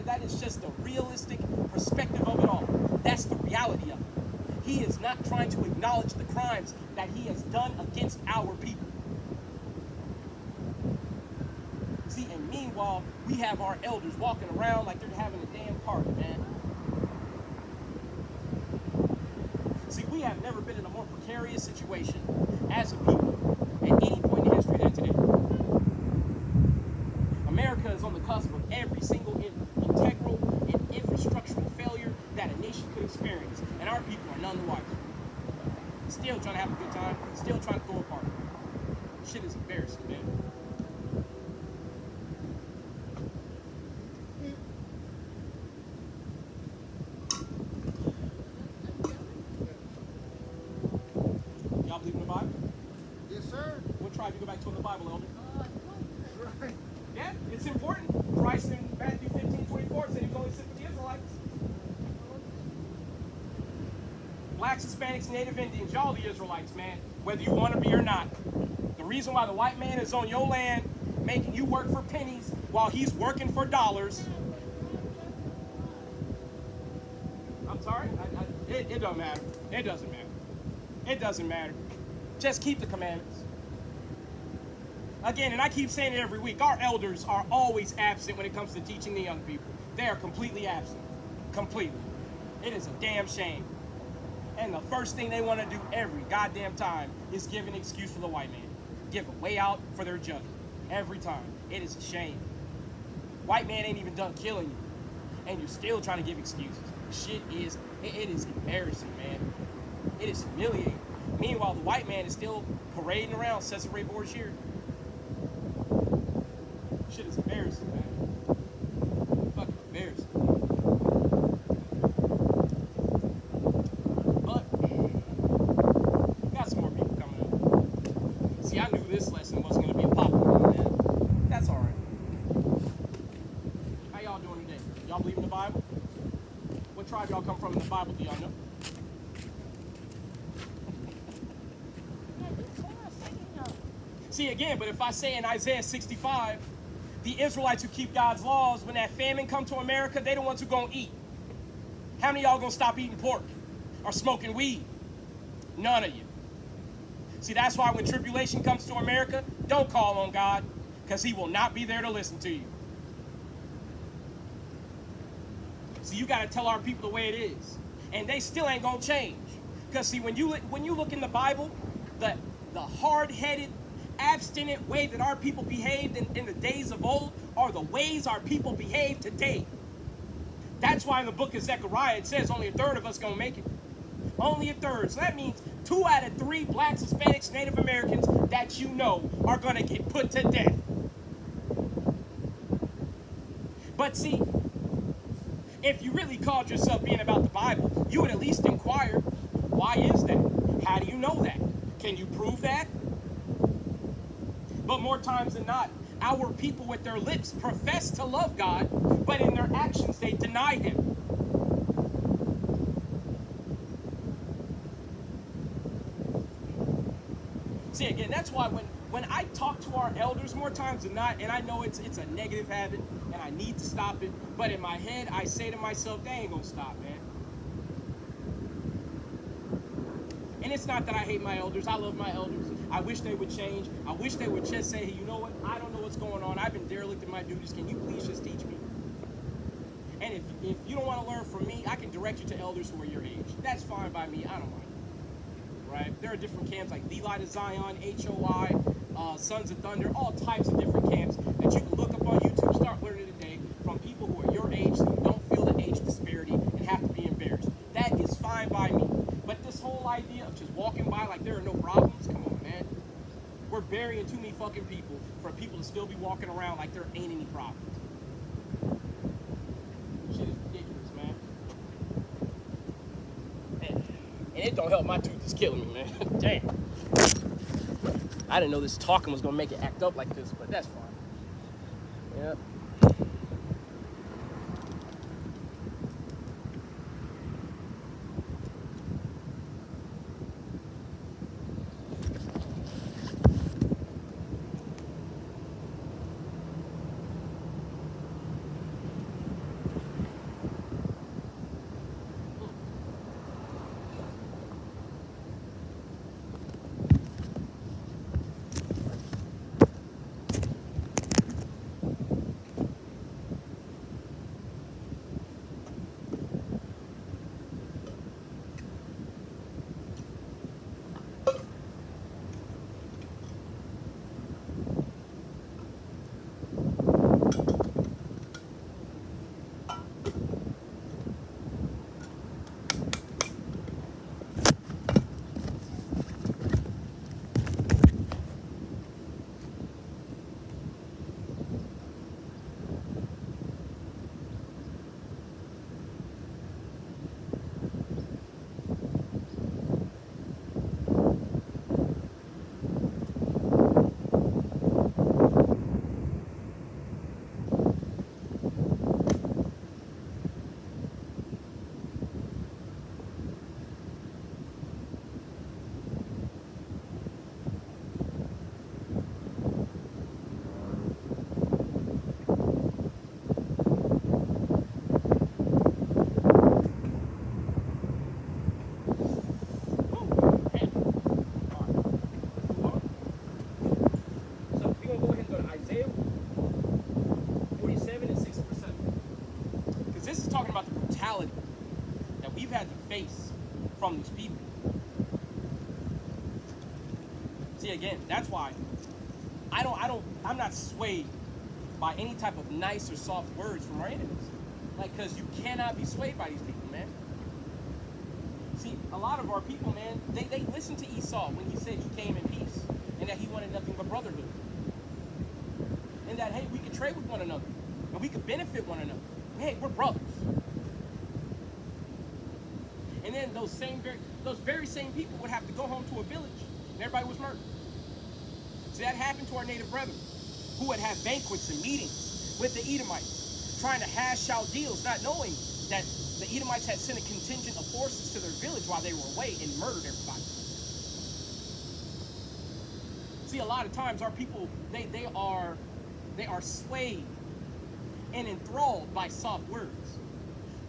That is just the realistic perspective of it all. That's the reality of it. He is not trying to acknowledge the crimes that he has done against our people. See, and meanwhile, we have our elders walking around like they're having a damn party, man. See, we have never been in a more precarious situation as a people at any point in history than today. America is on the cusp of every single integral and infrastructural failure that a nation could experience, and our people are none the wiser. tribe you go back to in the Bible, Elder? Right. Yeah, it's important. Christ in Matthew 15:24 said he was only sent for the Israelites. Blacks, Hispanics, Native Indians, y'all the Israelites, man. Whether you want to be or not. The reason why the white man is on your land making you work for pennies while he's working for dollars. I'm sorry? It doesn't matter. It doesn't matter. It doesn't matter. Just keep the commandments. Again, and I keep saying it every week, our elders are always absent when it comes to teaching the young people. They are completely absent. Completely. It is a damn shame. And the first thing they want to do every goddamn time is give an excuse for the white man. Give a way out for their judgment. Every time. It is a shame. White man ain't even done killing you. And you're still trying to give excuses. Shit is, it is embarrassing, man. It is humiliating. Meanwhile, the white man is still parading around Cesare Borgia. Shit is embarrassing, man. Fucking embarrassing. But, got some more people coming up. See, I knew this lesson wasn't going to be a popular one, man. That's alright. How y'all doing today? Y'all believe in the Bible? What tribe y'all come from in the Bible, do y'all know? See, again, but if I say in Isaiah 65, the Israelites who keep God's laws, when that famine come to America, they the ones who gonna eat. How many of y'all gonna stop eating pork or smoking weed? None of you. See, that's why when tribulation comes to America, don't call on God, because he will not be there to listen to you. See, you gotta tell our people the way it is. And they still ain't gonna change. Because see, when you look in the Bible, the hard-headed, abstinent way that our people behaved in the days of old are the ways our people behave today. That's why in the book of Zechariah it says only a third of us gonna make it. Only a third. So that means 2 out of 3 blacks, Hispanics, Native Americans that you know are gonna get put to death. But see, if you really called yourself being about the Bible, you would at least inquire, why is that? How do you know that? Can you prove that? But more times than not, our people with their lips profess to love God, but in their actions they deny him. See, again, that's why when I talk to our elders more times than not, and I know it's a negative habit, and I need to stop it, but in my head, I say to myself, they ain't gonna stop, man. And it's not that I hate my elders. I love my elders. I wish they would change. I wish they would just say, hey, you know what? I don't know what's going on. I've been derelict in my duties. Can you please just teach me? And if you don't want to learn from me, I can direct you to elders who are your age. That's fine by me. I don't mind. Right? There are different camps like The Light of Zion, HOI, Sons of Thunder, all types of different camps that you can look up on YouTube, start learning today from people who are your age, who don't feel the age disparity and have to be embarrassed. That is fine by me. But this whole idea of just walking by like there are no problems, come on, man. We're burying too many fucking people for people to still be walking around like there ain't any problems. Shit is ridiculous, man. And it don't help, my tooth is killing me, man. Damn. I didn't know this talking was gonna make it act up like this, but that's fine. Yep. we've had to face from these people. See, again, that's why I'm not swayed by any type of nice or soft words from our enemies. Like, because you cannot be swayed by these people, man. See, a lot of our people, man, they listened to Esau when he said he came in peace and that he wanted nothing but brotherhood. And that, hey, we could trade with one another and we could benefit one another. Hey, we're brothers. And then those very same people would have to go home to a village and everybody was murdered. So that happened to our native brethren who would have banquets and meetings with the Edomites, trying to hash out deals, not knowing that the Edomites had sent a contingent of forces to their village while they were away and murdered everybody. See, a lot of times our people, they are swayed and enthralled by soft words,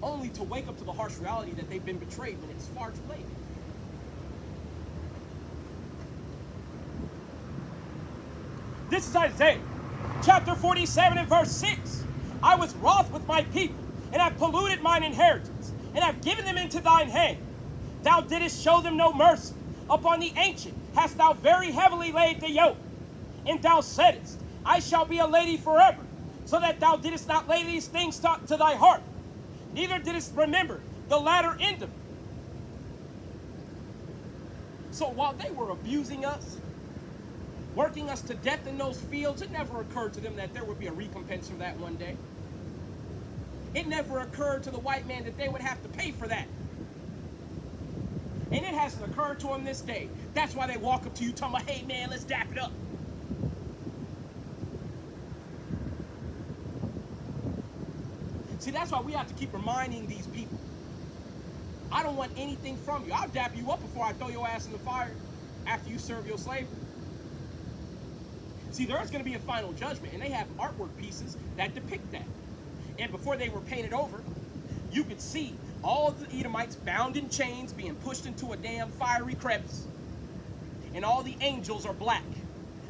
only to wake up to the harsh reality that they've been betrayed when it's far too late. This is Isaiah, chapter 47 and verse 6. I was wroth with my people, and have polluted mine inheritance, and have given them into thine hand. Thou didst show them no mercy. Upon the ancient hast thou very heavily laid the yoke. And thou saidst, I shall be a lady forever, so that thou didst not lay these things to thy heart, neither didst remember the latter end of it. So while they were abusing us, working us to death in those fields, it never occurred to them that there would be a recompense for that one day. It never occurred to the white man that they would have to pay for that. And it hasn't occurred to them this day. That's why they walk up to you talking about, hey man, let's dap it up. See, that's why we have to keep reminding these people. I don't want anything from you. I'll dap you up before I throw your ass in the fire after you serve your slavery. See, there's going to be a final judgment, and they have artwork pieces that depict that. And before they were painted over, you could see all the Edomites bound in chains being pushed into a damn fiery crevice. And all the angels are black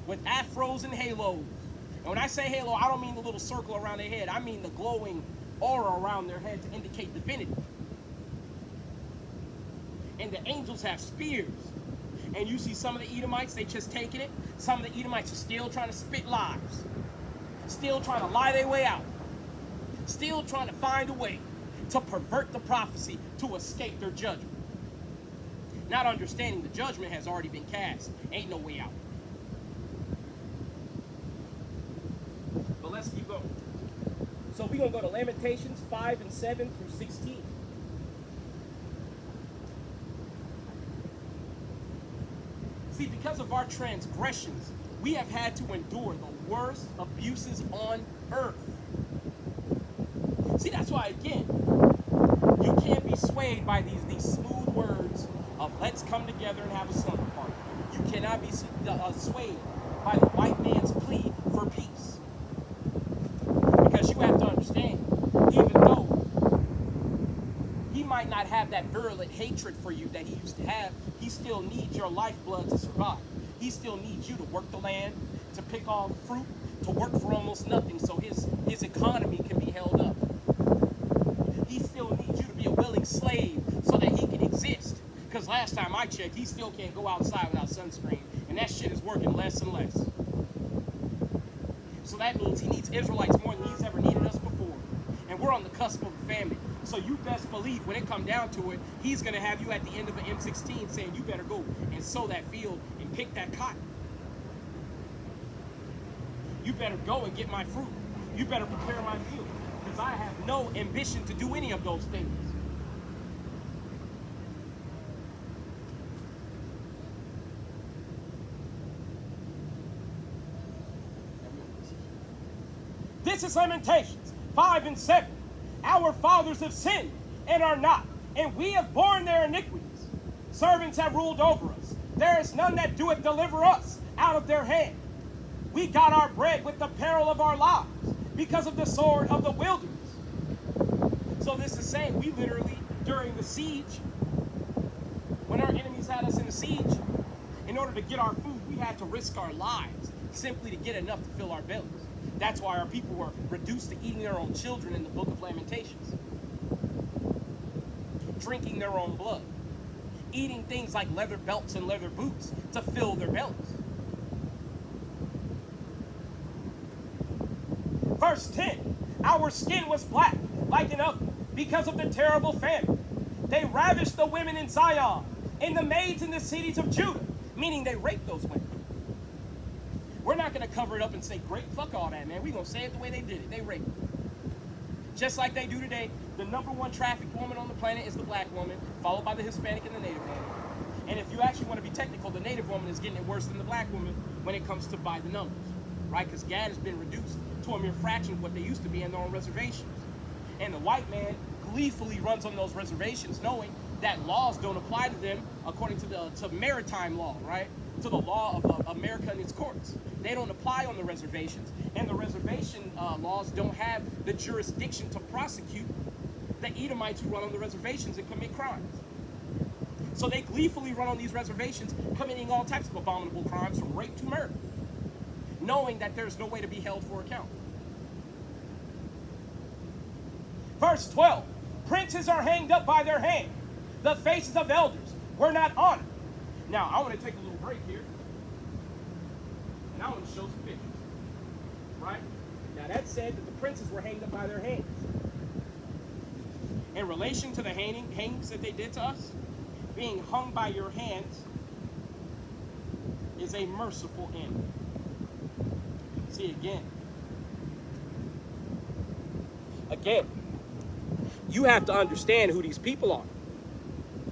with afros and halos. And when I say halo, I don't mean the little circle around their head. I mean the glowing aura around their head to indicate divinity. And the angels have spears. And you see some of the Edomites, they just taking it. Some of the Edomites are still trying to spit lies. Still trying to lie their way out. Still trying to find a way to pervert the prophecy to escape their judgment. Not understanding the judgment has already been cast. Ain't no way out. But let's keep going. So we're going to go to Lamentations 5 and 7 through 16. See, because of our transgressions, we have had to endure the worst abuses on earth. See, that's why, again, you can't be swayed by these smooth words of let's come together and have a slumber party. You cannot be swayed by the white man's plea for peace. Because you have to understand, even though he might not have that virulent hatred for you that he used to have, he still needs your lifeblood to survive. He still needs you to work the land, to pick all the fruit, to work for almost nothing so his economy can be held up. He still needs you to be a willing slave so that he can exist. Because last time I checked, he still can't go outside without sunscreen. And that shit is working less and less. So that means he needs Israelites more than he's ever needed us before. And we're on the cusp of a famine. So you best believe when it comes down to it, he's going to have you at the end of an M16 saying you better go and sow that field and pick that cotton. You better go and get my fruit. You better prepare my meal. Because I have no ambition to do any of those things. This is Lamentations 5 and 7. Our fathers have sinned and are not, and we have borne their iniquities. Servants have ruled over us. There is none that doeth deliver us out of their hand. We got our bread with the peril of our lives because of the sword of the wilderness. So this is saying we literally, during the siege, when our enemies had us in the siege, in order to get our food, we had to risk our lives simply to get enough to fill our bellies. That's why our people were reduced to eating their own children in the book of Lamentations. drinking their own blood, eating things like leather belts and leather boots to fill their bellies. Verse 10, our skin was black like an oven because of the terrible famine. They ravished the women in Zion and the maids in the cities of Judah, meaning they raped those women. We're not going to cover it up and say, great, fuck all that, man. We're going to say it the way they did it. They raped. Just like they do today, the #1 trafficked woman on the planet is the black woman, followed by the Hispanic and the Native woman. And if you actually want to be technical, the Native woman is getting it worse than the black woman when it comes to by the numbers, right? Because Gad has been reduced to a mere fraction of what they used to be in their own reservations. And the white man gleefully runs on those reservations knowing that laws don't apply to them according to maritime law, right? To the law of America and its courts. They don't apply on the reservations. And the reservation laws don't have the jurisdiction to prosecute the Edomites who run on the reservations and commit crimes. So they gleefully run on these reservations, committing all types of abominable crimes from rape to murder, knowing that there's no way to be held for account. Verse 12, princes are hanged up by their hand. The faces of elders were not honored. Now, I want to take a little break here, and I want to show some pictures, right? Now, that said that the princes were hanged up by their hands. In relation to the hangings that they did to us, being hung by your hands is a merciful end. See, again, you have to understand who these people are,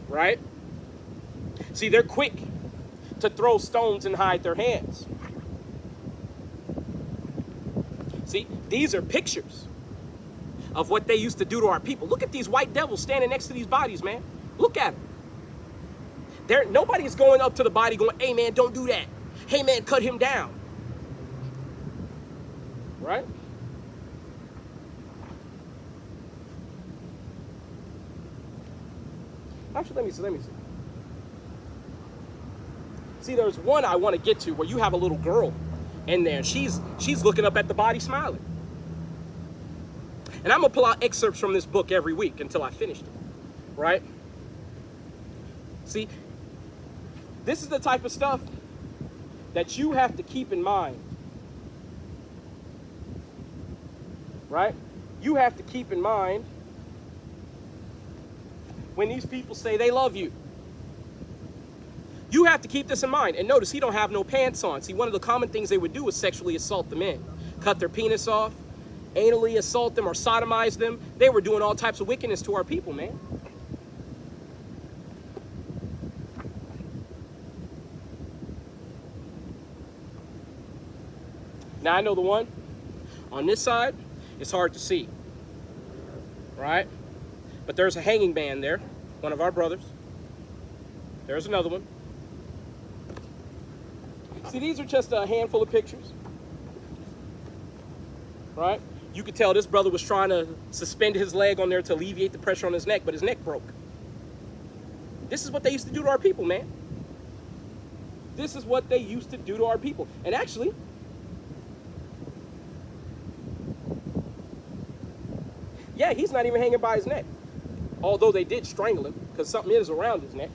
right? See, they're quick to throw stones and hide their hands. See, these are pictures of what they used to do to our people. Look at these white devils standing next to these bodies, man. Look at them. Nobody's going up to the body going, hey, man, don't do that. Hey, man, cut him down. Right? Actually, let me see. See, there's one I want to get to where you have a little girl in there. She's looking up at the body smiling. And I'm going to pull out excerpts from this book every week until I finish it. Right? See, this is the type of stuff that you have to keep in mind. Right? You have to keep in mind when these people say they love you. You have to keep this in mind. And notice he don't have no pants on. See, one of the common things they would do is sexually assault the men. Cut their penis off, anally assault them or sodomize them. They were doing all types of wickedness to our people, man. Now I know the one on this side, it's hard to see, right? But there's a hanging man there, one of our brothers. There's another one. See, these are just a handful of pictures, right? You could tell this brother was trying to suspend his leg on there to alleviate the pressure on his neck, but his neck broke. This is what they used to do to our people, man. This is what they used to do to our people. And actually, yeah, he's not even hanging by his neck. Although they did strangle him, because something is around his neck.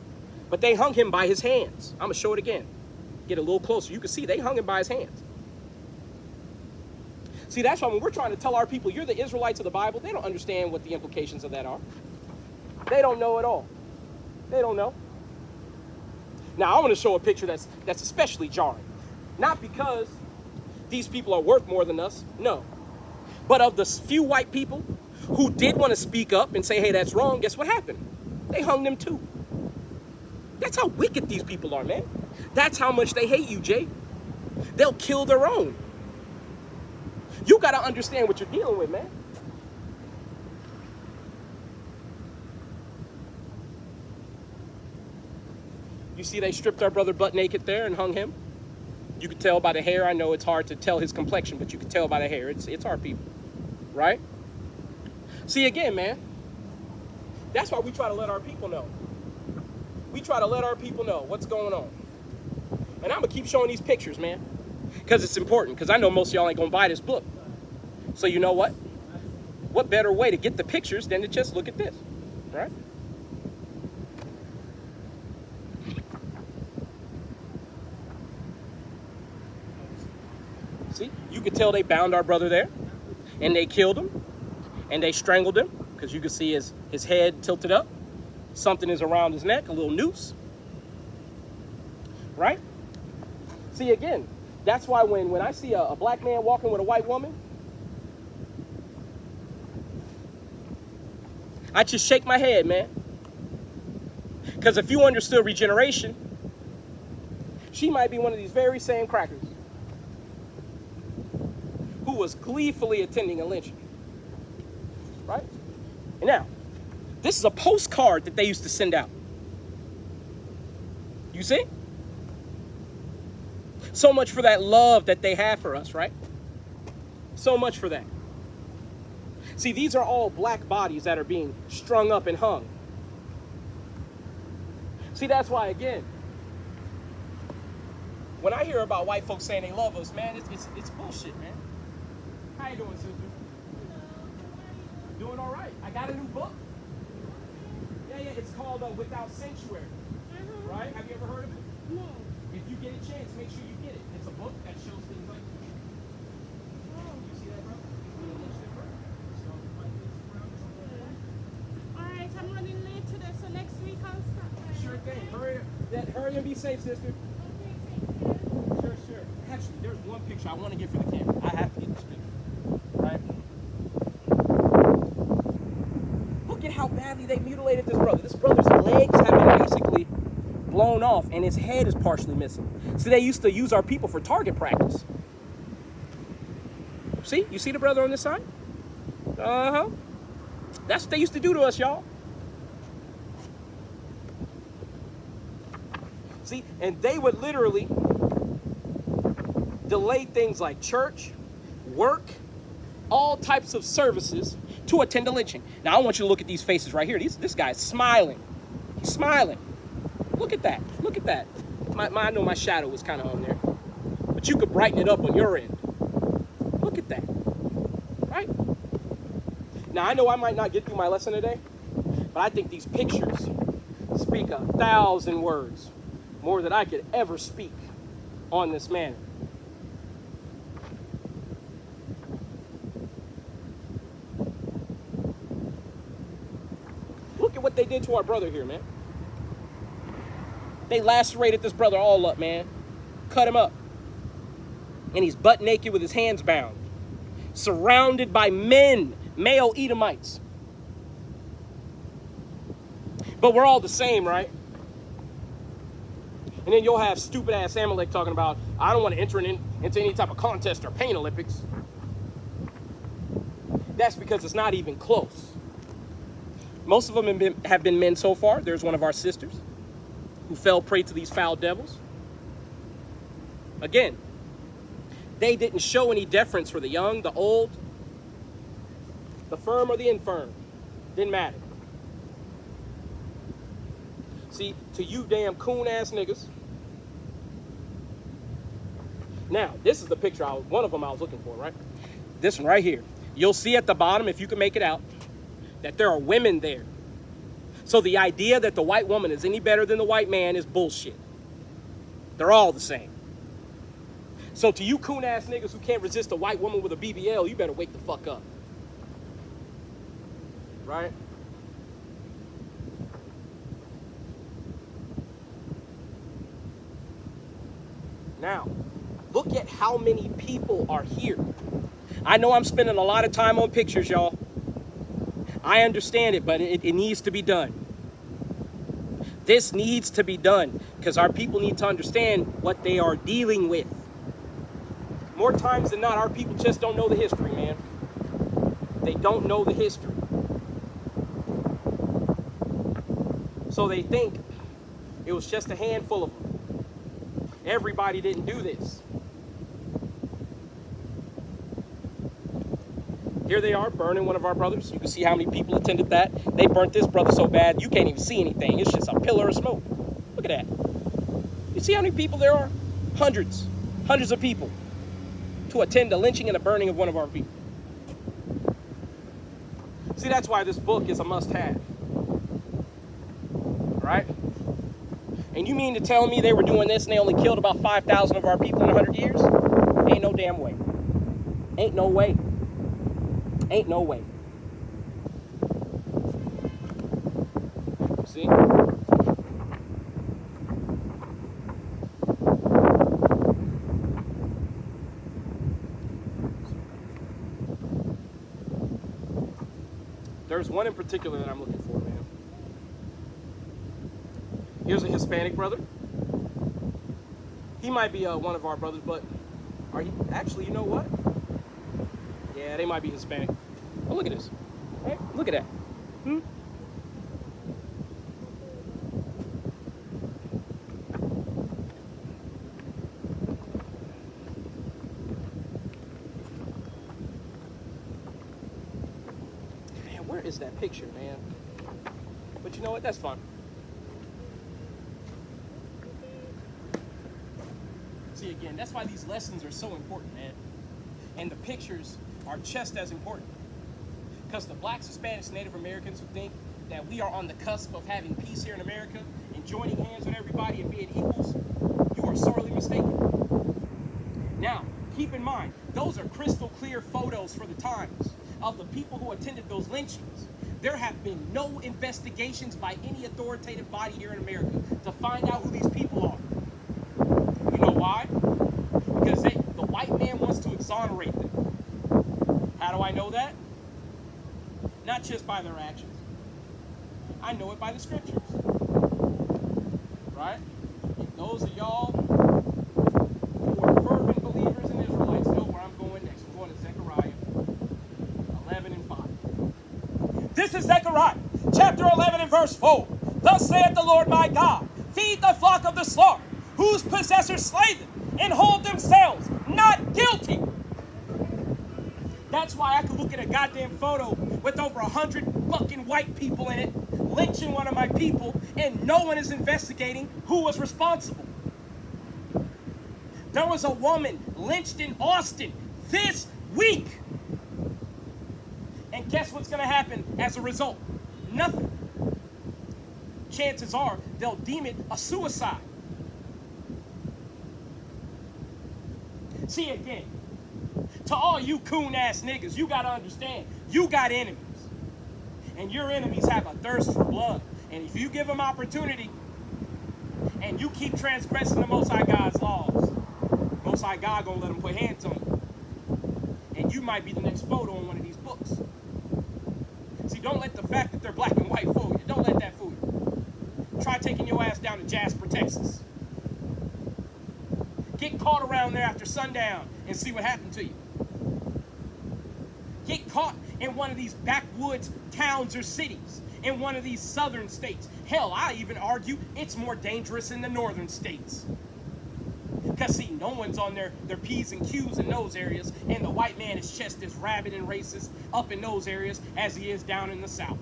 But they hung him by his hands. I'm going to show it again. Get a little closer. You can see they hung him by his hands. See, that's why when we're trying to tell our people, you're the Israelites of the Bible, they don't understand what the implications of that are. They don't know at all. They don't know. Now, I want to show a picture that's especially jarring. Not because these people are worth more than us, no. But of the few white people who did want to speak up and say, hey, that's wrong, guess what happened? They hung them too. That's how wicked these people are, man. That's how much they hate you, Jay. They'll kill their own. You got to understand what you're dealing with, man. You see they stripped our brother butt naked there and hung him? You could tell by the hair. I know it's hard to tell his complexion, but you could tell by the hair. It's our people, right? See, again, man, that's why we try to let our people know. We try to let our people know what's going on. And I'm going to keep showing these pictures, man, because it's important, because I know most of y'all ain't going to buy this book. So you know what? What better way to get the pictures than to just look at this, right? See, you could tell they bound our brother there, and they killed him, and they strangled him, because you can see his head tilted up. Something is around his neck, a little noose. Right? See, again, that's why when I see a black man walking with a white woman, I just shake my head, man. Because if you understood regeneration, she might be one of these very same crackers who was gleefully attending a lynching. Right? And now, this is a postcard that they used to send out. You see? So much for that love that they have for us, right? So much for that. See, these are all black bodies that are being strung up and hung. See, that's why, again, when I hear about white folks saying they love us, man, it's bullshit, man. How you doing, sister? Doing all right. I got a new book. Yeah, it's called Without Sanctuary. Right? Have you ever heard of it? No. If you get a chance, make sure you get it. It's a book that shows things like this. You see that, bro? Alright, I'm running late today, so next week I'll start. Sure thing. Hurry and be safe, sister. Sure. Actually, there's one picture I want to get for the camera. I have to get this picture. Right? Look at how badly they mutilated this brother. This brother's legs have been basically blown off, and his head is partially missing. See, they used to use our people for target practice. See? You see the brother on this side? Uh-huh. That's what they used to do to us, y'all. See? And they would literally delay things like church, work, all types of services to attend a lynching. Now, I want you to look at these faces right here. This guy's smiling. He's smiling. Look at that. Look at that. I know my shadow was kind of on there. But you could brighten it up on your end. Look at that. Right? Now, I know I might not get through my lesson today, but I think these pictures speak 1,000 words more than I could ever speak on this man. Look at what they did to our brother here, man. They lacerated this brother all up, man. Cut him up. And he's butt naked with his hands bound. Surrounded by men, male Edomites. But we're all the same, right? And then you'll have stupid ass Amalek talking about, I don't want to enter into any type of contest or pain Olympics. That's because it's not even close. Most of them have been men so far. There's one of our sisters who fell prey to these foul devils. Again, they didn't show any deference for the young, the old, the firm or the infirm. Didn't matter. See, to you damn coon ass niggas. Now, this is the picture, one of them I was looking for, right? This one right here. You'll see at the bottom, if you can make it out, that there are women there. So the idea that the white woman is any better than the white man is bullshit. They're all the same. So to you coon ass niggas who can't resist a white woman with a BBL, you better wake the fuck up. Right? Now, look at how many people are here. I know I'm spending a lot of time on pictures, y'all. I understand it, but it needs to be done. This needs to be done because our people need to understand what they are dealing with. More times than not, our people just don't know the history, man. They don't know the history. So they think it was just a handful of them. Everybody didn't do this. Here they are burning one of our brothers. You can see how many people attended that. They burnt this brother so bad you can't even see anything. It's just a pillar of smoke. Look at that. You see how many people there are? Hundreds of people to attend a lynching and a burning of one of our people. See, that's why this book is a must-have. Right? And you mean to tell me they were doing this and they only killed about 5,000 of our people in 100 years? Ain't no damn way. Ain't no way. Ain't no way. See? There's one in particular that I'm looking for, man. Here's a Hispanic brother. He might be one of our brothers, but are you actually? You know what? Yeah, they might be Hispanic. Oh, look at this. Hey, look at that. Man, where is that picture, man? But you know what? That's fun. See, again, that's why these lessons are so important, man. And the pictures are just as important. Because the blacks, Hispanics, Native Americans who think that we are on the cusp of having peace here in America and joining hands with everybody and being equals, you are sorely mistaken. Now, keep in mind, those are crystal clear photos for the times of the people who attended those lynchings. There have been no investigations by any authoritative body here in America to find out who these people are. You know why? Because the white man wants to exonerate them. How do I know that? Not just by their actions. I know it by the scriptures. Right? And those of y'all who are fervent believers in Israelites know where I'm going next. I'm going to Zechariah 11 and 5. This is Zechariah chapter 11 and verse 4. Thus saith the Lord my God, feed the flock of the slaughter, whose possessors slay them, and hold themselves not guilty. That's why I could look at a goddamn photo with over 100 fucking white people in it, lynching one of my people, and no one is investigating who was responsible. There was a woman lynched in Austin this week. And guess what's going to happen as a result? Nothing. Chances are they'll deem it a suicide. See, again, to all you coon-ass niggas, you got to understand, you got enemies. And your enemies have a thirst for blood. And if you give them opportunity, and you keep transgressing the Most High God's laws, Most High God gonna let them put hands on you. And you might be the next photo in one of these books. See, don't let the fact that they're black and white fool you. Don't let that fool you. Try taking your ass down to Jasper, Texas. Get caught around there after sundown and see what happened to you. Get caught in one of these backwoods towns or cities, in one of these southern states. Hell, I even argue it's more dangerous in the northern states. Because, see, no one's on their P's and Q's in those areas, and the white man is just as rabid and racist up in those areas as he is down in the south.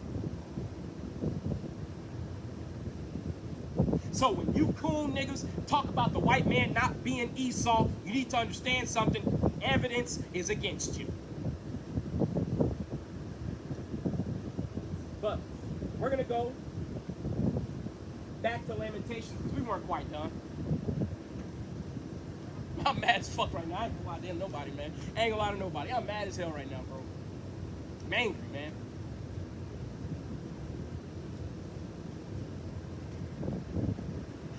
So when you coon niggas talk about the white man not being Esau, you need to understand something. Evidence is against you. But we're going to go back to Lamentations because we weren't quite done. I'm mad as fuck right now. I ain't gonna lie to nobody, man. I ain't gonna lie to nobody. I'm mad as hell right now, bro. I'm angry, man.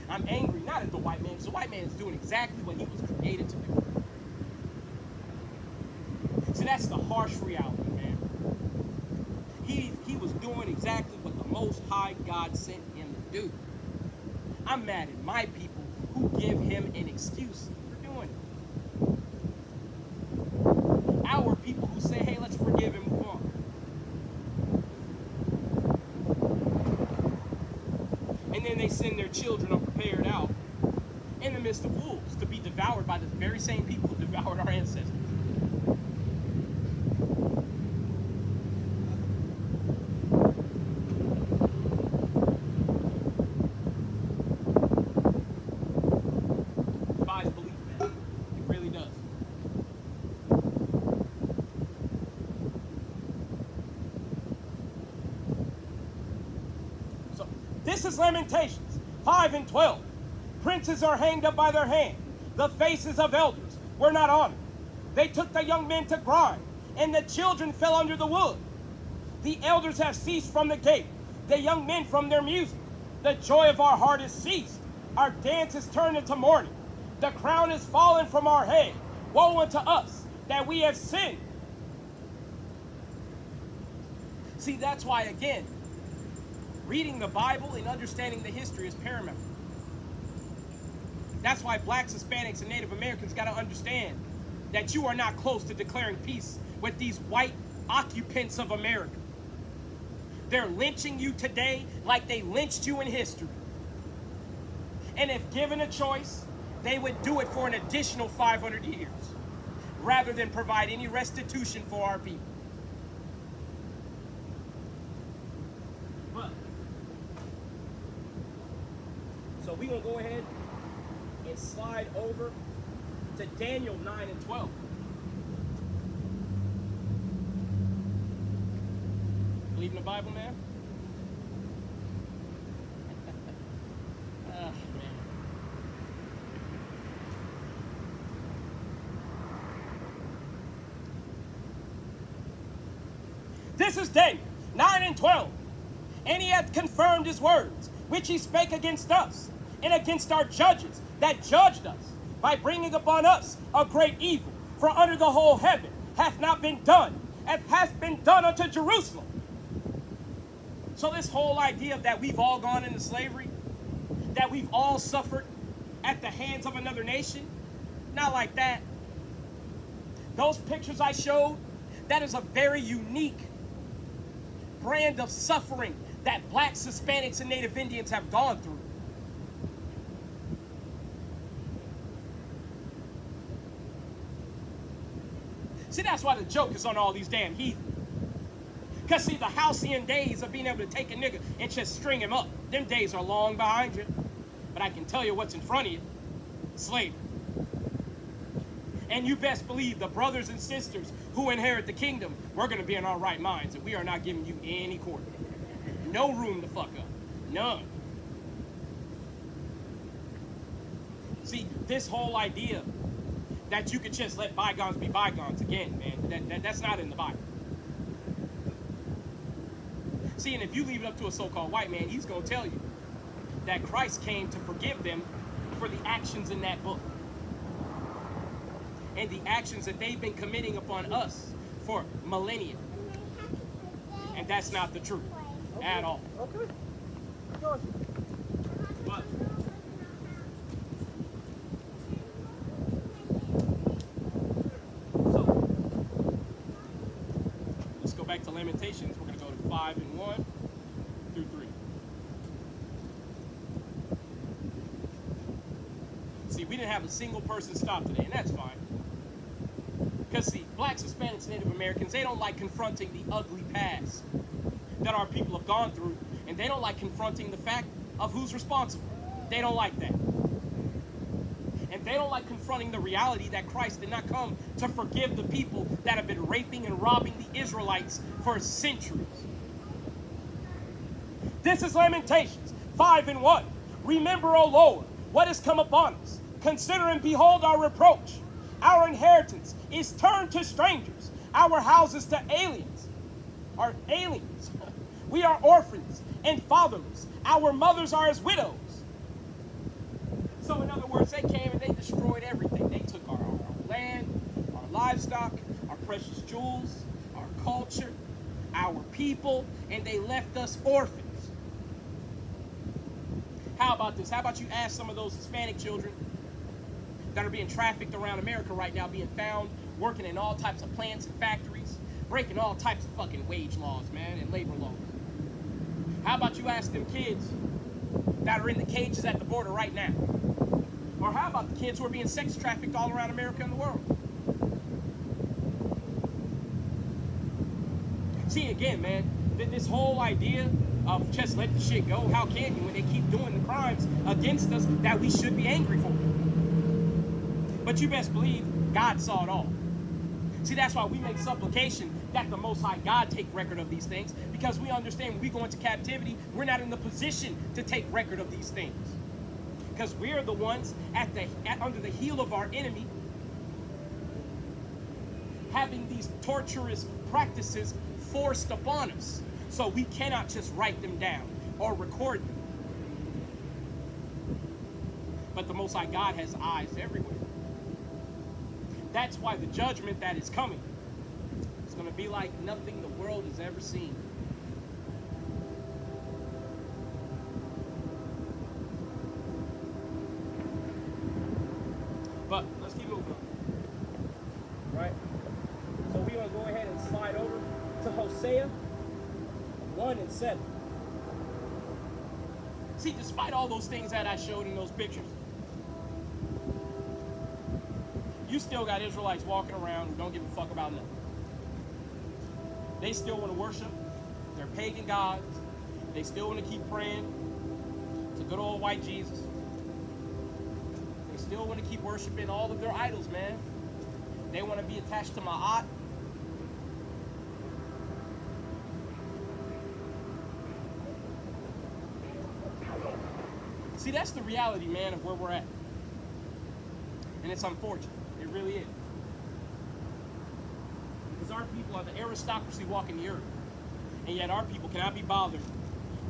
I'm angry not at the white man, because the white man is doing exactly what he was created to do. See, that's the harsh reality, man. He was doing exactly what the Most High God sent him to do. I'm mad at my people who give him an excuse for doing it. Our people who say, hey, let's forgive and move on. And then they send their children unprepared out in the midst of wolves to be devoured by the very same people who devoured our ancestors. Defies belief, man. It really does. So, this is Lamentations 5 and 12. Princes are hanged up by their hand. The faces of elders were not honored. They took the young men to grind, and the children fell under the wood. The elders have ceased from the gate, the young men from their music. The joy of our heart is ceased. Our dance is turned into mourning. The crown is fallen from our head. Woe unto us that we have sinned. See, that's why, again, reading the Bible and understanding the history is paramount. That's why blacks, Hispanics, and Native Americans got to understand that you are not close to declaring peace with these white occupants of America. They're lynching you today like they lynched you in history. And if given a choice, they would do it for an additional 500 years rather than provide any restitution for our people. But, so we're going to go ahead and slide over to Daniel 9 and 12. Believe in the Bible, man? Man. This is Daniel 9 and 12. And he hath confirmed his words, which he spake against us, and against our judges that judged us, by bringing upon us a great evil. For under the whole heaven hath not been done, as hath been done unto Jerusalem. So this whole idea that we've all gone into slavery, that we've all suffered at the hands of another nation, not like that. Those pictures I showed, that is a very unique brand of suffering that blacks, Hispanics, and Native Indians have gone through. See, that's why the joke is on all these damn heathen. Because, see, the halcyon days of being able to take a nigga and just string him up, them days are long behind you. But I can tell you what's in front of you. Slavery. And you best believe the brothers and sisters who inherit the kingdom, we're going to be in our right minds, and we are not giving you any quarter. No room to fuck up. None. See, this whole idea that you could just let bygones be bygones, again, man, that's not in the Bible. See, and if you leave it up to a so-called white man, he's going to tell you that Christ came to forgive them for the actions in that book. And the actions that they've been committing upon us for millennia. And that's not the truth at all. Okay. But so let's go back to Lamentations. We're going to go to 5 and 1 through 3. See, we didn't have a single person stop today, and that's fine. Because, see, blacks, Hispanics, Native Americans, they don't like confronting the ugly past that our people have gone through, and they don't like confronting the fact of who's responsible. They don't like that. And they don't like confronting the reality that Christ did not come to forgive the people that have been raping and robbing the Israelites for centuries. This is Lamentations 5 and 1. Remember, O Lord, what has come upon us. Consider and behold our reproach. Our inheritance is turned to strangers, our houses to aliens. Are aliens. We are orphans and fatherless. Our mothers are as widows. So in other words, they came and they destroyed everything. They took our land, our livestock, our precious jewels, our culture, our people, and they left us orphans. How about this? How about you ask some of those Hispanic children that are being trafficked around America right now, being found working in all types of plants and factories, breaking all types of fucking wage laws, man, and labor laws. How about you ask them kids that are in the cages at the border right now? Or how about the kids who are being sex trafficked all around America and the world? See, again, man, this whole idea of just let the shit go, how can you when they keep doing the crimes against us that we should be angry for? But you best believe God saw it all. See, that's why we make supplication that the Most High God take record of these things, because we understand when we go into captivity, we're not in the position to take record of these things. Because we're the ones under the heel of our enemy, having these torturous practices forced upon us. So we cannot just write them down or record them. But the Most High God has eyes everywhere. That's why the judgment that is coming is going to be like nothing the world has ever seen. But let's keep moving. Right? So we're going to go ahead and slide over to Hosea 1:7. See, despite all those things that I showed in those pictures, you still got Israelites walking around who don't give a fuck about nothing. They still want to worship their pagan gods. They still want to keep praying to good old white Jesus. They still want to keep worshiping all of their idols, man. They want to be attached to Ma'at. See, that's the reality, man, of where we're at. And it's unfortunate. It really is. Because our people are the aristocracy walking the earth. And yet our people cannot be bothered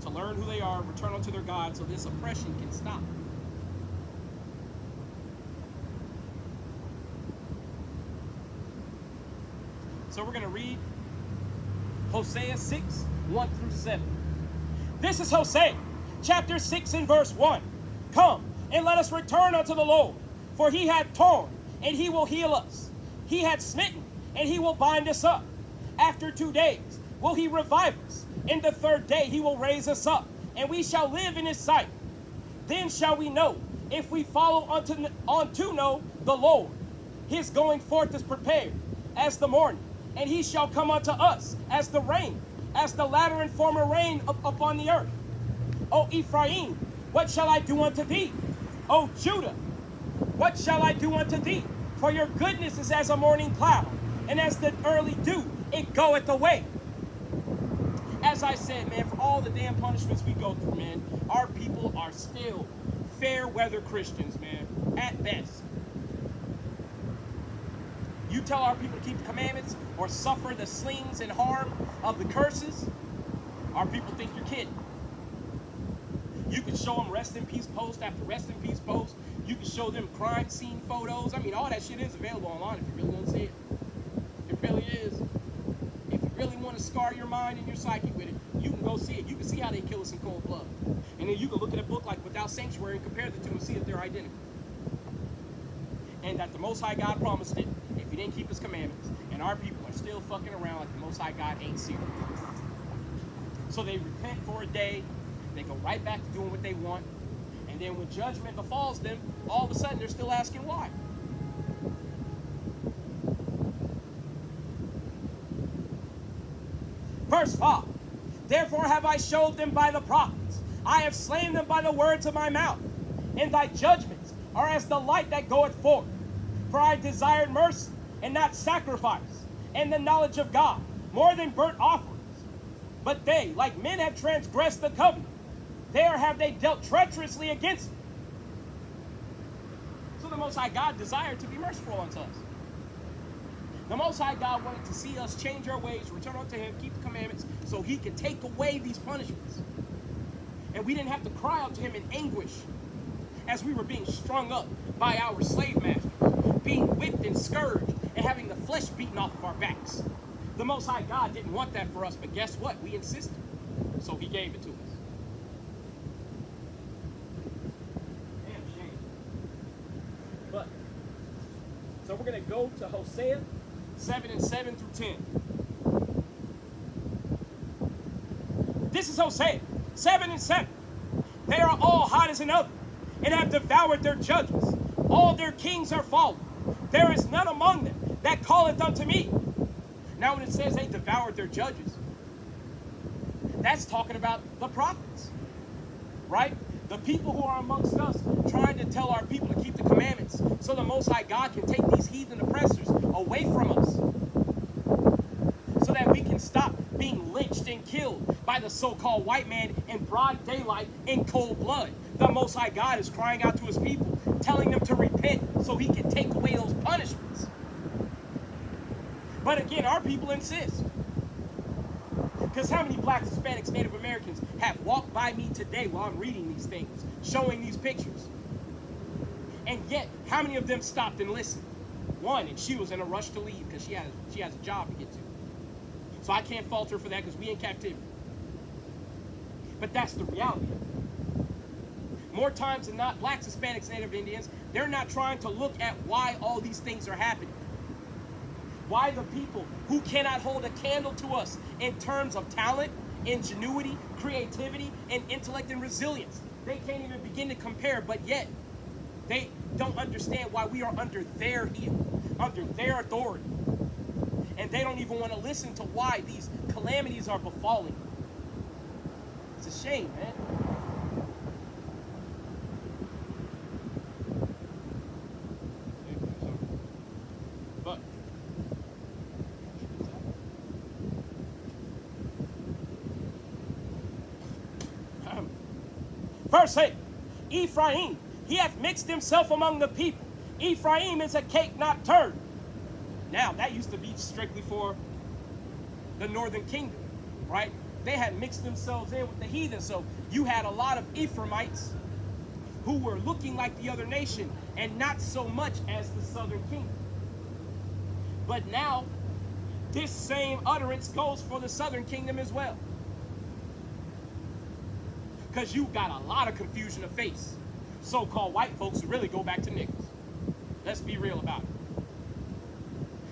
to learn who they are, return unto their God, so this oppression can stop. So we're going to read Hosea 6:1-7. This is Hosea, chapter 6 and verse 1. Come, and let us return unto the Lord, for he hath torn, and he will heal us. He hath smitten, and he will bind us up. After 2 days will he revive us. In the 3rd day he will raise us up, and we shall live in his sight. Then shall we know, if we follow on to know the Lord. His going forth is prepared as the morning, and he shall come unto us as the rain, as the latter and former rain upon the earth. O Ephraim, what shall I do unto thee? O Judah, what shall I do unto thee? For your goodness is as a morning cloud, and as the early dew, it goeth away. As I said, man, for all the damn punishments we go through, man, our people are still fair weather Christians, man, at best. You tell our people to keep the commandments or suffer the slings and harm of the curses, our people think you're kidding. You can show them rest in peace post after rest in peace post. You can show them crime scene photos. I mean, all that shit is available online if you really want to see it. It really is. If you really want to scar your mind and your psyche with it, you can go see it. You can see how they kill us in cold blood. And then you can look at a book like Without Sanctuary and compare the two and see if they're identical. And that the Most High God promised it if he didn't keep his commandments. And our people are still fucking around like the Most High God ain't serious. So they repent for a day. They go right back to doing what they want. And then when judgment befalls them, all of a sudden they're still asking why. Verse 5. Therefore have I showed them by the prophets. I have slain them by the words of my mouth. And thy judgments are as the light that goeth forth. For I desired mercy and not sacrifice, and the knowledge of God more than burnt offerings. But they, like men, have transgressed the covenant. There have they dealt treacherously against me. So the Most High God desired to be merciful unto us. The Most High God wanted to see us change our ways, return unto him, keep the commandments, so he could take away these punishments. And we didn't have to cry out to him in anguish as we were being strung up by our slave masters, being whipped and scourged, and having the flesh beaten off of our backs. The Most High God didn't want that for us, but guess what? We insisted. So he gave it to us. Damn shame. But, so we're going to go to Hosea 7:7-10. This is Hosea 7:7. They are all hot as an oven, and have devoured their judges. All their kings are fallen. There is none among them that calleth unto me. Now when it says they devoured their judges, that's talking about the prophets, right? The people who are amongst us trying to tell our people to keep the commandments so the Most High God can take these heathen oppressors away from us so that we can stop being lynched and killed by the so-called white man in broad daylight in cold blood. The Most High God is crying out to his people, telling them to repent so he can take away those punishments. But again, our people insist. Because how many blacks, Hispanics, Native Americans have walked by me today while I'm reading these things, showing these pictures? And yet, how many of them stopped and listened? One, and she was in a rush to leave because she has a job to get to. So I can't fault her for that because we in captivity. But that's the reality. More times than not, blacks, Hispanics, Native Indians, they're not trying to look at why all these things are happening. Why the people who cannot hold a candle to us in terms of talent, ingenuity, creativity, and intellect and resilience, they can't even begin to compare, but yet they don't understand why we are under their heel, under their authority. And they don't even want to listen to why these calamities are befalling. It's a shame, man. But verse 8, Ephraim, he hath mixed himself among the people. Ephraim is a cake not turned. Now, that used to be strictly for the northern kingdom, right? They had mixed themselves in with the heathen. So you had a lot of Ephraimites who were looking like the other nation and not so much as the southern kingdom. But now, this same utterance goes for the southern kingdom as well. Because you got a lot of confusion to face. So-called white folks who really go back to niggas. Let's be real about it.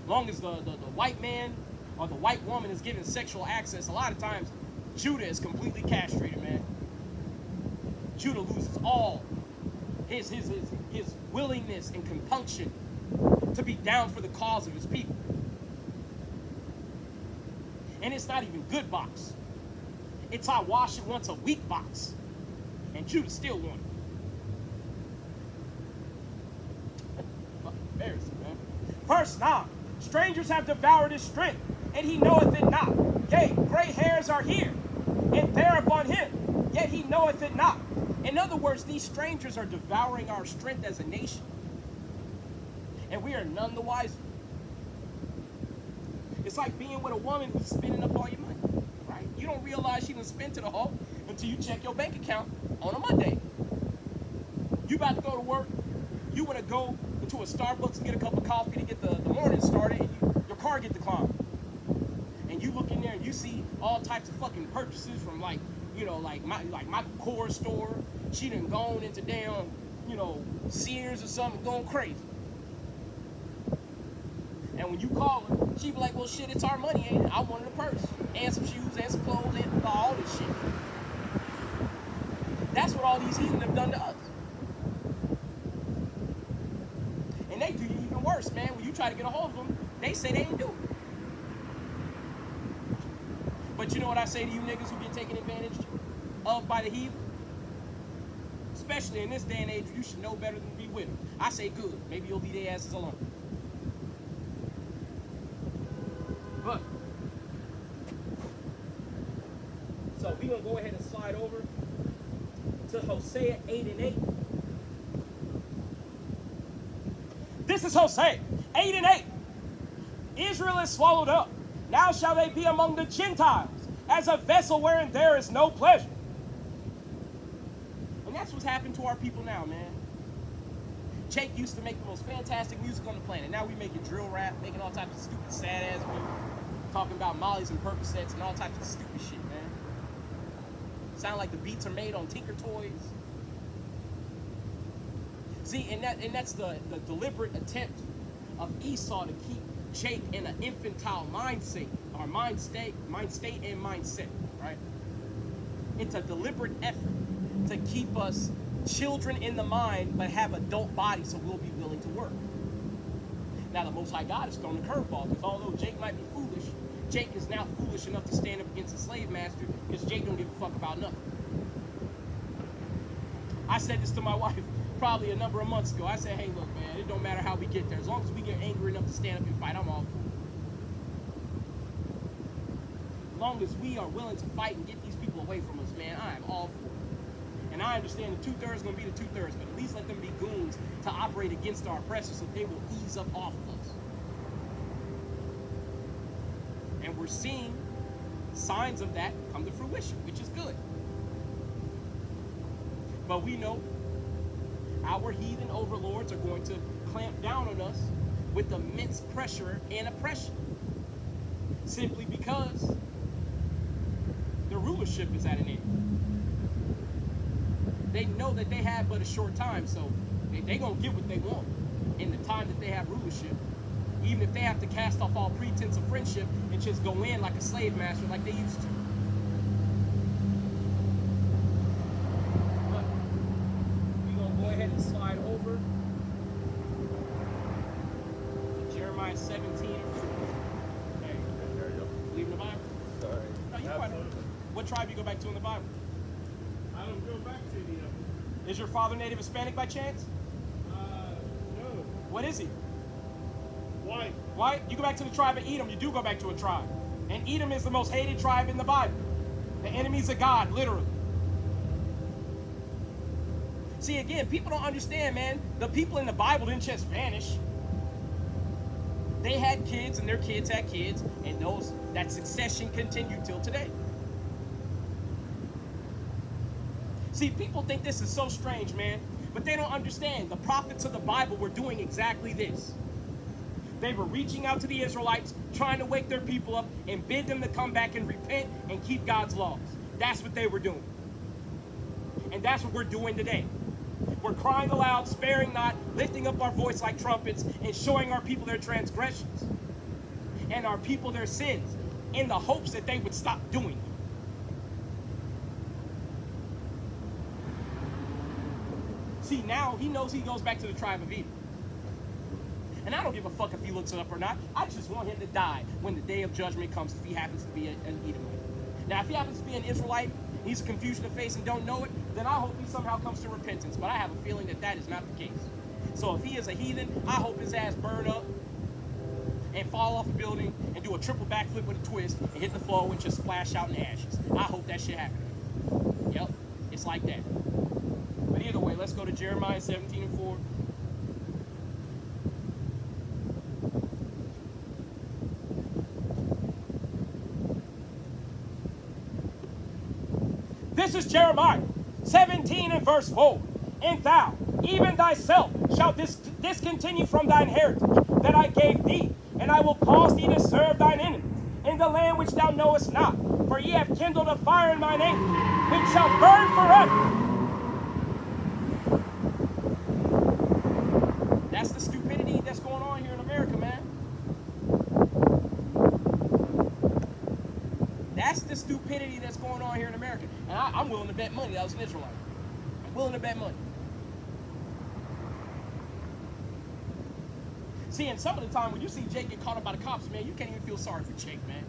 Long as the white man or the white woman is given sexual access, a lot of times Judah is completely castrated, man. Judah loses all his willingness and compunction to be down for the cause of his people. And it's not even good box. It's I wash it once a week box. And Judah still won it. Embarrassing, man. Verse 9. Strangers have devoured his strength, and he knoweth it not. Yea, gray hairs are here, and there upon him, yet he knoweth it not. In other words, these strangers are devouring our strength as a nation, and we are none the wiser. It's like being with a woman who's spending up all your money, right? You don't realize she done spent it all until you check your bank account on a Monday. You about to go to work, you want to go into a Starbucks and get a cup of coffee to get the morning started, and your car get declined. And you look in there and you see all types of fucking purchases from like Michael Kors store. She done gone into damn, Sears or something, going crazy. And when you call her, she be like, well, shit, it's our money, ain't it? I wanted a purse, and some shoes, and some clothes, and all this shit. That's what all these heathen have done to us. And they do you even worse, man. When you try to get a hold of them, they say they ain't do it. But you know what I say to you niggas who get taken advantage of by the heathen? Especially in this day and age, you should know better than to be with them. I say good. Maybe you'll leave their asses alone. But, so we're going to go ahead and slide over to Hosea 8 and 8. This is Hosea 8 and 8. Israel is swallowed up. Now shall they be among the Gentiles, as a vessel wherein there is no pleasure. And that's what's happened to our people now, man. Jake used to make the most fantastic music on the planet. Now we making drill rap, making all types of stupid, sad-ass music. Talking about Mollies and Percocets and all types of stupid shit, man. Sound like the beats are made on Tinker Toys. See, and that's the deliberate attempt of Esau to keep Jake in an infantile mindset, or mind state and mindset, right? It's a deliberate effort to keep us children in the mind, but have adult bodies, so we'll be willing to work. Now, the Most High God has thrown a curveball, because although Jake might be foolish, Jake is now foolish enough to stand up against a slave master, because Jake don't give a fuck about nothing. I said this to my wife probably a number of months ago. I said, hey, look, man, it don't matter how we get there. As long as we get angry enough to stand up and fight, I'm all for it. As long as we are willing to fight and get these people away from us, man, I am all for it. And I understand the 2/3 is going to be the 2/3, but at least let them be goons to operate against our oppressors so they will ease up off of us. we're seeing signs of that come to fruition, which is good. But we know our heathen overlords are going to clamp down on us with immense pressure and oppression, simply because the rulership is at an end. They know that they have but a short time, so they gonna get what they want in the time that they have rulership, even if they have to cast off all pretense of friendship and just go in like a slave master like they used to. But we're gonna go ahead and slide over to Jeremiah 17. There you go. Leaving the Bible? Sorry. No, you quite. What tribe you go back to in the Bible? I don't go back to any of them. Is your father Native Hispanic by chance? No. What is he? White. White? You go back to the tribe of Edom, you do go back to a tribe. And Edom is the most hated tribe in the Bible. The enemies of God, literally. See, again, people don't understand, man. The people in the Bible didn't just vanish. They had kids, and their kids had kids, and that succession continued till today. See, people think this is so strange, man, but they don't understand. The prophets of the Bible were doing exactly this. They were reaching out to the Israelites, trying to wake their people up and bid them to come back and repent and keep God's laws. That's what they were doing. And that's what we're doing today. We're crying aloud, sparing not, lifting up our voice like trumpets, and showing our people their transgressions and our people their sins in the hopes that they would stop doing them. See, now he knows he goes back to the tribe of Edom. And I don't give a fuck if he looks it up or not. I just want him to die when the day of judgment comes if he happens to be an Edomite. Now, if he happens to be an Israelite, he's a confusion of face and don't know it, then I hope he somehow comes to repentance. But I have a feeling that that is not the case. So if he is a heathen, I hope his ass burn up and fall off a building and do a triple backflip with a twist and hit the floor and just splash out in ashes. I hope that shit happens. Yep, it's like that. But either way, let's go to Jeremiah 17:4. This is Jeremiah 17 and verse 4. And thou, even thyself, shalt discontinue from thine heritage that I gave thee, and I will cause thee to serve thine enemies in the land which thou knowest not. For ye have kindled a fire in mine anger, which shall burn forever. That's the stupidity that's going on here in America, man. That's the stupidity that's going on here in America. And I'm willing to bet money that was an Israelite. I'm willing to bet money. See, and some of the time when you see Jake get caught up by the cops, man, you can't even feel sorry for Jake, man.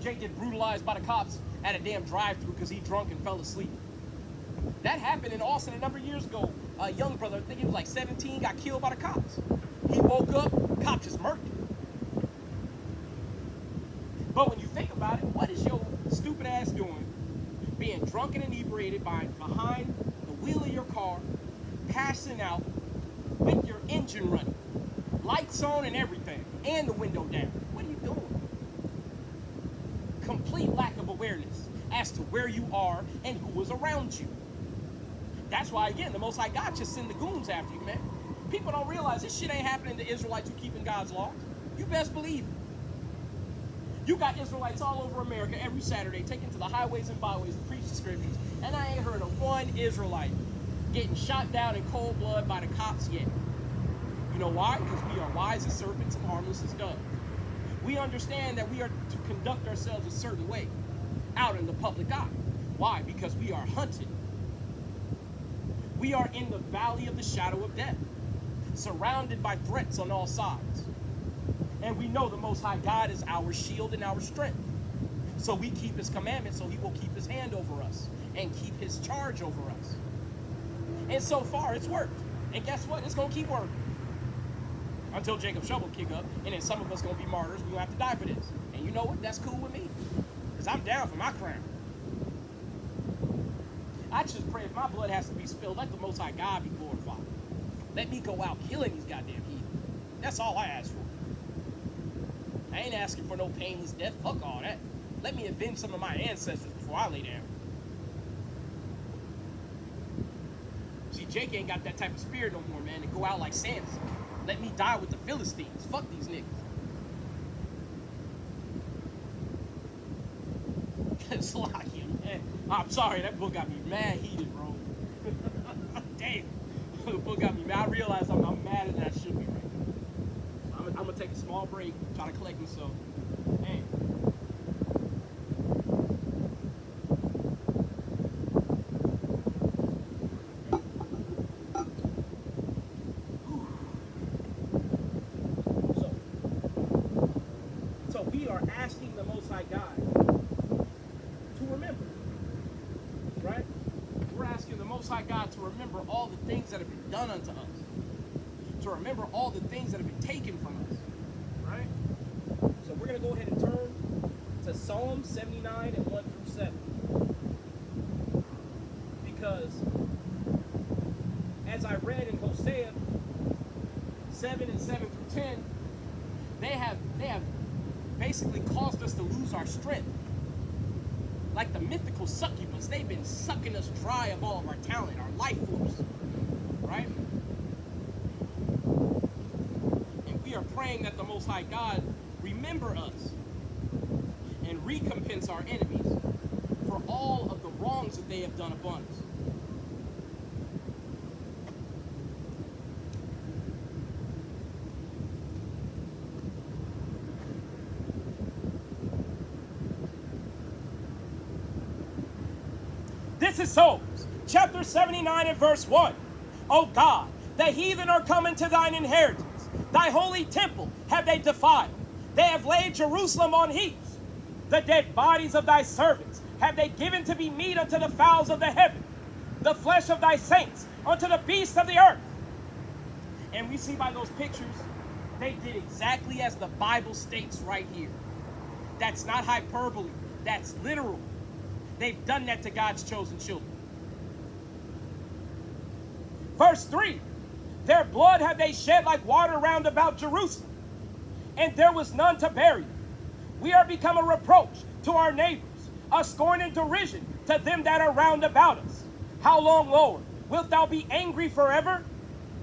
Jake get brutalized by the cops at a damn drive-thru because he drunk and fell asleep. That happened in Austin a number of years ago. A young brother, I think he was like 17, got killed by the cops. He woke up, cop just murked him. But when you think about it, what is your stupid ass doing being drunk and inebriated behind the wheel of your car, passing out with your engine running, lights on and everything, and the window down? What are you doing? Complete lack of awareness as to where you are and who is around you. That's why, again, the Most High God just send the goons after you, man. People don't realize this shit ain't happening to Israelites who keeping God's laws. You best believe it. You got Israelites all over America every Saturday taken to the highways and byways to preach the scriptures, and I ain't heard of one Israelite getting shot down in cold blood by the cops yet. You know why? Because we are wise as serpents and harmless as doves. We understand that we are to conduct ourselves a certain way out in the public eye. Why? Because we are hunted. We are in the valley of the shadow of death, surrounded by threats on all sides. And we know the Most High God is our shield and our strength. So we keep his commandments so he will keep his hand over us and keep his charge over us. And so far, it's worked. And guess what? It's going to keep working. Until Jacob Shovel kick up, and then some of us going to be martyrs. We're going to have to die for this. And you know what? That's cool with me. Because I'm down for my crown. I just pray if my blood has to be spilled, let the Most High God be glorified. Let me go out killing these goddamn heathen. That's all I ask for. I ain't asking for no painless death. Fuck all that. Let me avenge some of my ancestors before I lay down. See, Jake ain't got that type of spirit no more, man, to go out like Samson. Let me die with the Philistines. Fuck these niggas. Slocky, man. I'm sorry, that book got me mad heated, bro. Damn. The book got me mad. I realize I'm madder than I should be right now. I'm gonna take a small break, try to collect myself. Hey. So we are asking the Most High God to remember, right? We're asking the Most High God to remember all the things that have been done unto us, to remember all the things that have been taken from us, right? So we're going to go ahead and turn to Psalm 79 and 1 through 7. Because as I read in Hosea 7 and 7 through 10, they have basically caused us to lose our strength. Like the mythical succubus, they've been sucking us dry of all of our talent, our life force, right? And we are praying that the Most High God remember us and recompense our enemies for all of the wrongs that they have done upon us. This is Psalms, chapter 79 and verse 1. O God, the heathen are coming to thine inheritance. Thy holy temple have they defiled. They have laid Jerusalem on heaps. The dead bodies of thy servants have they given to be meat unto the fowls of the heaven. The flesh of thy saints unto the beasts of the earth. And we see by those pictures, they did exactly as the Bible states right here. That's not hyperbole. That's literal. They've done that to God's chosen children. Verse 3, their blood have they shed like water round about Jerusalem, and there was none to bury them. We are become a reproach to our neighbors, a scorn and derision to them that are round about us. How long, Lord, wilt thou be angry forever?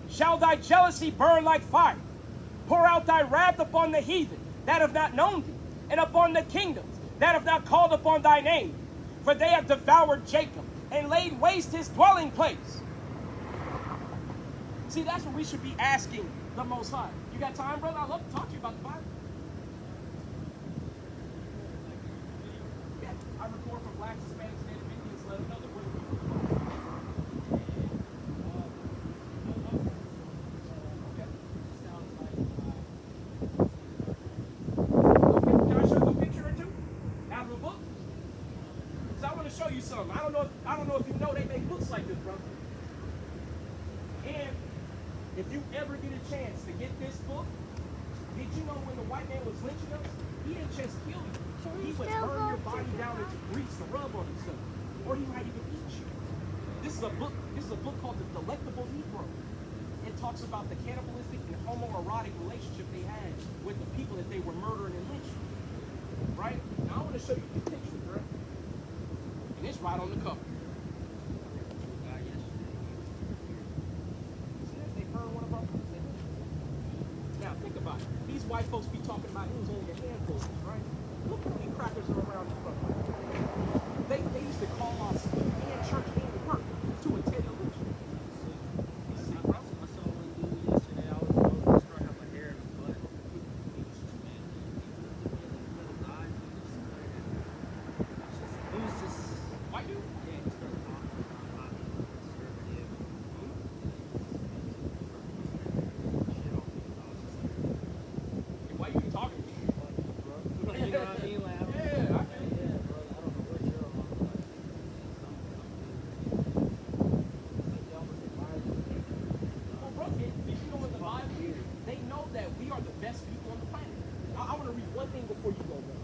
Shall thy jealousy burn like fire? Pour out thy wrath upon the heathen that have not known thee, and upon the kingdoms that have not called upon thy name. For they have devoured Jacob and laid waste his dwelling place. See, that's what we should be asking the Most High. You got time, brother? I'd love to talk to you about the Bible. Yeah, I record for blacks, Hispanics, and Native Indians. Let them know that we're the people. Okay. Can I show you a picture or two out of a book? I want to show you something. I don't know if you know they make books like this, brother. And if you ever get a chance to get this book, did you know when the white man was lynching us, he didn't just kill you. He would burn your body down into grease to rub on himself, or he might even eat you. This is a book called The Delectable Negro. It talks about the cannibalistic and homoerotic relationship they had with the people that they were murdering and lynching. Right? Now I want to show you these pictures, bro. And it's right on the cover. See that? They burned one of our books. Now think about it. These white folks be talking about it was only a handful, right? Look how many crackers are around the front. They used to call us and church and work to attend the lynching. You see, bro? I saw one dude yesterday. I was supposed to start having my hair in his butt. He was just man. He was just White dude? yeah. He started talking about conservative. Shit on me. I was just like, Why you talking to me? bro. You know what I mean? Like, I don't Yeah, I feel you. yeah, bro. I don't know what you're on. Like, something y'all was admiring. Well, bro, did you know in the Bible, they know that we are the best people on the planet. I want to read one thing before you go, bro.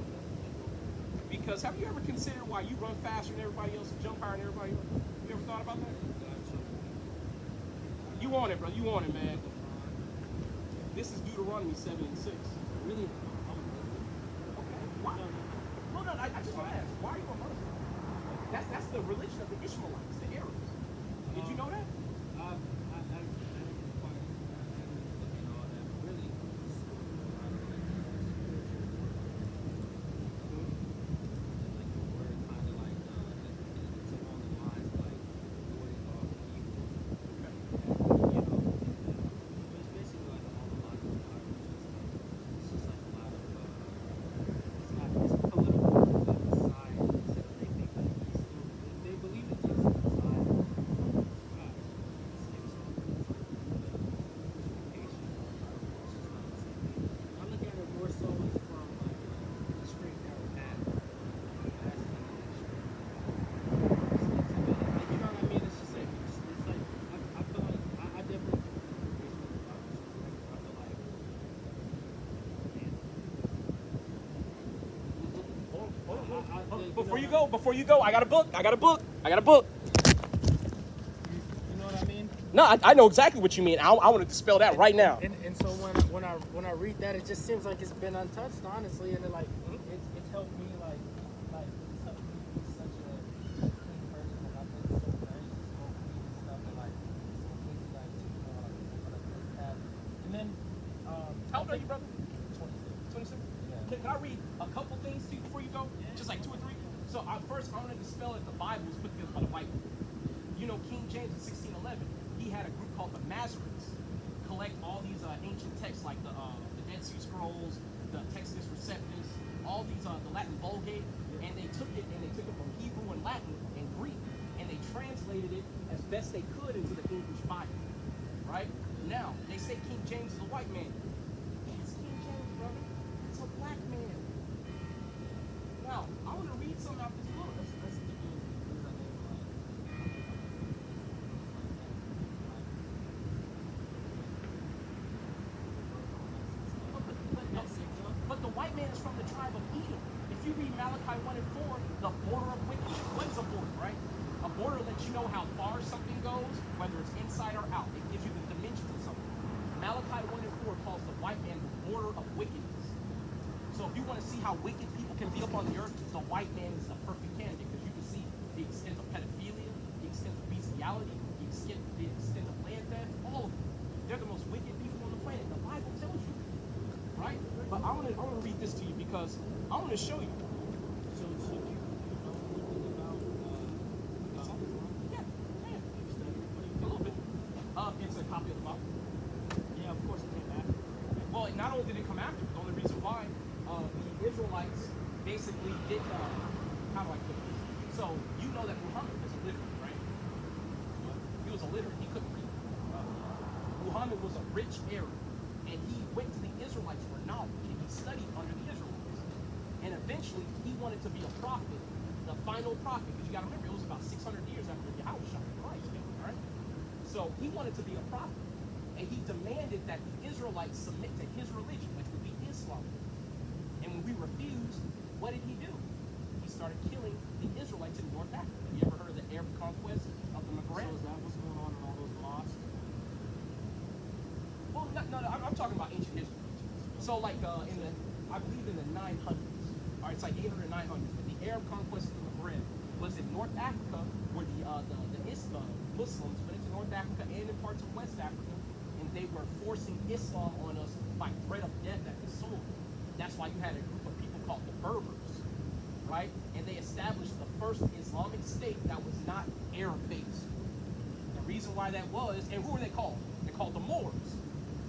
Because have you ever considered why you run faster than everybody else and jump higher than everybody else? You ever thought about that? You want it, bro. You want it, man. This is Deuteronomy 7 and 6. Really? no. I just want to ask, why are you a Muslim? That's the religion of the Ishmaelites, the Arabs. Did you know that? Before you go, I got a book. You know what I mean? No, I know exactly what you mean. I want to dispel that right now. And so when I read that, it just seems like it's been untouched, honestly, and it it's helped me it's helped me be such a clean person. Like I've been so nervous to smoke weed and stuff, and like so quickly like to on a good path. And then How old are you, brother? 26. 26? Yeah. Can I read a couple things to you before you go? Just like 2 or 3? So first, I want to dispel that the Bible was put together by the white people. You know, King James in 1611, he had a group called the Masoretes collect all these ancient texts like the Dead Sea Scrolls, the Textus Receptus, all these the Latin Vulgate, and they took it from Hebrew and Latin and Greek, and they translated it as best they could into the English Bible. Right now, they say King James is a white man. It's King James, brother. It's a black man. Now, I want to read something out this book. But the white man is from the tribe of Edom. If you read Malachi 1 and 4, the border of wickedness. What is a border, right? A border lets you know how far something goes, whether it's inside or out. It gives you the dimensions of something. Malachi 1 and 4 calls the white man the border of wickedness. So if you want to see how wicked people can be upon the earth, the white man is the perfect candidate because you can see the extent of pedophilia, the extent of bestiality, the extent of land theft, all of them. They're the most wicked people on the planet. The Bible tells you, right? But I want to read this to you because I want to show you. So you know anything about Yeah, a little bit. It's a copy of the Bible. yeah, of course it came after. Well, not only did it come after, the only reason why the Israelites basically did, how do I put this? So, you know that Muhammad was illiterate, right? He was illiterate. He couldn't read. Muhammad was a rich Arab, and he went to the Israelites for knowledge, and he studied under the Israelites. And eventually, he wanted to be a prophet, the final prophet, because you got to remember, it was about 600 years after Yahushua Christ came, right? So, he wanted to be a prophet. And he demanded that the Israelites submit to his religion, which would be Islam. And when we refused, what did he do? He started killing the Israelites in North Africa. Have you ever heard of the Arab conquest of the Maghreb? So is that what's going on in all those mosques? Well, no, I'm talking about ancient history. So, like, I believe in the 900s. All right, it's like 800 or 900s. But the Arab conquest of the Maghreb was in North Africa, where the Muslims went into North Africa and in parts of West Africa. They were forcing Islam on us by threat of death at the sword. That's why you had a group of people called the Berbers, right? And they established the first Islamic state that was not Arab-based. The reason why that was, and who are they called? They're called the Moors.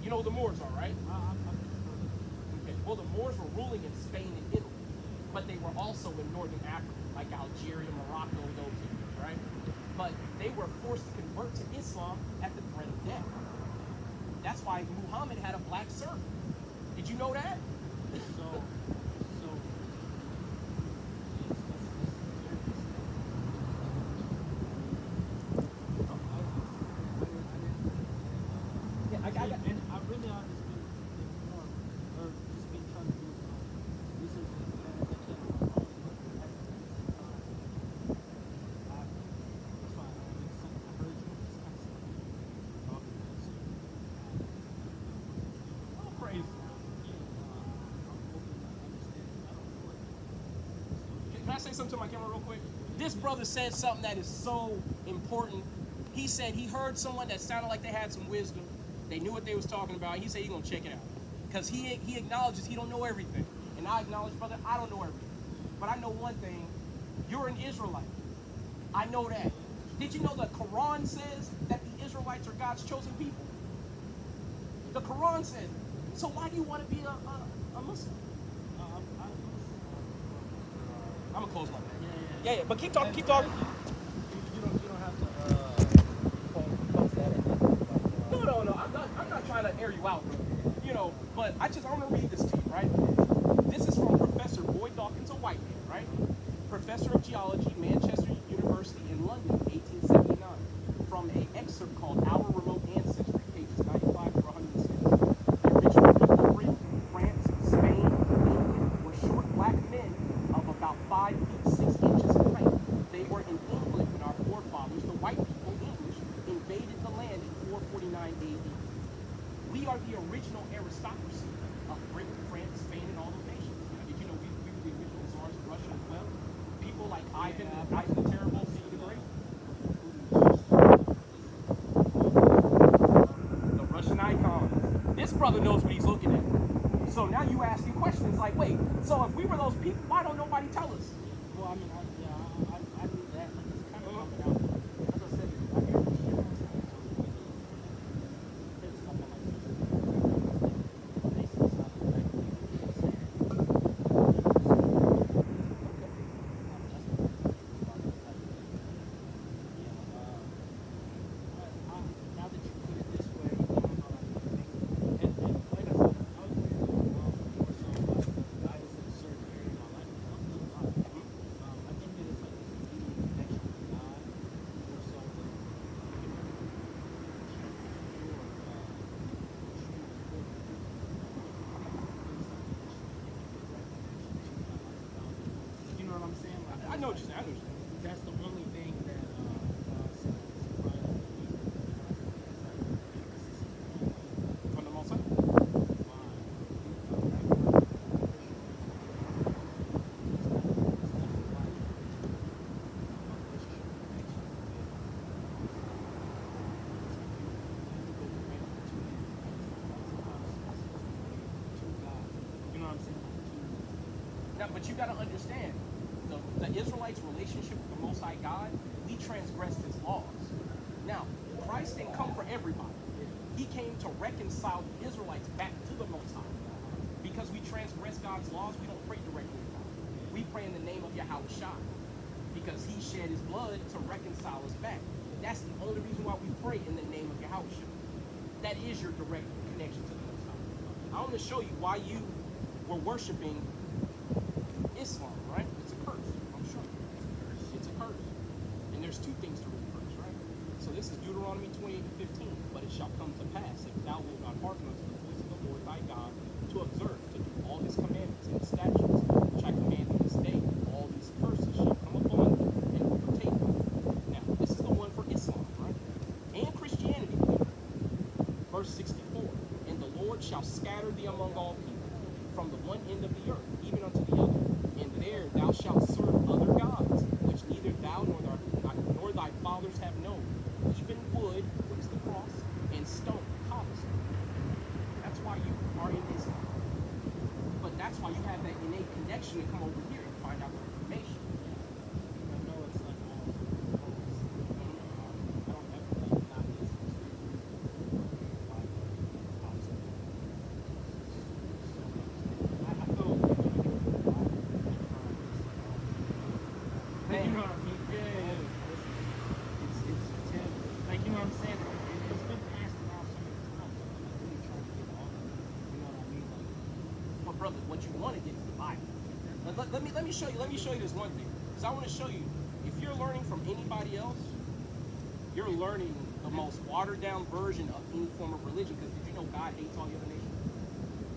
You know who the Moors are, right? Okay. Well, the Moors were ruling in Spain and Italy, but they were also in northern Africa, like Algeria, Morocco, those areas, right? But they were forced to convert to Islam at the threat of death. That's why Muhammad had a black servant. Did you know that? Yeah, I got. And I really have just been informed, or just been trying to do research on the internet. That's why I heard you just kind of talking about it. Oh, crazy. I'm hoping I understand. I don't know it. So Can I say something to my camera real quick? This brother said something that is so important. He said he heard someone that sounded like they had some wisdom. They knew what they was talking about. He said he's gonna check it out. Because he acknowledges he don't know everything. And I acknowledge, brother, I don't know everything. But I know one thing, you're an Israelite. I know that. Did you know the Quran says that the Israelites are God's chosen people? The Quran says it. So why do you want to be a Muslim? I'm gonna close my mouth. Yeah, but keep talking, keep talking. You don't have to post that in there. No. I'm not trying to air you out, bro. You know, but I want to read this to you, right? This is from Professor Boyd Dawkins, a white man, right? Professor of Geology, Manchester University in London, 1879. From an excerpt called Our Remote Ancestry, pages 95 to 106. The original people of Britain, France, Spain, England were short black men of about 5 feet 6 inches in height. They were in England when our forefathers, the white people, English, invaded the land in 449 AD. We are the original aristocracy of Britain, France, Spain, and all those nations. Did you know we were the original czars of Russia as well? People like Ivan the Terrible, Peter the Great. The Russian icons. This brother knows what he's looking at. So now you asking questions like, wait, so if we were those people, why don't nobody tell us? Well, I mean, I knew that. Like, it's kind of coming out. As I said, I hear this shit on there's something like this. They say something like now that you put it this way, you know how I think. And like I said, I was waiting for a while for some guidance in a certain area in my life. I think that it's like this immediate connection with God, more so than you know what I'm saying? Like, I know what you're saying. I know what you're saying. that's the only thing that From the Most High. You know what I'm saying? Now, but you got to understand, the Israelites' relationship with the Most High God, we transgressed His laws. Now, Christ didn't come for everybody. He came to reconcile the Israelites back to the Most High. Because we transgress God's laws, we don't pray directly to God. We pray in the name of Yahushua. Because He shed His blood to reconcile us back. That's the only reason why we pray in the name of Yahushua. That is your direct connection to the Most High. I want to show you why you were worshiping Islam, right? It's a curse. I'm sure. It's a curse. And there's two things to read first, right? So this is Deuteronomy 28:15. But it shall come to pass, if thou wilt not hearken unto the voice of the Lord thy God, to observe, to do all His commandments and His statutes, which I command thee this day, all these curses shall come upon thee and overtake thee. Now, this is the one for Islam, right? And Christianity. Verse 64. And the Lord shall scatter thee among all people, from the one end of the earth, even unto the other. And there thou shalt serve other gods, which neither thou nor thy fathers have known, even wood, which is the cross, and stone, cobblestone. That's why you are in Islam. But that's why you have that innate connection to come over here and find out the information. I know it's like all I don't ever like not listen to I feel like you know what I mean? Yeah. It's him. Like, you know what I'm saying? It's been passed around so many times. I'm like really trying to get all of it. You know what I mean? Like, But brother, what you want to get is the Bible. Let me show you this one thing. Because I want to show you, if you're learning from anybody else, you're learning the most watered down version of any form of religion. Because did you know God hates all the other nations?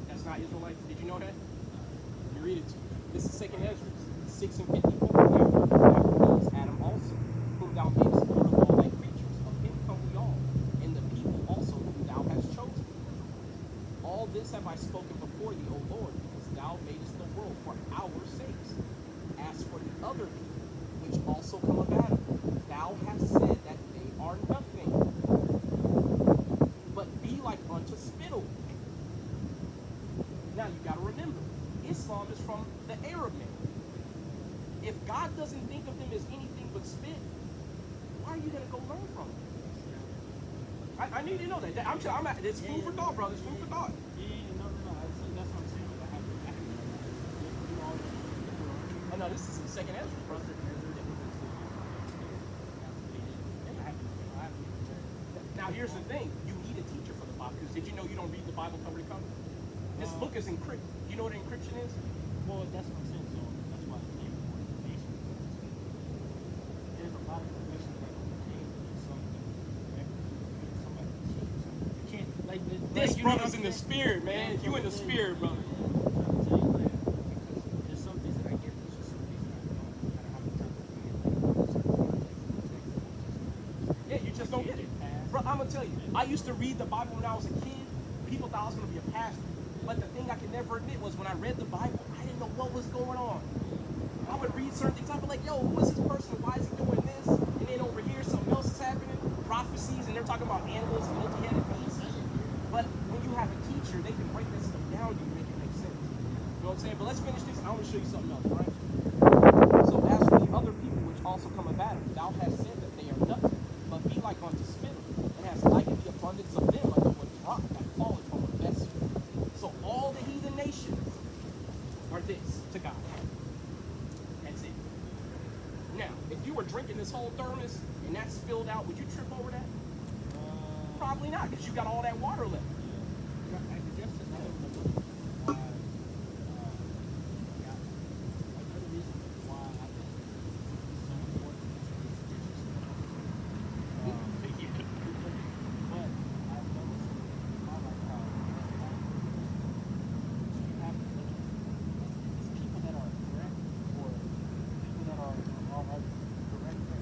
That's not Israelites. Did you know that? Let me read it to you. This is 2nd Ezra 6 and 54. After these, Adam also, whom thou madest Lord of all thy creatures, of him come we all, and the people also whom thou hast chosen. All this have I spoken before thee, O Lord, because thou madest the world for our sakes. As for the other people, which also come about him, thou hast said that they are nothing, but be like unto spittle. Now you got to remember, Islam is from the Arab man. If God doesn't think of them as anything but spit, why are you going to go learn from them? I need to know that. It's food for thought, brother. It's food for thought. That's what I'm saying. Oh no, this is the second answer, brother. Now here's the thing: you need a teacher for the Bible. Because did you know you don't read the Bible cover to cover? This book is encrypted. You know what encryption is? Well, that's what I'm saying. So that's why I came for information. There's a lot of information that contains something. Somebody cheat or something. You can't like This you know brother's what in I'm the saying? spirit, man. You in the spirit, brother. I'm trying to tell you, like, because there's some things that I get, there's just some things that I don't. No matter how many times I read, like, certain context, Yeah, you just don't get it. Bro, I'm gonna tell you, I used to read the Bible when I was a kid. People thought I was gonna be a pastor. But the thing I could never admit was when I read the Bible, I didn't know what was going on. I would read certain things, I'd be like, yo, who is this person? Why is he doing this? And then over here, something else is happening. Prophecies, and they're talking about animals and multi-headed beasts. But when you have a teacher, they can break that stuff down to you and make it make sense. You know what I'm saying? But let's finish this. I want to show you something else, right? So as for the other people which also come about him, thou hast said that they are nothing, but be like unto spittle, and hast likened the abundance of them unto a drop that falleth from a vessel. So all the heathen nations are this to God. That's it. Now, if you were drinking this whole thermos and that spilled out, would you trip over that? Probably not, because you got all that water left. I guess another reason why, another reason why I think it's so important is tradition. But I've noticed in my lifetime, you have to look at it's people that are correct or people that are correct to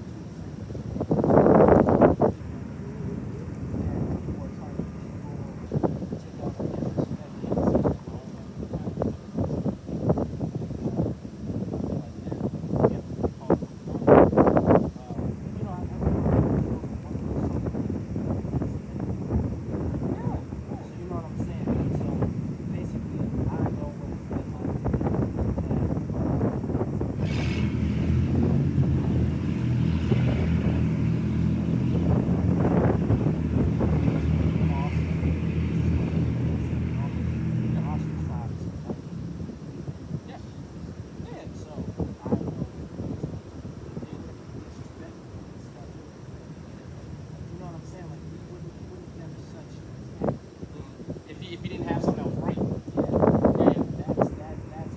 If you didn't have something that was right. That's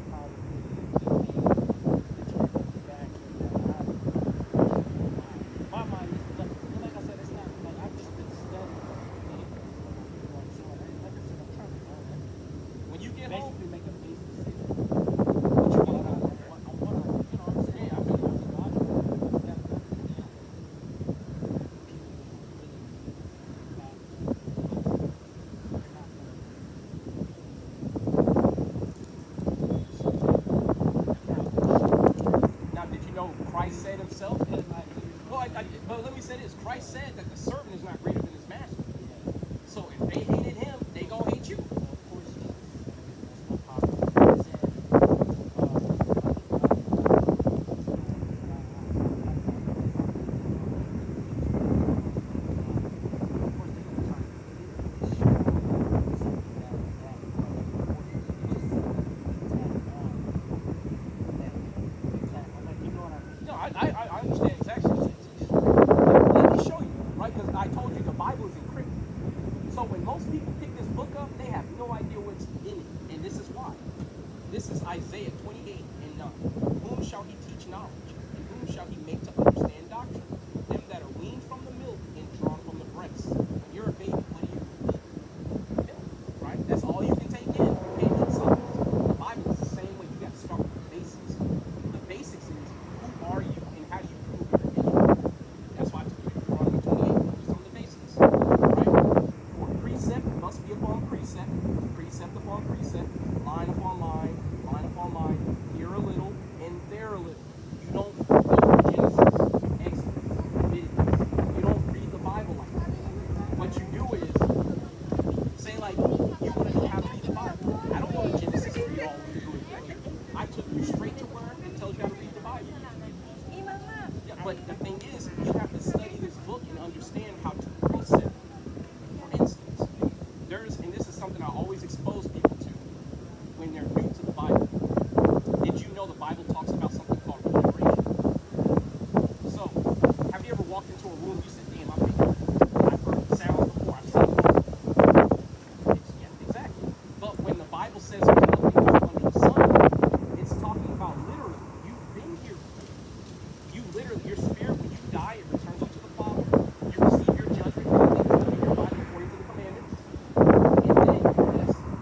probably the factor that my mind is like I said, it's not like I've just been studying. Like I said, I'm trying to learn. When you get home, Basically, make a base decision. what you want to do. On what I, you know what I'm saying? I feel logical. Now, did you know Christ said himself? Well, but let me say this. Christ said that the servant is not greater than his master. So if they hated him, they gonna hate you. Of course, that's No, I understand exactly what you're saying. Let me show you, right? Because I told you the Bible is encrypted. So when most people pick this book up, they have no idea what's in it. And this is why. This is Isaiah 28 and 9. Whom shall he teach knowledge? And whom shall he make to understand doctrine? Them that are weaned from the milk and drawn from the breast. When you're a baby, what do you eat? Milk, right? That's all you can take in. You can't eat something. The Bible is the same way. You got to start with the basics. The basics is who are you and how do you prove you're Israel? That's why I took you to Deuteronomy 28, which is some of the basics. Right? For precept must be upon precept, precept upon precept, line upon line, here a little and there a little. You don't go to Genesis, Exodus, Leviticus. You don't read the Bible like that. What you do is, say like, you want to know how to read the Bible. I don't go to Genesis and read all the way through. I took you straight to where it tells you how to read the Bible. Yeah, but the thing is, you have to study this book and understand how to precept. For instance, and this is something I always expose people to when they're new to the Bible. Did you know the Bible talks about something called regeneration? So, have you ever walked into a room and you said, damn, I've heard sounds before, I've seen it. Yeah, exactly. But when the Bible says there's nothing new under the sun, it's talking about literally, you've been here before. You literally, your spirit, when you die, it returns up to the Father. You receive your judgment for the things done in your body according to the commandments. And then you're destined.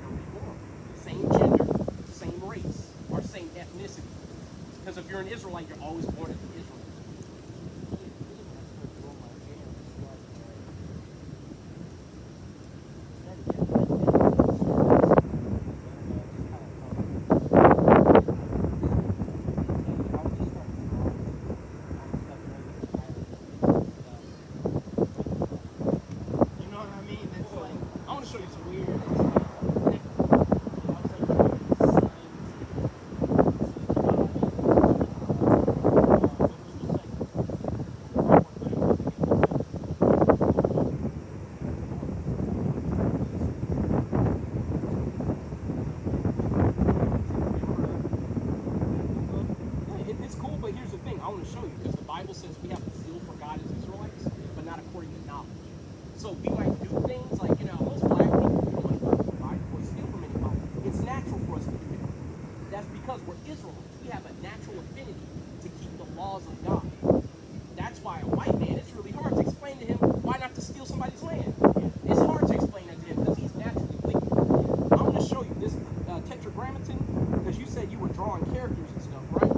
You're reborn. Same gender, same race, or same ethnicity. Because if you're an Israelite, you're always born as an Israelite. You know what I mean? It's like, I want to show you some weird. It's cool, but here's the thing. I want to show you because the Bible says we have a zeal for God as Israelites, but not according to knowledge. So we might do things like, most black people, we don't want to buy or steal from anybody. It's natural for us to do that. That's because we're Israelites. We have a natural affinity to keep the laws of God. That's why a white man, it's really hard to explain to him why not to steal somebody's land. It's hard to explain that to him because he's naturally wicked. I'm going to show you this tetragrammaton because you said you were drawing characters and stuff, right?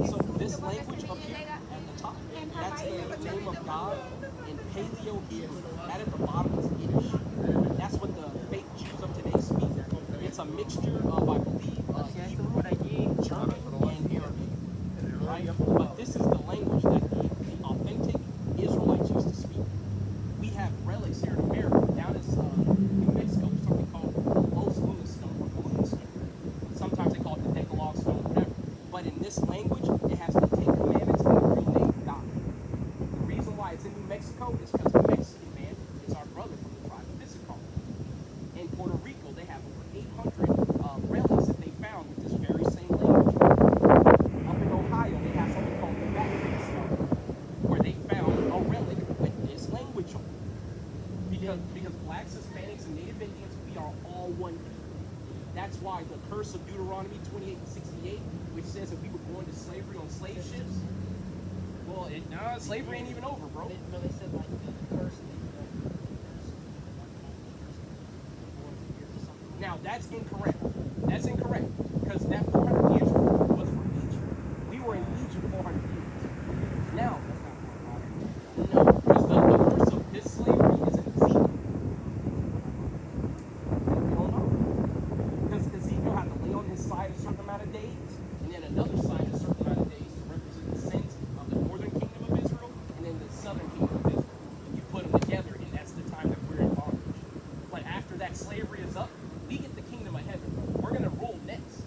So this language up here at the top, that's the name of God in Paleo Hebrew. That at the bottom is Yiddish. That's what the fake Jews of today speak. It's a mixture of, I believe, Hebrew, German, and Arabic. Right? But this is the language that the authentic Israelites used to speak. We have relics here in America. Down in New Mexico, there's something called the Los Lunas stone or the Moon stone. Sometimes they call it the Decalogue stone, whatever. But in this language, it has the Ten Commandments and the real name of God. The reason why it's in New Mexico is because the Mexican man is our brother from the tribe of Issachar. In Puerto Rico, they have over 800 relics that they found with this very same language. Up in Ohio, they have something called the Vatican stone, where they found a relic with this language on it. Because blacks, Hispanics, and Native Indians, we are all one people. That's why the curse of Deuteronomy 28 and 68, which says that we were going to slavery on slave ships, well, slavery ain't even over, bro. They said like the curse. Now, that's incorrect. That's incorrect. Because that 400 years was for Egypt. We were in Egypt 400 years. Now, no, because the curse of this slavery is in Ezekiel. We don't know. Because Ezekiel had to lay on his side a certain amount of days, and then another side a certain amount of days to represent the sins of the northern kingdom of Israel and then the southern kingdom of Israel. And you put them together, and that's the time that we're in bondage. But after that slavery is up, we get the kingdom of heaven. We're going to rule next.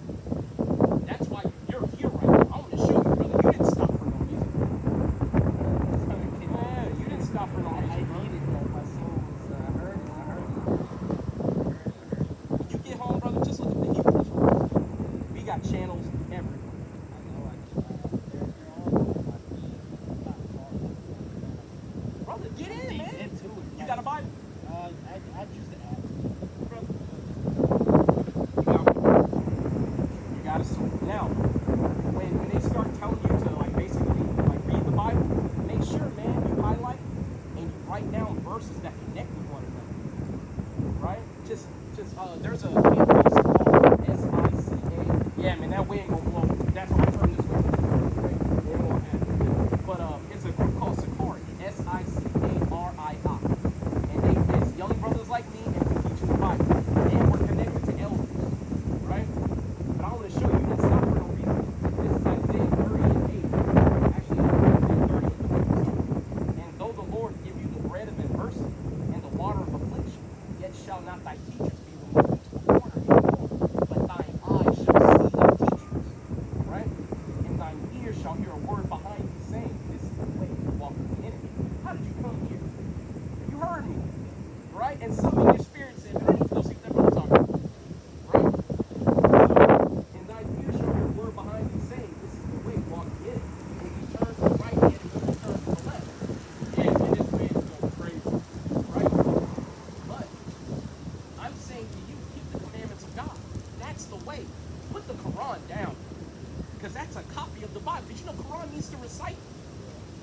Islam means to recite.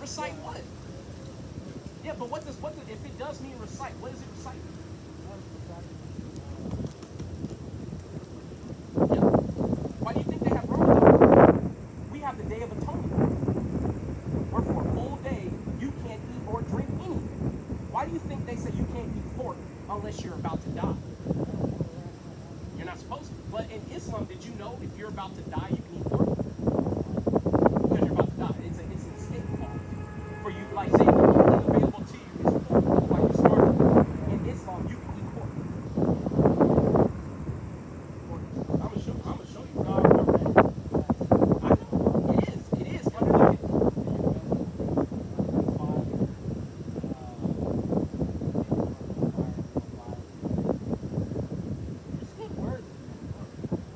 Recite what? Yeah, but what does if it does mean recite? What does it recite? Yeah. Why do you think they have Ramadan? We have the Day of Atonement, where for a full day you can't eat or drink anything. Why do you think they say you can't eat pork unless you're about to die? You're not supposed to. But in Islam, did you know if you're about to die, you can eat pork? Because you're about to die. It's an escape clause. For you, like say, the only thing available to you is pork. Like you started. In Islam, you can eat pork. I'm gonna show you. It is. Underneath it. It's good words.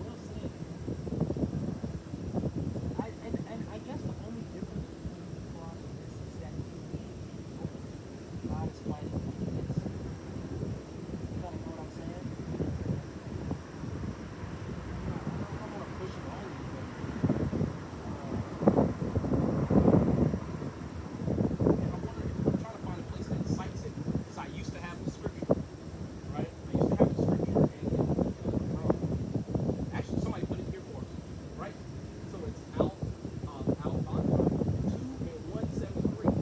Well said. And I guess the only difference between the Quran and this is that God is fighting against it. You gotta know what I'm saying? I don't want to push it on you, And I'm wondering if I'm trying to find a place that cites it, because I used to have the scripture, right? I used to have the scripture actually somebody put it here for us, right? So it's Al-Baqarah 2 and 173.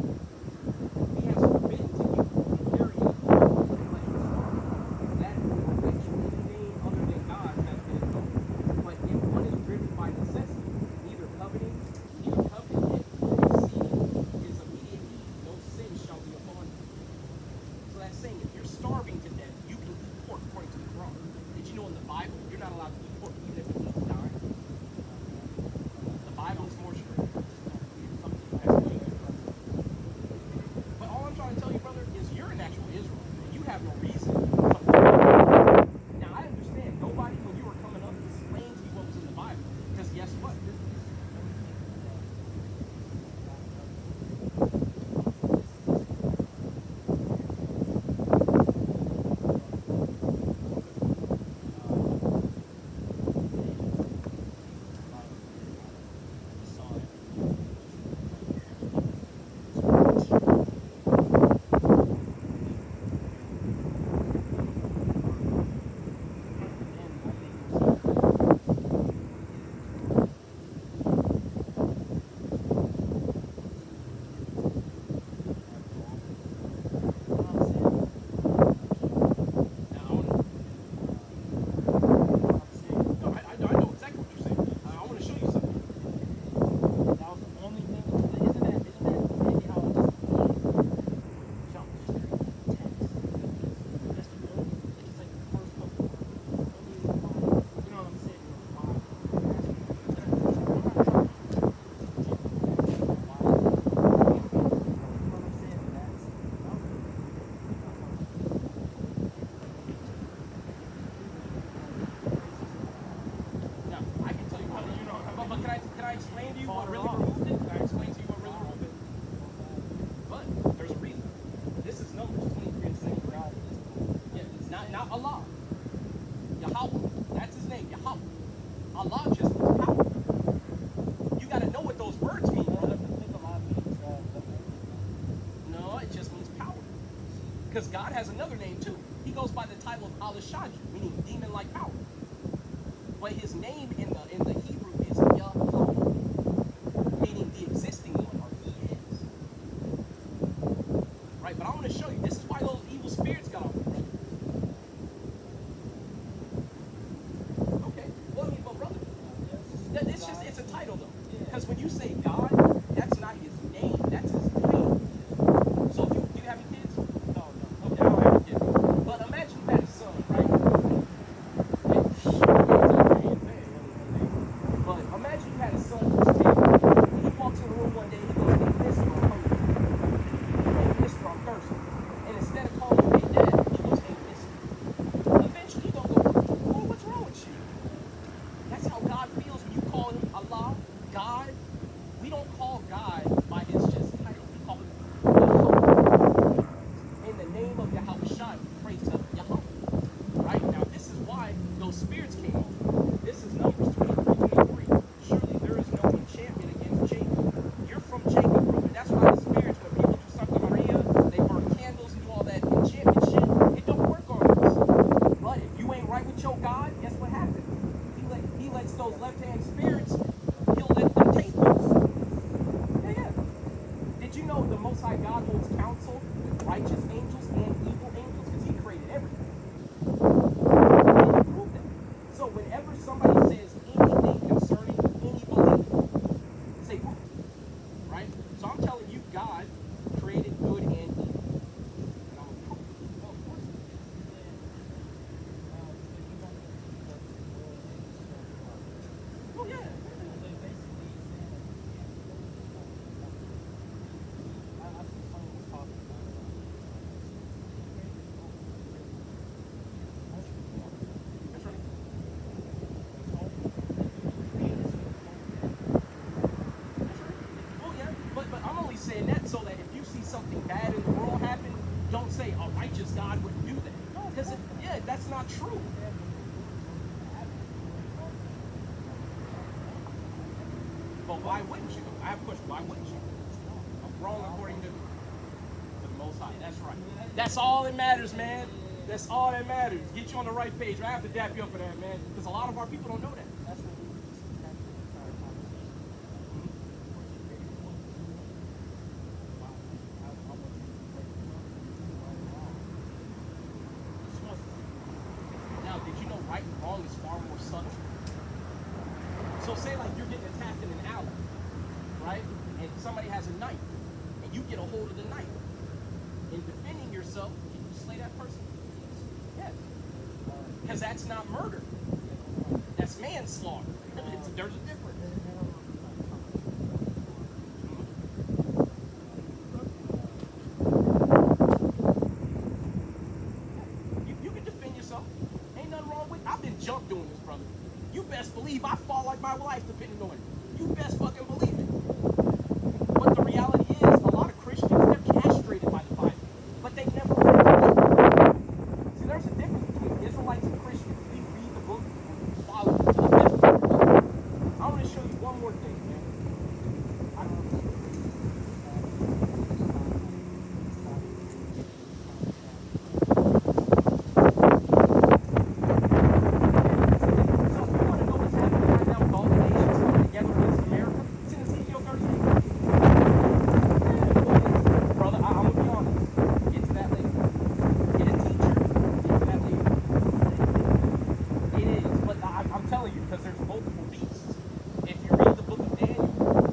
He has forbidden to you to carry any that which any name other than God has been invoked. But if one is driven by necessity, neither coveting it nor exceeding his immediate need, no sin shall be upon you. So that's saying if you're starving to death, you can eat pork according to the Quran. Did you know in the Bible you're not allowed to eat pork even if it means dying? The Bible is more strict. But all I'm trying to tell you, brother, is you're an actual Israelite. And you have no reason to follow. Now I understand nobody when you were coming up explained to you what was in the Bible. Because guess what? No, I know exactly what you're saying. I want to show you something. that was the only thing. Isn't that crazy how it just jumped straight to the text? That's the only. It's like the first couple words. You know what I'm saying? Now, I can tell you what, but can I explain to you what really removed it? Can I explain to you what really removed it? But there's a reason. This is Numbers 23 and 7. Yeah, it's not Allah. Yahweh. That's his name, Yahweh. Allah just means power. You got to know what those words mean, brother. No, it just means power. Because God has another name too. He goes by the title of Al-Shadr, meaning demon-like power. But his name in the Hebrew is Yahweh, meaning the existing one, or he is. Right, but I want to show you, this is why those evil spirits got off the brother. Okay, well, I mean, but brother, it's a title though. Because when you say God, that's not his name, that's his title. So if do you have any kids? No. Okay, I don't have any kids. But imagine you had a son, right? But imagine you had a son who's 10. And he walks in the room one day and he goes, "Hey, mister, I'm hungry. Hey, mister, I'm thirsty." And instead of calling him, "Hey, dad," he goes, "Hey, mister." Eventually he's gonna go, "Oh, what's wrong with you?" That's how God feels when you call him Allah, God. We don't call God by his just title. We call him Yahweh. In the name of Yahweh Shai, we pray to Yahweh. Right? Now, this is why those spirits came over. This is Numbers 23. Surely there is no enchantment against Jacob. You're the Most High God holds counsel with righteous angels and evil angels because he created everything. And he proved that. So whenever somebody says anything concerning any belief, say proof. Right? So I'm telling you, God created good and evil. And I'm a proof. Well, of course. Well, yeah. That's right. Well, yeah, but I'm only saying that so that if you see something bad in the world happen, don't say a righteous God wouldn't do that. Because yeah, that's not true. But why wouldn't you? I have a question. Why wouldn't you? I'm wrong according to the Most High. That's right. That's all that matters, man. That's all that matters. Get you on the right page. I have to dap you up for that, man. Because a lot of our people don't know that. That's what we just had the entire conversation. Now, did you know right and wrong is far more subtle? So say like you're getting attacked in an alley, right? And somebody has a knife, and you get a hold of the knife. In defending yourself, can you slay that person? Yes. Because that's not murder. That's manslaughter. There's a difference. You can defend yourself. Ain't nothing wrong with it. I've been jumped doing this, brother. You best believe I fall like my life depending on it. You best fucking believe it. But the reality is, a lot of Christians, they're castrated by the Bible. But they never read the Bible. See, there's a difference between Israelites and Christians. We read the book and we follow it to the best of our ability. I want to show you one more thing, man. I don't know. So you want to know what's happening right now with all the nations coming together against America? It's in Ezekiel 38. Brother, I'm going to be honest. Get to that later. Get a teacher. Get to that later. It is, but I'm telling you, because there's multiple beasts. If you read the book of Daniel,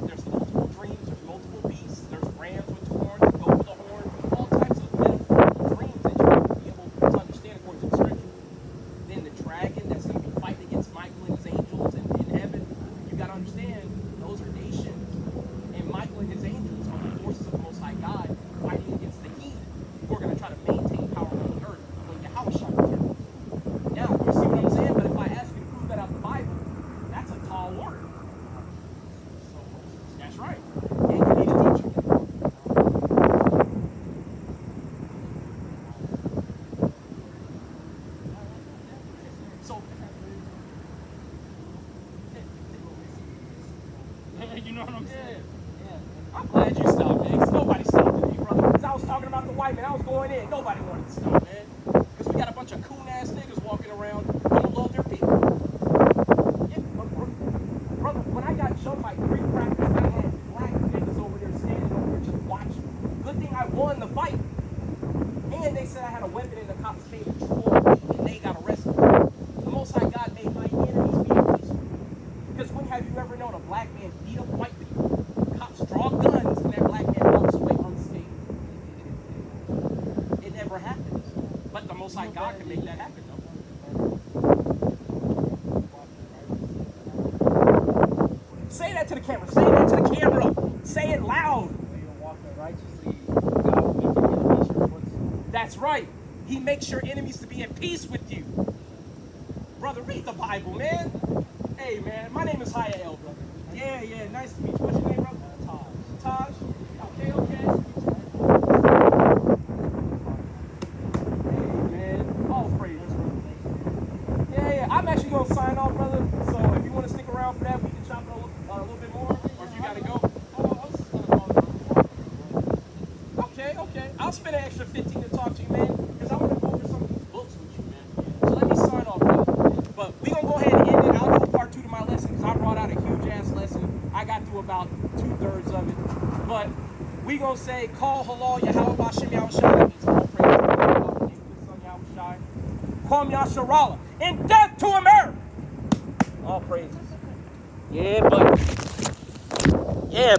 there's multiple dreams, there's multiple beasts, there's rams with horns that go with the horn, all types of metaphorical dreams that you have to be able to understand according to the scripture. Then the dragon that's going to be fighting against Michael and his angels in heaven, you got to understand, those are nations. And Michael and his angels are the forces of the Most High God fighting against the heathen who are going to try to maintain power on the earth when Yahweh shall return. Now, you see what I'm saying? But if I ask you to prove that out the Bible, that's a tall order. That's right. And you need a teacher. So, you know what I'm saying? I'm glad you stopped, man. 'Cause nobody stopped me, brother. 'Cause I was talking about the white man. I was going in. Nobody wanted to stop, man. Because we got a bunch of coon-ass niggas walking around who don't love their people. Yeah, brother, when I got jumped by 3 crackers, I had black niggas over there standing over there just watching. Good thing I won the fight. And they said I had a weapon in the cops came to control and they got arrested. The Most High God made my enemies be at peace. Because when have you ever known a black man beat up white people? Cops draw guns and that black man walks away unscathed. It never happens. But the Most High God can make that happen, though. Say that to the camera. Say that to the camera. Say it loud. When you're walking righteously, God will make your enemies your footstool. That's right. He makes your enemies to be at peace with you. Brother, read the Bible, man. Hey, man, my name is Hayael, brother. Yeah, nice to meet you. What's your name, brother? Taj. Okay. Hey, man. All praises, brother. Yeah. I'm actually going to sign off, brother. So if you want to stick around for that, we can chop it a little bit more. Or if you got to go. Okay. I'll spend an extra 15 to talk to you, man. Because I want to go over some of these books with you, man. So let me sign off, brother. But we're going to go ahead and end it. I'll do part 2 to my lesson because I brought out a huge-ass lesson. I got through about 2/3 of it. But We gonna say, call halal Yahweh Bashem Yahushai. It's all praise to Allah, the son Yahushai. Kwam Yasharala. And death to America. All praises. Yeah, buddy. Yeah.